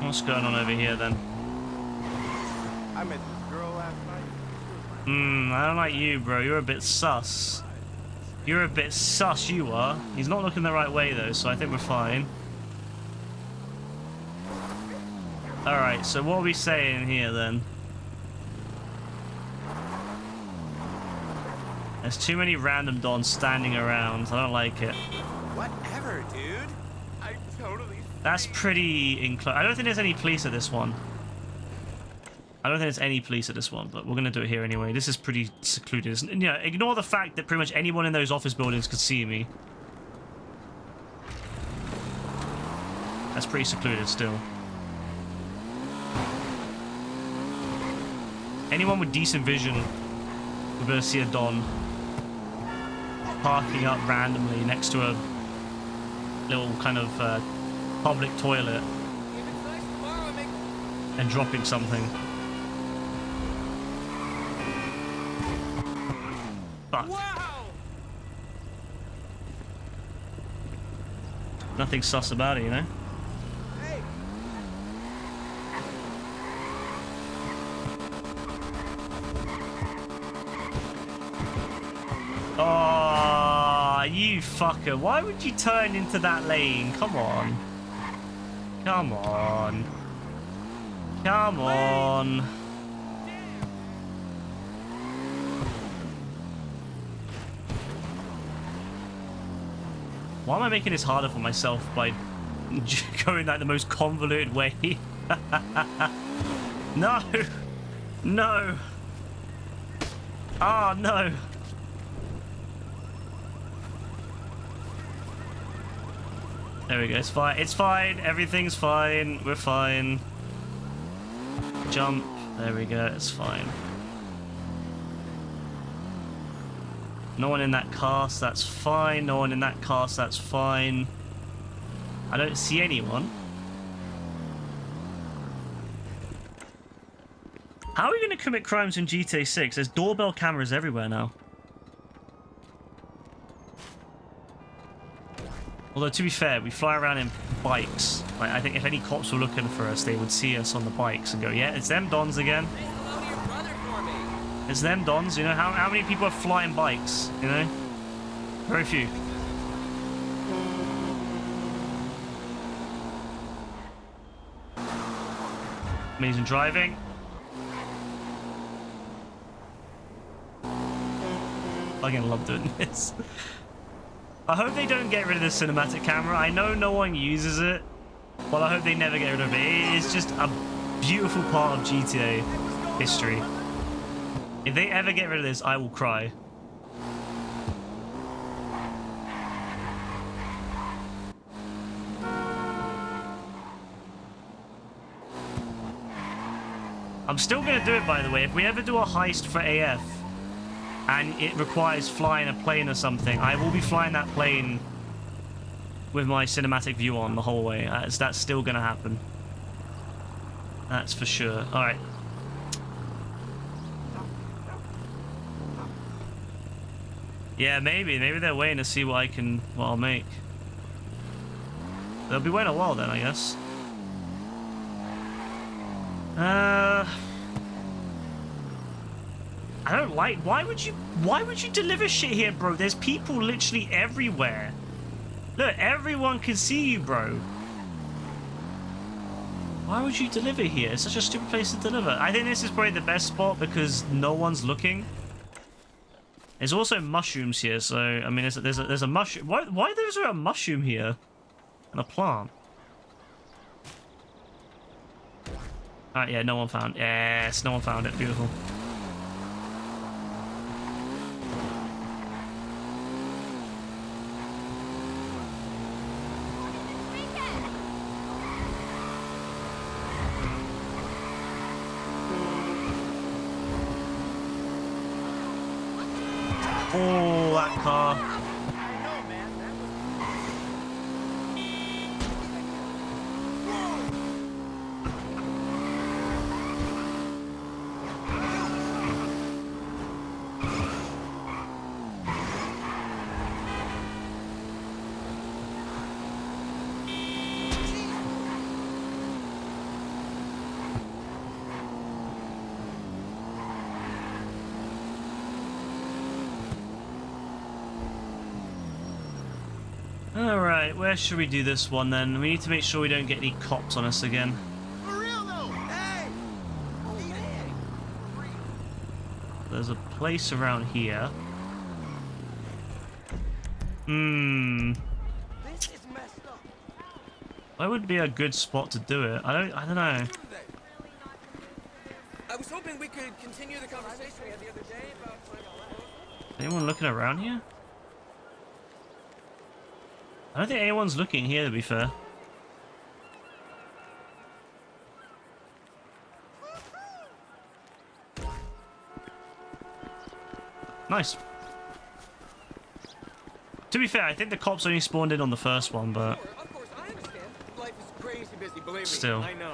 S1: What's going on over here then?
S9: I met this girl last night.
S1: I don't like you, bro. You're a bit sus. You're a bit sus, you are. He's not looking the right way though, so I think we're fine. Alright, so what are we saying here then? There's too many random Dons standing around. I don't like it.
S9: Whatever, dude. I totally...
S1: That's pretty I don't think there's any police at this one. I don't think there's any police at this one, but we're going to do it here anyway. This is pretty secluded. You know, ignore the fact that pretty much anyone in those office buildings could see me. That's pretty secluded still. Anyone with decent vision will be able to see a Don parking up randomly next to a little kind of public toilet and dropping something. Fuck.
S4: Wow!
S1: Nothing sus about it, you know? Oh, you fucker. Why would you turn into that lane? Come on. Come on. Come on. Why am I making this harder for myself by going like the most convoluted way? No. No. Oh, no. There we go. It's fine. It's fine. Everything's fine. We're fine. Jump. There we go. It's fine. No one in that cast. That's fine. No one in that cast. That's fine. I don't see anyone. How are we going to commit crimes in GTA 6? There's doorbell cameras everywhere now. Although, to be fair, we fly around in bikes. Like, I think if any cops were looking for us, they would see us on the bikes and go, yeah, it's them Dons again.
S4: Say hello to your brother for me.
S1: It's them Dons, you know? How many people have flying bikes, you know? Very few. Amazing driving. I fucking love doing this. I hope they don't get rid of the cinematic camera. I know no one uses it, but I hope they never get rid of it. It's just a beautiful part of GTA history. If they ever get rid of this, I will cry. I'm still going to do it, by the way. If we ever do a heist for AF, and it requires flying a plane or something, I will be flying that plane with my cinematic view on the whole way. That's still going to happen. That's for sure. Alright. Yeah, maybe. Maybe they're waiting to see what I'll make. They'll be waiting a while then, I guess. I don't like... Why would you deliver shit here, bro? There's people literally everywhere. Look, everyone can see you, bro. Why would you deliver here? It's such a stupid place to deliver. I think this is probably the best spot because no one's looking. There's also mushrooms here, so I mean, there's a mushroom. Why is there a mushroom here and a plant? Alright, yeah, no one found. Yes, no one found it. Beautiful. Oh, that car. Alright, where should we do this one then? We need to make sure we don't get any cops on us again.
S9: For real though. Hey.
S1: There's a place around here. This
S9: is messed up.
S1: Where would be a good spot to do it? I don't know.
S4: I was hoping we could continue the conversation we had the other day about...
S1: Anyone looking around here? I don't think anyone's looking here, to be fair. Nice. To be fair, I think the cops only spawned in on the first one, but...
S4: Of course, I understand. Life is crazy busy, believe me.
S1: Still.
S4: I know.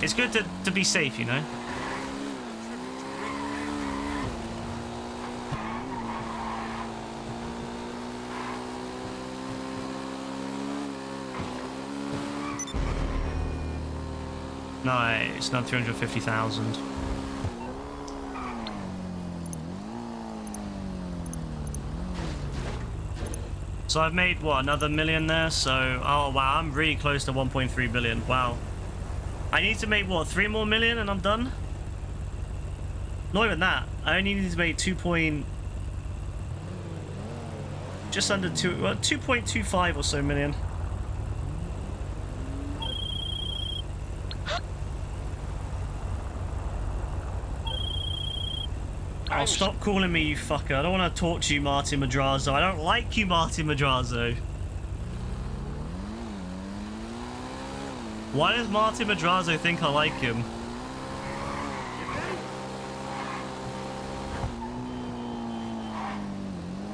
S1: It's good to be safe, you know? Nice, not 350,000. So I've made, what, another million there? So, oh wow, I'm really close to 1.3 billion. Wow. I need to make, what, 3 more million and I'm done? Not even that. I only need to make just under 2.25 or so million. Oh, stop calling me you fucker. I don't want to talk to you, Martin Madrazo. I don't like you, Martin Madrazo. Why does Martin Madrazo think I like him?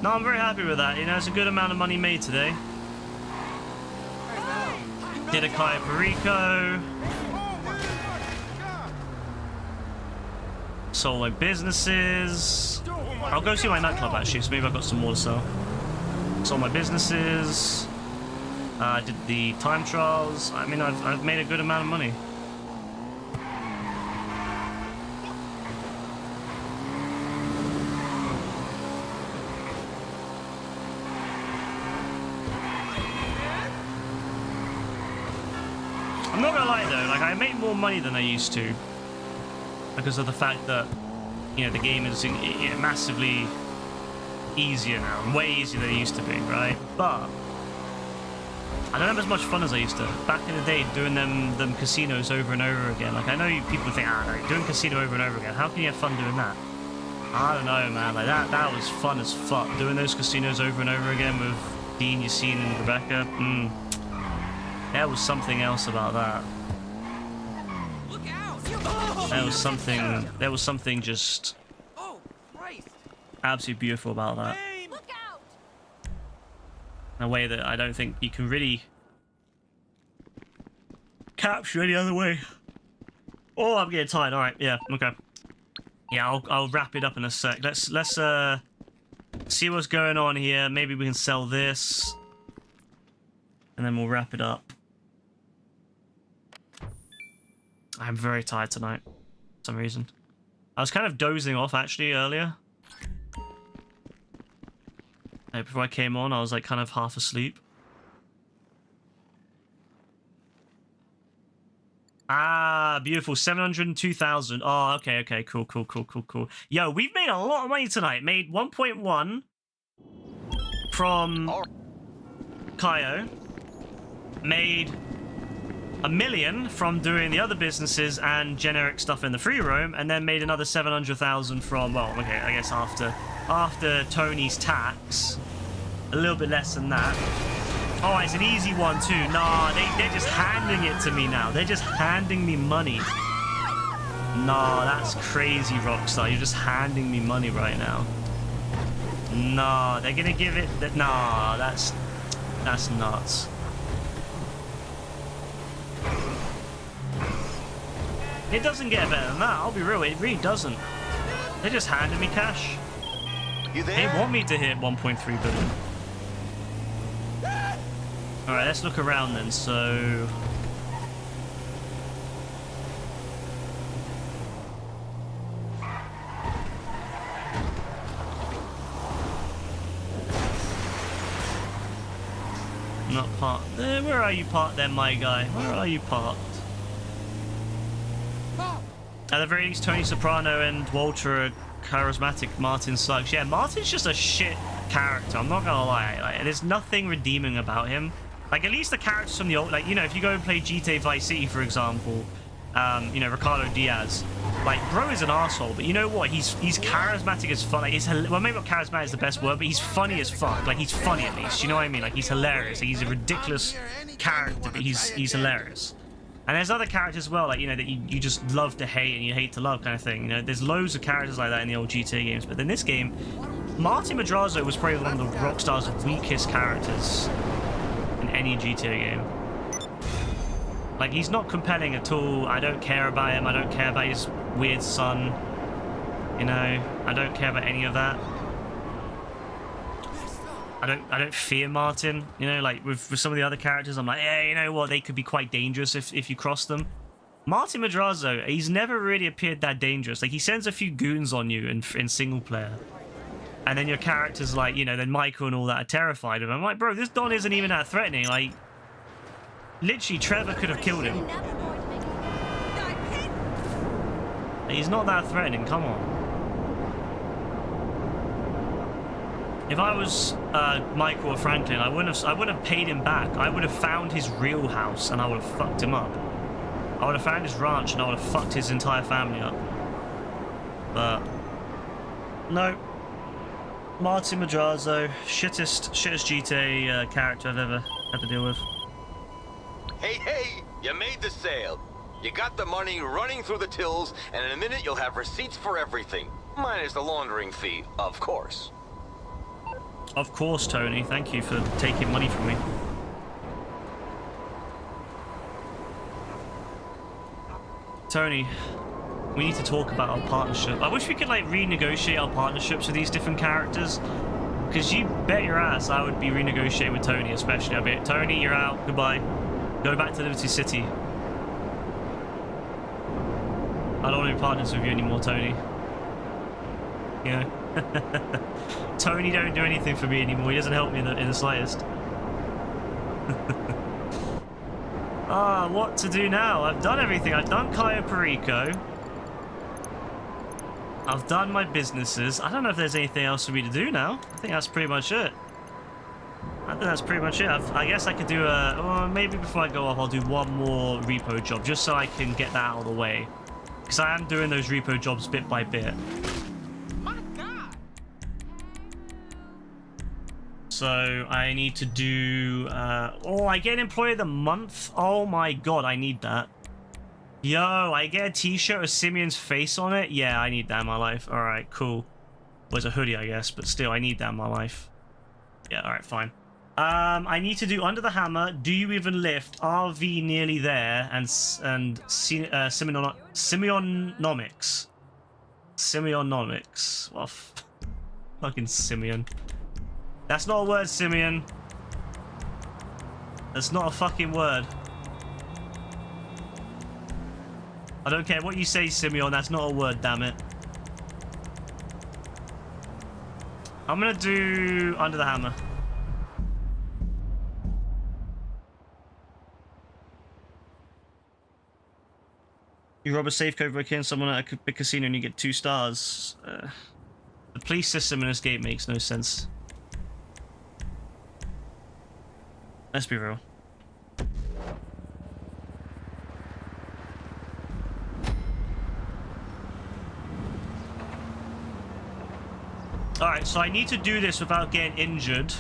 S1: No, I'm very happy with that. You know, it's a good amount of money made today. Did a Cayo Perico. Sold my businesses. I'll go see my nightclub actually, so maybe I've got some more to sell. Sold my businesses. Did the time trials. I mean, I've made a good amount of money. I'm not gonna lie though, like I make more money than I used to. Because of the fact that, you know, the game is massively easier now, way easier than it used to be, right? But I don't have as much fun as I used to. Back in the day, doing them casinos over and over again. Like, I know people think, no, doing casino over and over again. How can you have fun doing that? I don't know, man. Like that was fun as fuck. Doing those casinos over and over again with Dean, Yassine, and Rebecca. There was something else about that. There was something just absolutely beautiful about that. In a way that I don't think you can really capture any other way. Oh, I'm getting tired. All right, yeah, okay. Yeah, I'll wrap it up in a sec. Let's see what's going on here. Maybe we can sell this, and then we'll wrap it up. I'm very tired tonight, for some reason. I was kind of dozing off actually earlier. Before I came on, I was like kind of half asleep. Ah, beautiful. 702,000. Oh, okay, okay. Cool. Yo, we've made a lot of money tonight. Made 1.1 from Cayo. Made $1 million from doing the other businesses and generic stuff in the free roam, and then made another 700,000 from, well, okay, I guess after Tony's tax. A little bit less than that. Oh, it's an easy one too. Nah, they're just handing it to me now. They're just handing me money. Nah, that's crazy, Rockstar. You're just handing me money right now. Nah, they're gonna give it... Nah, that's nuts. It doesn't get better than that, I'll be real. It really doesn't. They're just handing me cash.
S7: You there?
S1: They want me to hit 1.3 billion. Alright, let's look around then, so... Not parked. Where are you parked then, my guy? Where are you parked? At the very least, Tony Soprano and Walter are charismatic. Martin sucks. Yeah, Martin's just a shit character, I'm not gonna lie. Like, there's nothing redeeming about him. Like, at least the characters from the old, like, you know, if you go and play GTA Vice City, for example, you know, Ricardo Diaz, like, bro is an asshole, but you know what? He's charismatic as fuck. Like, well, maybe not charismatic is the best word, but he's funny as fuck. Like, he's funny at least. You know what I mean? Like, he's hilarious. Like, he's a ridiculous character, but he's hilarious. And there's other characters as well, like, you know, that you just love to hate and you hate to love kind of thing. You know, there's loads of characters like that in the old GTA games, but in this game, Martin Madrazo was probably one of the Rockstar's weakest characters in any GTA game. Like, he's not compelling at all. I don't care about him. I don't care about his weird son. You know, I don't care about any of that. I don't fear Martin. You know, like with some of the other characters, I'm like, yeah, you know what? They could be quite dangerous if you cross them. Martin Madrazo, he's never really appeared that dangerous. Like, he sends a few goons on you in single player. And then your characters, like, you know, then Michael and all that are terrified of him. I'm like, bro, this Don isn't even that threatening. Like, literally, Trevor could have killed him. He's not that threatening, come on. If I was Michael or Franklin, I wouldn't have paid him back. I would have found his real house and I would have fucked him up. I would have found his ranch and I would have fucked his entire family up. But no. Martin Madrazo, shittest GTA character I've ever had to deal with.
S10: Hey, you made the sale. You got the money running through the tills, and in a minute you'll have receipts for everything. Minus the laundering fee, of course.
S1: Of course, Tony. Thank you for taking money from me. Tony, we need to talk about our partnership. I wish we could, like, renegotiate our partnerships with these different characters. Because you bet your ass I would be renegotiating with Tony, especially. I'd be like, Tony, you're out. Goodbye. Go back to Liberty City. I don't want to be partners with you anymore, Tony. You know? Tony don't do anything for me anymore. He doesn't help me in the slightest. What to do now? I've done everything. I've done Cayo Perico. I've done my businesses. I don't know if there's anything else for me to do now. I think that's pretty much it. I guess I could do maybe before I go off, I'll do one more repo job, just so I can get that out of the way. Because I am doing those repo jobs bit by bit. So I need to do... I get an employee of the month? Oh my god, I need that. Yo, I get a t-shirt with Simeon's face on it? Yeah, I need that in my life. Alright, cool. Well, it's a hoodie, I guess, but still, I need that in my life. Yeah, alright, fine. I need to do Under the Hammer, Do You Even Lift, RV Nearly There, and Semionomics. Semionomics. Well, fucking Simeon. That's not a word, Simeon. That's not a fucking word. I don't care what you say, Simeon. That's not a word, damn it. I'm gonna do under the hammer. You rob a safe code, break in someone at a big casino and you get 2 stars. The police system in this game makes no sense. Let's be real. Alright, so I need to do this without getting injured.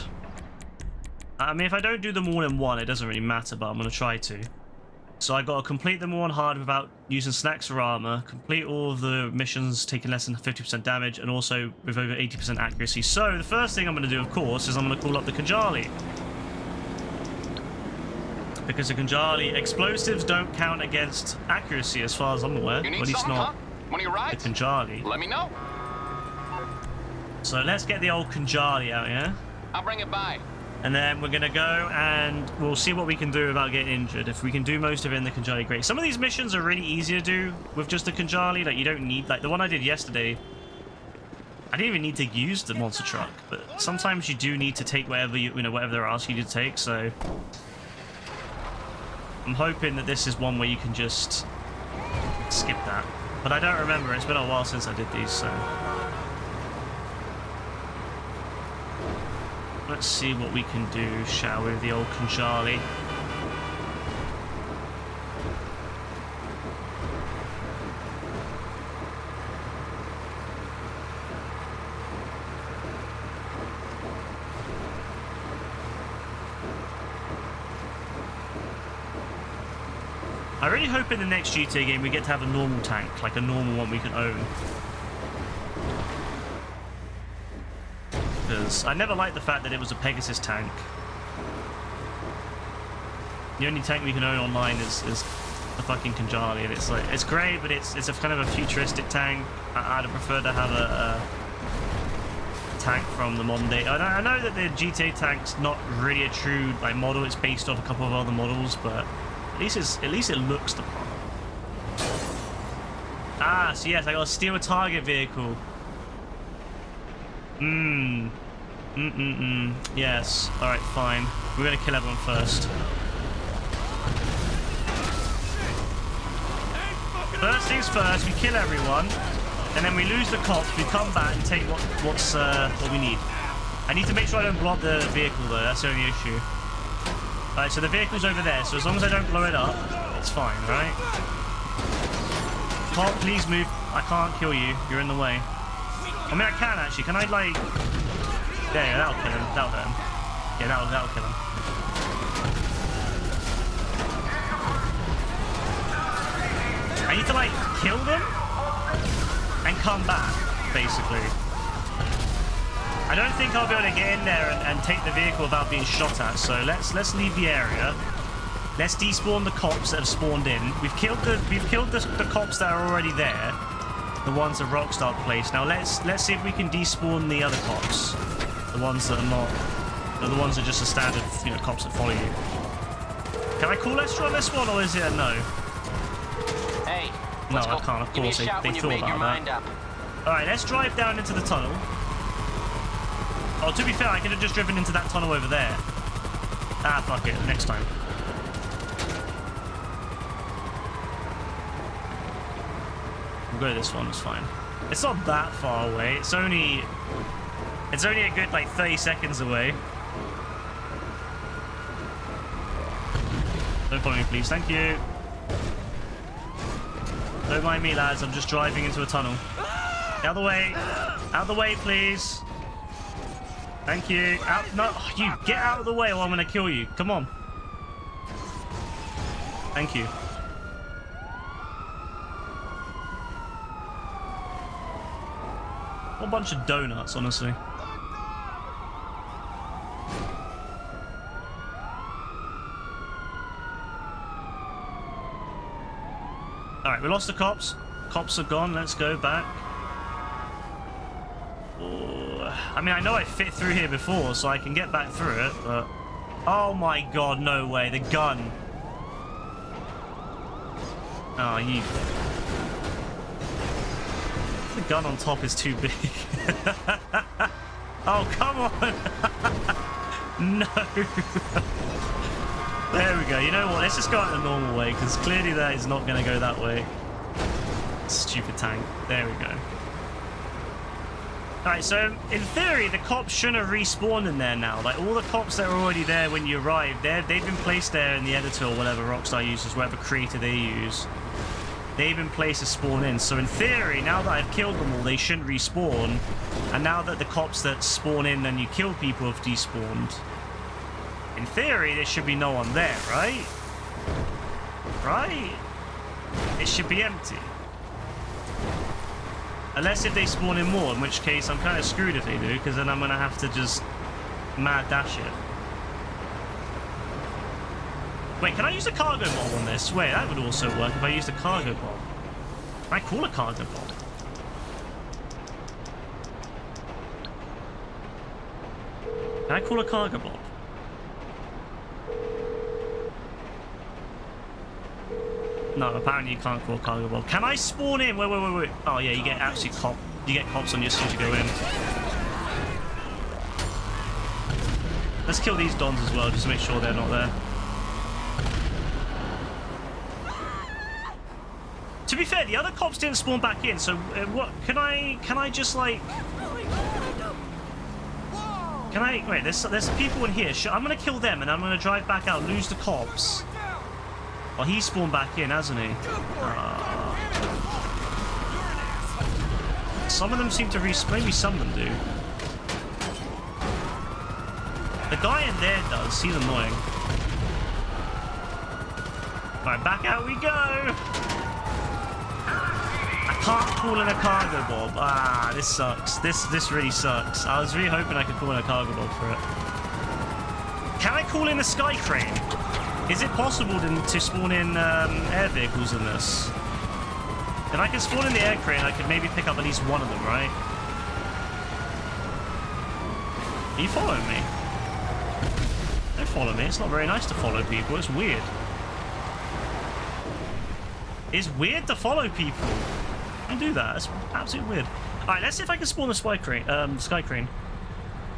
S1: I mean, if I don't do them all in one, it doesn't really matter, but I'm going to try to. So I got to complete them all on hard without using snacks or armor, complete all of the missions taking less than 50% damage, and also with over 80% accuracy. So the first thing I'm going to do, of course, is I'm going to call up the Kanjali. Because the Kanjali explosives don't count against accuracy as far as I'm aware.
S10: You need
S1: at least
S10: something,
S1: not
S10: huh? One of your rides?
S1: the Kanjali.
S10: Let me know.
S1: So let's get the old Kanjali out, yeah?
S10: I'll bring it by.
S1: And then we're going to go and we'll see what we can do without getting injured. If we can do most of it in the Kanjali, great. Some of these missions are really easy to do with just the Kanjali. Like, you don't need... Like, the one I did yesterday, I didn't even need to use the monster truck. But sometimes you do need to take whatever whatever they're asking you to take, so... I'm hoping that this is one where you can just skip that. But I don't remember. It's been a while since I did these, so... Let's see what we can do, shall we, with the old Kanjali. I really hope in the next GTA game we get to have a normal tank, like a normal one we can own. Because I never liked the fact that it was a Pegasus tank. The only tank we can own online is the fucking Kanjali, and it's like, it's great, but it's a kind of a futuristic tank. I'd prefer to have a tank from the modern day. I know that the GTA tank's not really a true like model. It's based on a couple of other models, but at least it looks the part. Ah, so yes, I gotta steal a target vehicle. Yes. Alright, fine. We're gonna kill everyone first. First things first, we kill everyone, and then we lose the cops, we come back and take what we need. I need to make sure I don't blow up the vehicle though, that's the only issue. Alright, so the vehicle's over there, so as long as I don't blow it up, it's fine, right? Cop, please move. I can't kill you, you're in the way. I mean, I can actually. Can I, like... Yeah, that'll kill him. That'll hurt him. Yeah, that'll kill him. I need to, like, kill them and come back, basically. I don't think I'll be able to get in there and take the vehicle without being shot at, so let's leave the area. Let's despawn the cops that have spawned in. We've killed the cops that are already there. The ones at Rockstar Place. Now let's see if we can despawn the other cops. The ones that are not... The ones that are just a standard, cops that follow you. Can I call extra on this one, or is it a no?
S10: Hey,
S1: No, I can't. Of course, they thought about that. Alright, let's drive down into the tunnel. Oh, to be fair, I could have just driven into that tunnel over there. Ah, fuck it. Next time. We'll go this one. It's fine. It's not that far away. It's only a good, like, 30 seconds away. Don't follow me, please. Thank you. Don't mind me, lads. I'm just driving into a tunnel. Out of the way. Out of the way, please. Thank you. Out. No, you get out of the way or I'm going to kill you. Come on. Thank you. What a bunch of donuts, honestly. Alright, we lost the cops. Cops are gone. Let's go back. Oh, I mean, I know I fit through here before, so I can get back through it, but... Oh my god, no way. The gun. Oh, you... The gun on top is too big. Oh, come on. No. There we go. You know what? Let's just go out the normal way, because clearly that is not going to go that way. Stupid tank. There we go. Alright, so in theory, the cops shouldn't have respawned in there now. Like, all the cops that were already there when you arrived, they've been placed there in the editor or whatever Rockstar uses, whatever creator they use. They've been placed to spawn in. So in theory, now that I've killed them all, they shouldn't respawn. And now that the cops that spawn in and you kill people have despawned, in theory, there should be no one there, right? Right? It should be empty. Unless if they spawn in more, in which case I'm kind of screwed if they do, because then I'm going to have to just mad dash it. Wait, can I use a cargo bomb on this? Wait, that would also work if I used a cargo bomb. Can I call a cargo bomb? Can I call a cargo bomb? No, apparently you can't call a cargo bomb. Can I spawn in? Wait. Oh yeah, you get absolute cop. You get cops on you as soon as you go in. Let's kill these dons as well, just to make sure they're not there. To be fair, the other cops didn't spawn back in, so what? Can I just like? Can I? Wait, there's people in here. I'm gonna kill them, and I'm gonna drive back out, lose the cops. Oh, he spawned back in, hasn't he? Some of them seem to respawn. Maybe some of them do. The guy in there does. He's annoying. Right, back out we go. I can't call in a cargo bomb. Ah, this sucks. This really sucks. I was really hoping I could call in a cargo bomb for it. Can I call in a sky crane? Is it possible to spawn in air vehicles in this? If I can spawn in the air crane, I could maybe pick up at least one of them, right? Are you following me? Don't follow me. It's not very nice to follow people. It's weird. It's weird to follow people. Don't do that. It's absolutely weird. Alright, let's see if I can spawn the sky crane. Sky crane.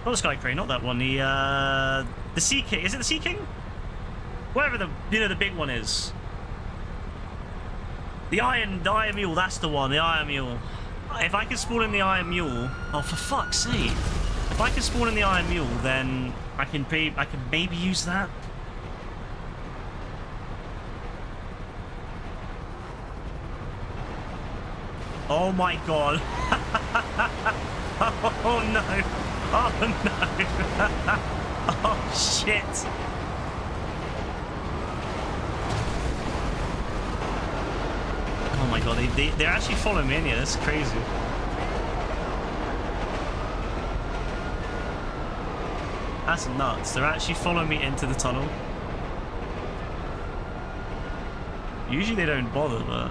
S1: Not the sky crane, not that one. The Sea King. Is it the Sea King? Whatever the big one is. The Iron Mule, that's the one, the Iron Mule. If I can spawn in the Iron Mule, oh for fuck's sake. If I can spawn in the Iron Mule, then I can maybe use that. Oh my god. Oh no. Oh no. Oh shit. Oh my god, they're actually following me in here. That's crazy. That's nuts. They're actually following me into the tunnel. Usually they don't bother, but...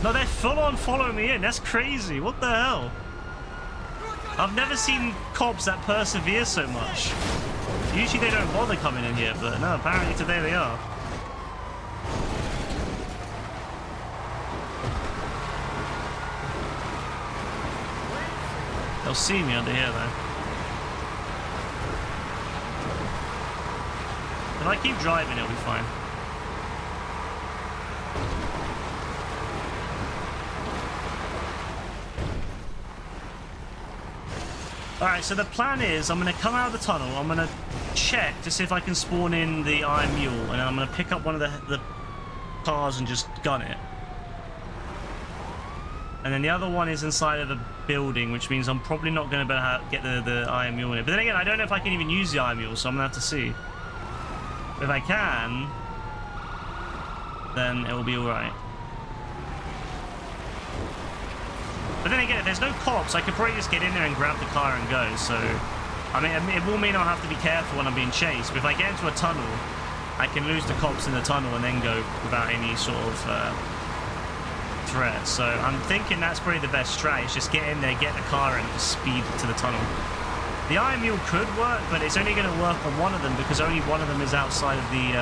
S1: No, they're full on following me in. That's crazy. What the hell? I've never seen cops that persevere so much. Usually they don't bother coming in here, but no, apparently today they are. They'll see me under here, though. If I keep driving, it'll be fine. Alright, so the plan is I'm going to come out of the tunnel. I'm going to check to see if I can spawn in the Iron Mule. And then I'm going to pick up one of the cars and just gun it. And then the other one is inside of the building, which means I'm probably not going to be able to get the Iron Mule in it. But then again, I don't know if I can even use the Iron Mule, so I'm going to have to see. If I can, then it will be alright. But then again, if there's no cops, I could probably just get in there and grab the car and go. So, I mean, it will mean I'll have to be careful when I'm being chased. But if I get into a tunnel, I can lose the cops in the tunnel and then go without any sort of... threat. So I'm thinking that's probably the best strat, is just get in there, get the car and just speed to the tunnel. The Iron Mule could work, but it's only going to work on one of them because only one of them is outside of the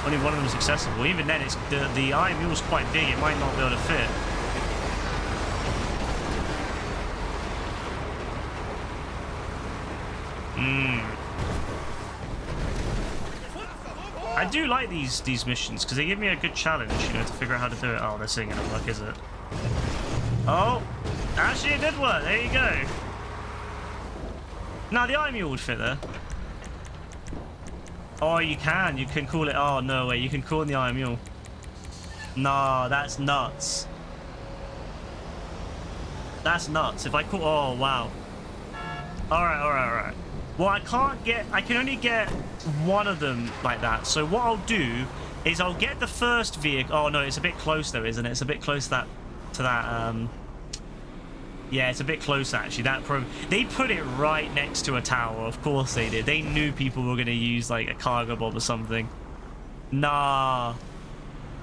S1: only one of them is accessible. Even then, it's the Iron Mule's quite big, it might not be able to fit. I do like these missions because they give me a good challenge, you know, to figure out how to do it. Oh, this ain't gonna work, is it? Oh, actually it did work. There you go. Now the eye mule would fit there. Oh, you can call it. Oh no way, you can call in the eye mule. Nah, that's nuts. That's nuts. If I call, oh wow. All right. Well, I can only get one of them like that. So what I'll do is I'll get the first vehicle. Oh no, it's a bit close though, isn't it? It's a bit close to that. Yeah, it's a bit close actually. They put it right next to a tower. Of course they did. They knew people were gonna use like a cargo bob or something. Nah,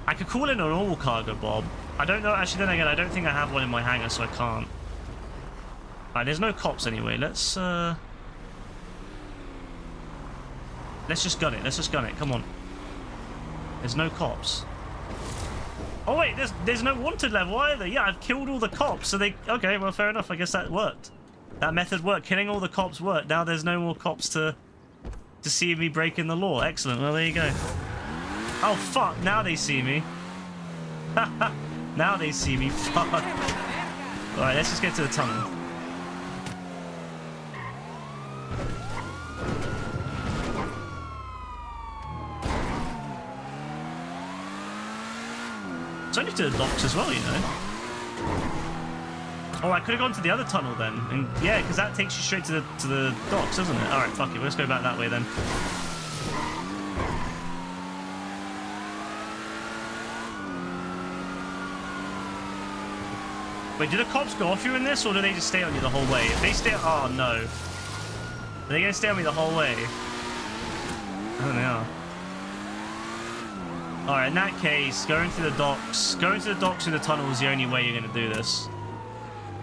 S1: I could call in an all cargo bob. I don't know. Actually, then again, I don't think I have one in my hangar, so I can't. Alright, there's no cops anyway. Let's just gun it. Let's just gun it. Come on. There's no cops. Oh wait, there's no wanted level either. Yeah, I've killed all the cops. So okay, well fair enough. I guess that worked. That method worked. Killing all the cops worked. Now there's no more cops to see me breaking the law. Excellent. Well, there you go. Oh fuck! Now they see me. Now they see me. Fuck. All right, let's just get to the tunnel. It's only to the docks as well, you know. Oh, I could have gone to the other tunnel then, and yeah, because that takes you straight to the docks, doesn't it? All right, fuck it, let's go back that way then. Wait, do the cops go off you in this, or do they just stay on you the whole way? If they stay, oh no, are they gonna stay on me the whole way? I don't know. Alright, in that case, going to the docks through the tunnel is the only way you're going to do this.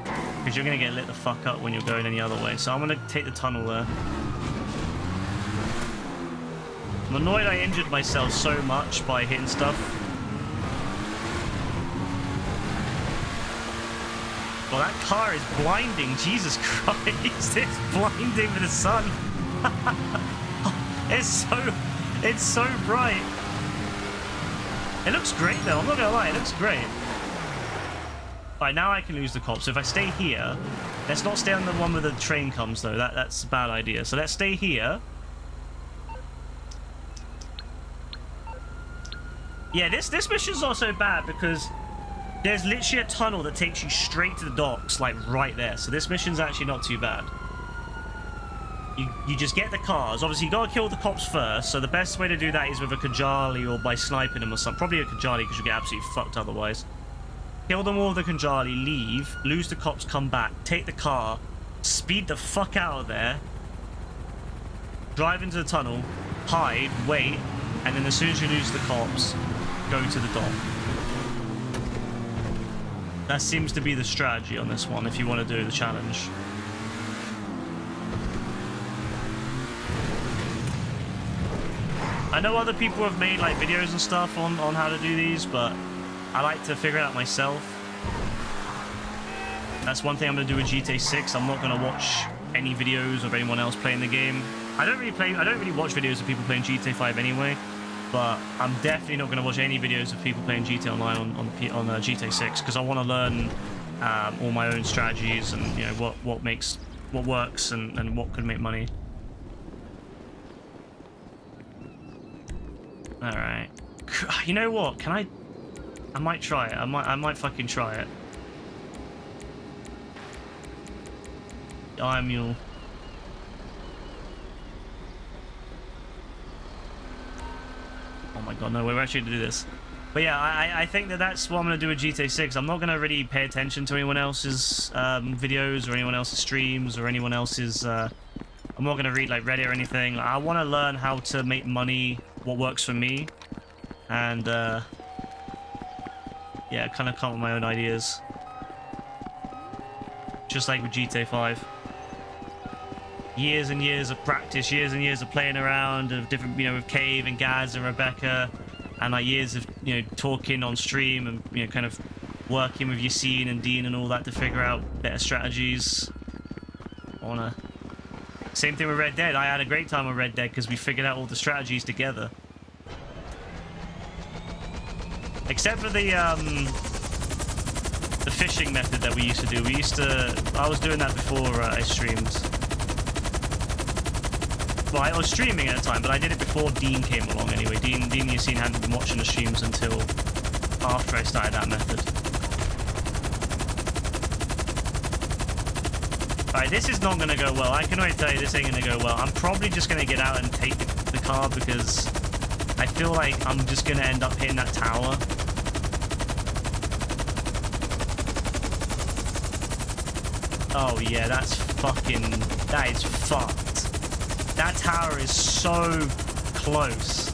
S1: Because you're going to get lit the fuck up when you're going any other way. So I'm going to take the tunnel there. I'm annoyed I injured myself so much by hitting stuff. Well, that car is blinding. Jesus Christ, it's blinding with the sun. It's so bright. It looks great though, I'm not gonna lie, it looks great. Alright, now I can lose the cops. So if I stay here, let's not stay on the one where the train comes though, that's a bad idea. So let's stay here. Yeah, this mission's also bad because there's literally a tunnel that takes you straight to the docks, like right there. So this mission's actually not too bad. You just get the cars. Obviously, you gotta kill the cops first, so the best way to do that is with a Kajali or by sniping them or something. Probably a Kajali, because you get absolutely fucked otherwise. Kill them all with the Kajali, leave, lose the cops, come back, take the car, speed the fuck out of there, drive into the tunnel, hide, wait, and then as soon as you lose the cops, go to the dock. That seems to be the strategy on this one if you want to do the challenge. I know other people have made like videos and stuff on how to do these, but I like to figure it out myself. That's one thing I'm gonna do with GTA 6. I'm not gonna watch any videos of anyone else playing the game. I don't really watch videos of people playing GTA 5 anyway, but I'm definitely not gonna watch any videos of people playing GTA Online on GTA 6 because I want to learn all my own strategies and you know what works and what could make money. Alright. You know what? I might try it. I might fucking try it. Iron Mule. Oh my god, no, we're actually going to do this. But yeah, I think that's what I'm going to do with GTA 6. I'm not going to really pay attention to anyone else's videos or anyone else's streams or anyone else's... I'm not going to read like Reddit or anything. I want to learn how to make money, what works for me. And yeah, kind of come up with my own ideas. Just like with GTA 5. Years and years of practice, years and years of playing around, of different, you know, with Cave and Gaz and Rebecca, and like years of, you know, talking on stream and, you know, kind of working with Yassine and Dean and all that to figure out better strategies. I wanna Same thing with Red Dead. I had a great time with Red Dead because we figured out all the strategies together. Except for the fishing method that we used to do. I was doing that before I streamed. Well, I was streaming at the time, but I did it before Dean came along anyway. Dean you seen hadn't been watching the streams until after I started that method. Alright, this is not going to go well. I can already tell you this ain't going to go well. I'm probably just going to get out and take the car because I feel like I'm just going to end up hitting that tower. Oh yeah, that is fucked. That tower is so close.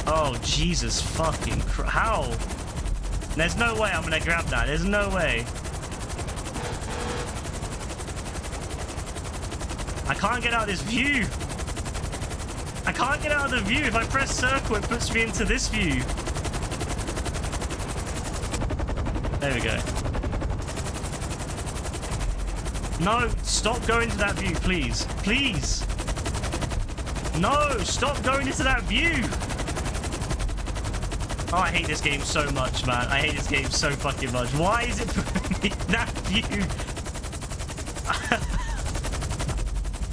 S1: Oh, Jesus fucking Christ. How? There's no way I'm going to grab that. There's no way. I can't get out of this view. I can't get out of the view. If I press circle, it puts me into this view. There we go. No, stop going to that view, please. Please. No, stop going into that view. Oh, I hate this game so much, man. I hate this game so fucking much. Why is it putting me in that view?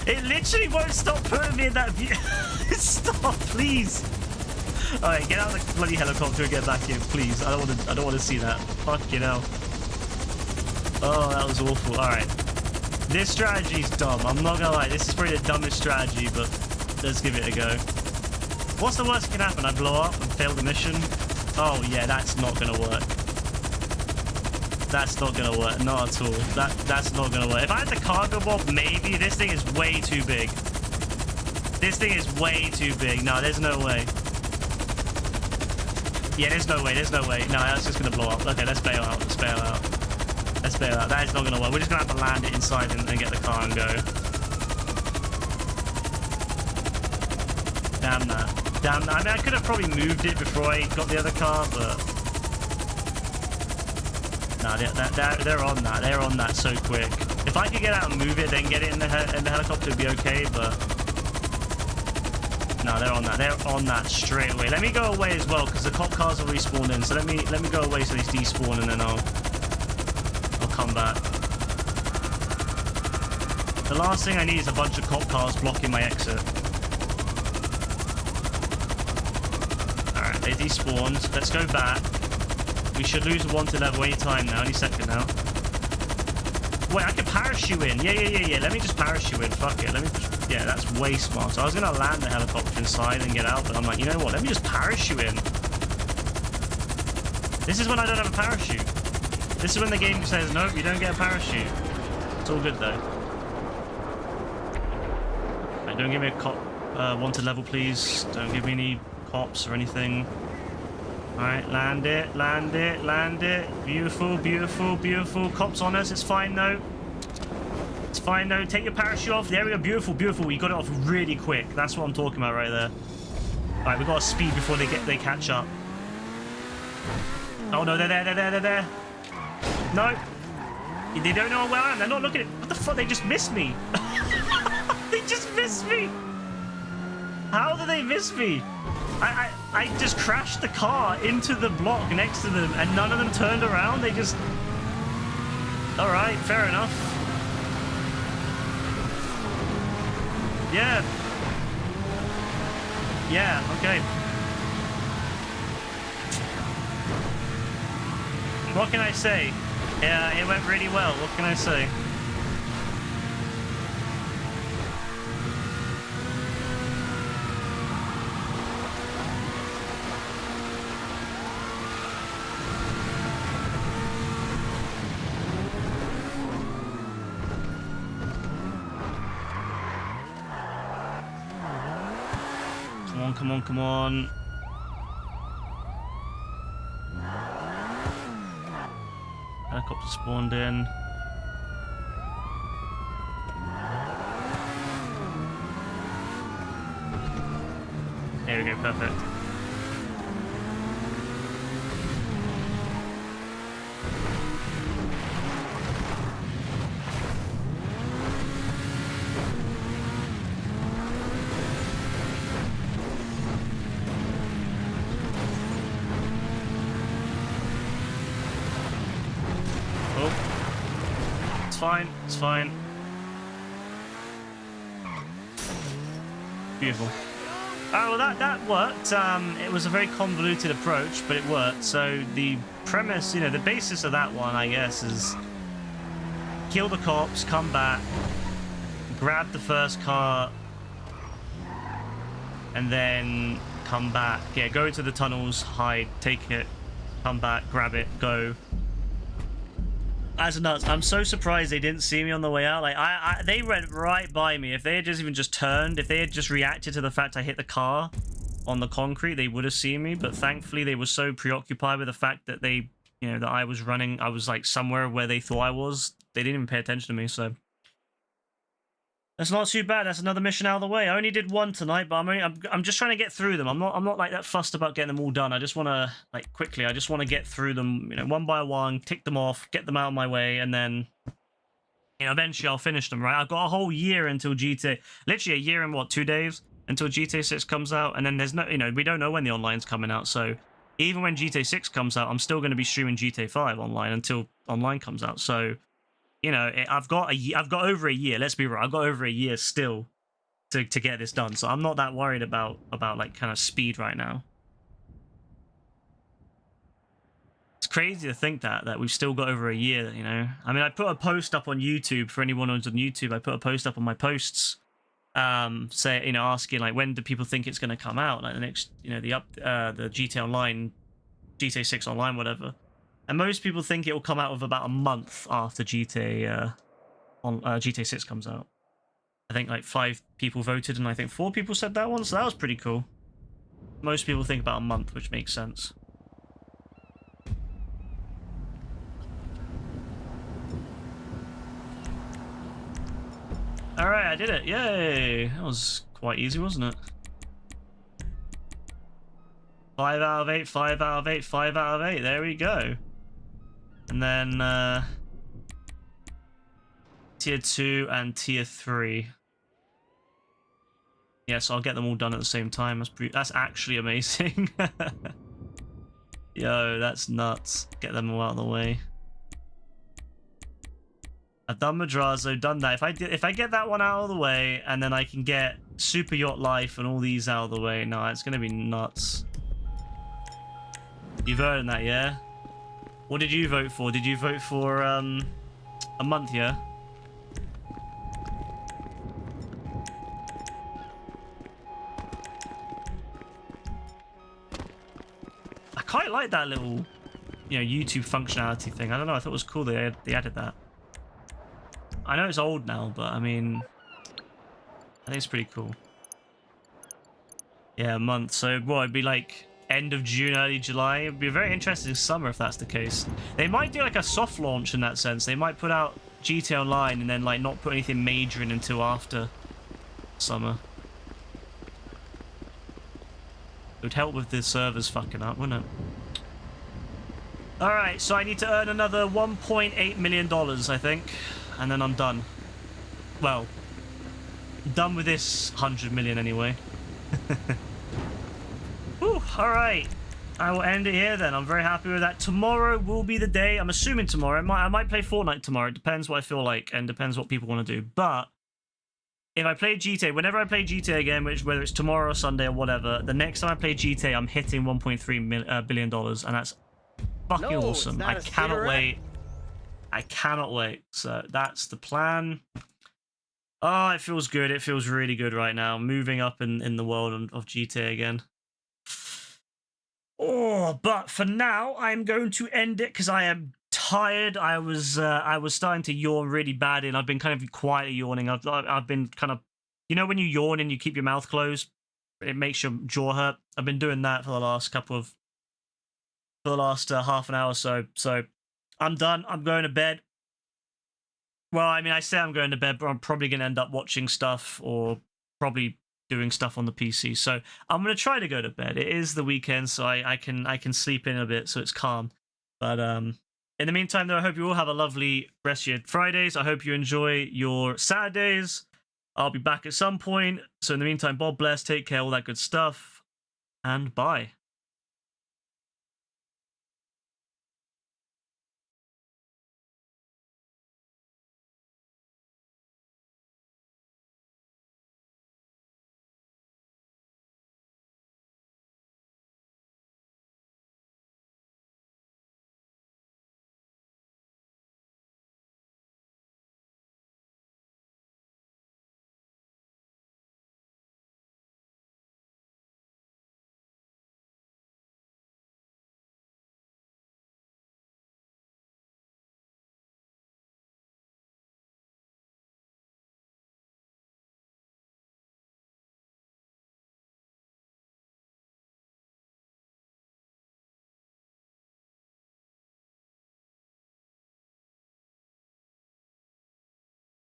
S1: It literally won't stop putting me in that view. Stop, please. All right, get out of the bloody helicopter and get back in, please. I don't want to see that. Fucking hell. Oh, that was awful. All right. This strategy's dumb. I'm not gonna lie. This is probably the dumbest strategy, but let's give it a go. What's the worst that can happen? I blow up and fail the mission? Oh, yeah, that's not gonna work. That's not gonna work. Not at all. That's not gonna work. If I had the cargo bomb, maybe. This thing is way too big. This thing is way too big. No, there's no way. Yeah, there's no way. There's no way. No, that's just gonna blow up. Okay, let's bail out. Let's bail out. Let's bail out. That is not gonna work. We're just gonna have to land it inside and get the car and go. Damn that. Damn that. I mean, I could have probably moved it before I got the other car, but... No, they're on that. They're on that so quick. If I could get out and move it, then get it in the helicopter, it'd be okay, but... No, they're on that. They're on that straight away. Let me go away as well, because the cop cars are respawned in. So let me go away so they despawn, and then I'll come back. The last thing I need is a bunch of cop cars blocking my exit. Alright, they despawned. Let's go back. We should lose the wanted level any time now, any second now. Wait, I can parachute in. Yeah. Let me just parachute in. Fuck it. Let me just... Yeah, that's way smart. So I was going to land the helicopter inside and get out, but I'm like, you know what? Let me just parachute in. This is when I don't have a parachute. This is when the game says, nope, you don't get a parachute. It's all good, though. Right, don't give me a cop wanted level, please. Don't give me any cops or anything. Alright, land it, land it, land it. Beautiful, beautiful, beautiful. Cops on us, it's fine though. It's fine though. Take your parachute off. There we go, beautiful, beautiful. You got it off really quick. That's what I'm talking about right there. Alright, we got to speed before they catch up. Oh no, they're there. No. They don't know where I am. They're not looking at... What the fuck? They just missed me. They just missed me. How did they miss me? I just crashed the car into the block next to them and none of them turned around. They just... Alright, fair enough. Yeah. Yeah, okay. What can I say? Yeah, it went really well. What can I say? Come on. Helicopter spawned in. There we go, perfect. fine. It's fine. Beautiful. Oh, well, that worked. It was a very convoluted approach, but it worked. So the premise, you know, the basis of that one, I guess, is kill the cops, come back, grab the first car, and then come back. Yeah, go into the tunnels, hide, take it, come back, grab it, go. That's nuts. I'm so surprised they didn't see me on the way out. Like, they went right by me. If they had just turned, if they had just reacted to the fact I hit the car on the concrete, they would have seen me. But thankfully, they were so preoccupied with the fact that they, you know, that I was running. I was like somewhere where they thought I was. They didn't even pay attention to me. So that's not too bad. That's another mission out of the way. I only did one tonight, but I'm just trying to get through them. I'm not like that fussed about getting them all done. I just want to, like, quickly. I just want to get through them, you know, one by one, tick them off, get them out of my way, and then, you know, eventually I'll finish them. Right? I've got a whole year until GTA. Literally a year and what, 2 days until GTA 6 comes out, and then there's no, you know, we don't know when the online's coming out. So even when GTA 6 comes out, I'm still going to be streaming GTA 5 online until online comes out. So, you know, I've got over a year. Let's be real. I've got over a year still to get this done. So I'm not that worried about like kind of speed right now. It's crazy to think that we've still got over a year. You know, I mean, I put a post up on YouTube for anyone who's on YouTube. I put a post up on my posts, say, you know, asking like, when do people think it's going to come out? Like the next, you know, the GTA Online, GTA 6 Online, whatever. And most people think it will come out with about a month after GTA 6 comes out. I think like 5 people voted, and I think 4 people said that one, so that was pretty cool. Most people think about a month, which makes sense. Alright, I did it. Yay! That was quite easy, wasn't it? 5 out of 8, 5 out of 8, 5 out of 8. There we go. And then tier 2 and tier 3. Yeah, so I'll get them all done at the same time. That's actually amazing. Yo, that's nuts. Get them all out of the way. I've done Madrazo, done that. If I get that one out of the way, and then I can get Super Yacht Life and all these out of the way, no, it's gonna be nuts. You voted on that, yeah? What did you vote for? Did you vote for a month, yeah? I quite like that little, you know, YouTube functionality thing. I don't know, I thought it was cool they added that. I know it's old now, but I mean, I think it's pretty cool. Yeah, a month. So what, it'd be like end of June, early July. It'd be a very interesting summer if that's the case. They might do like a soft launch in that sense. They might put out GTA Online and then like not put anything major in until after summer. It would help with the servers fucking up, wouldn't it? Alright, so I need to earn another $1.8 million, I think. And then I'm done. Well, done with this 100 million anyway. Whew, alright. I will end it here then. I'm very happy with that. Tomorrow will be the day. I'm assuming tomorrow. I might play Fortnite tomorrow. It depends what I feel like and depends what people want to do. But if I play GTA, whenever I play GTA again, whether it's tomorrow or Sunday or whatever, the next time I play GTA, I'm hitting $1.3 billion. And that's fucking awesome. I cannot wait. I cannot wait. So that's the plan. Oh, it feels good. It feels really good right now. Moving up in the world of GTA again. Oh, but for now, I'm going to end it because I am tired. I was starting to yawn really bad, and I've been kind of quietly yawning. I've been kind of, you know, when you yawn and you keep your mouth closed, it makes your jaw hurt. I've been doing that for the last half an hour or so. So I'm done. I'm going to bed. Well, I mean, I say I'm going to bed, but I'm probably going to end up watching stuff or probably doing stuff on the PC. So I'm going to try to go to bed. It is the weekend, so I can sleep in a bit, so it's calm. But in the meantime, though, I hope you all have a lovely rest of your Fridays. I hope you enjoy your Saturdays. I'll be back at some point. So in the meantime, God bless, take care, all that good stuff, and bye.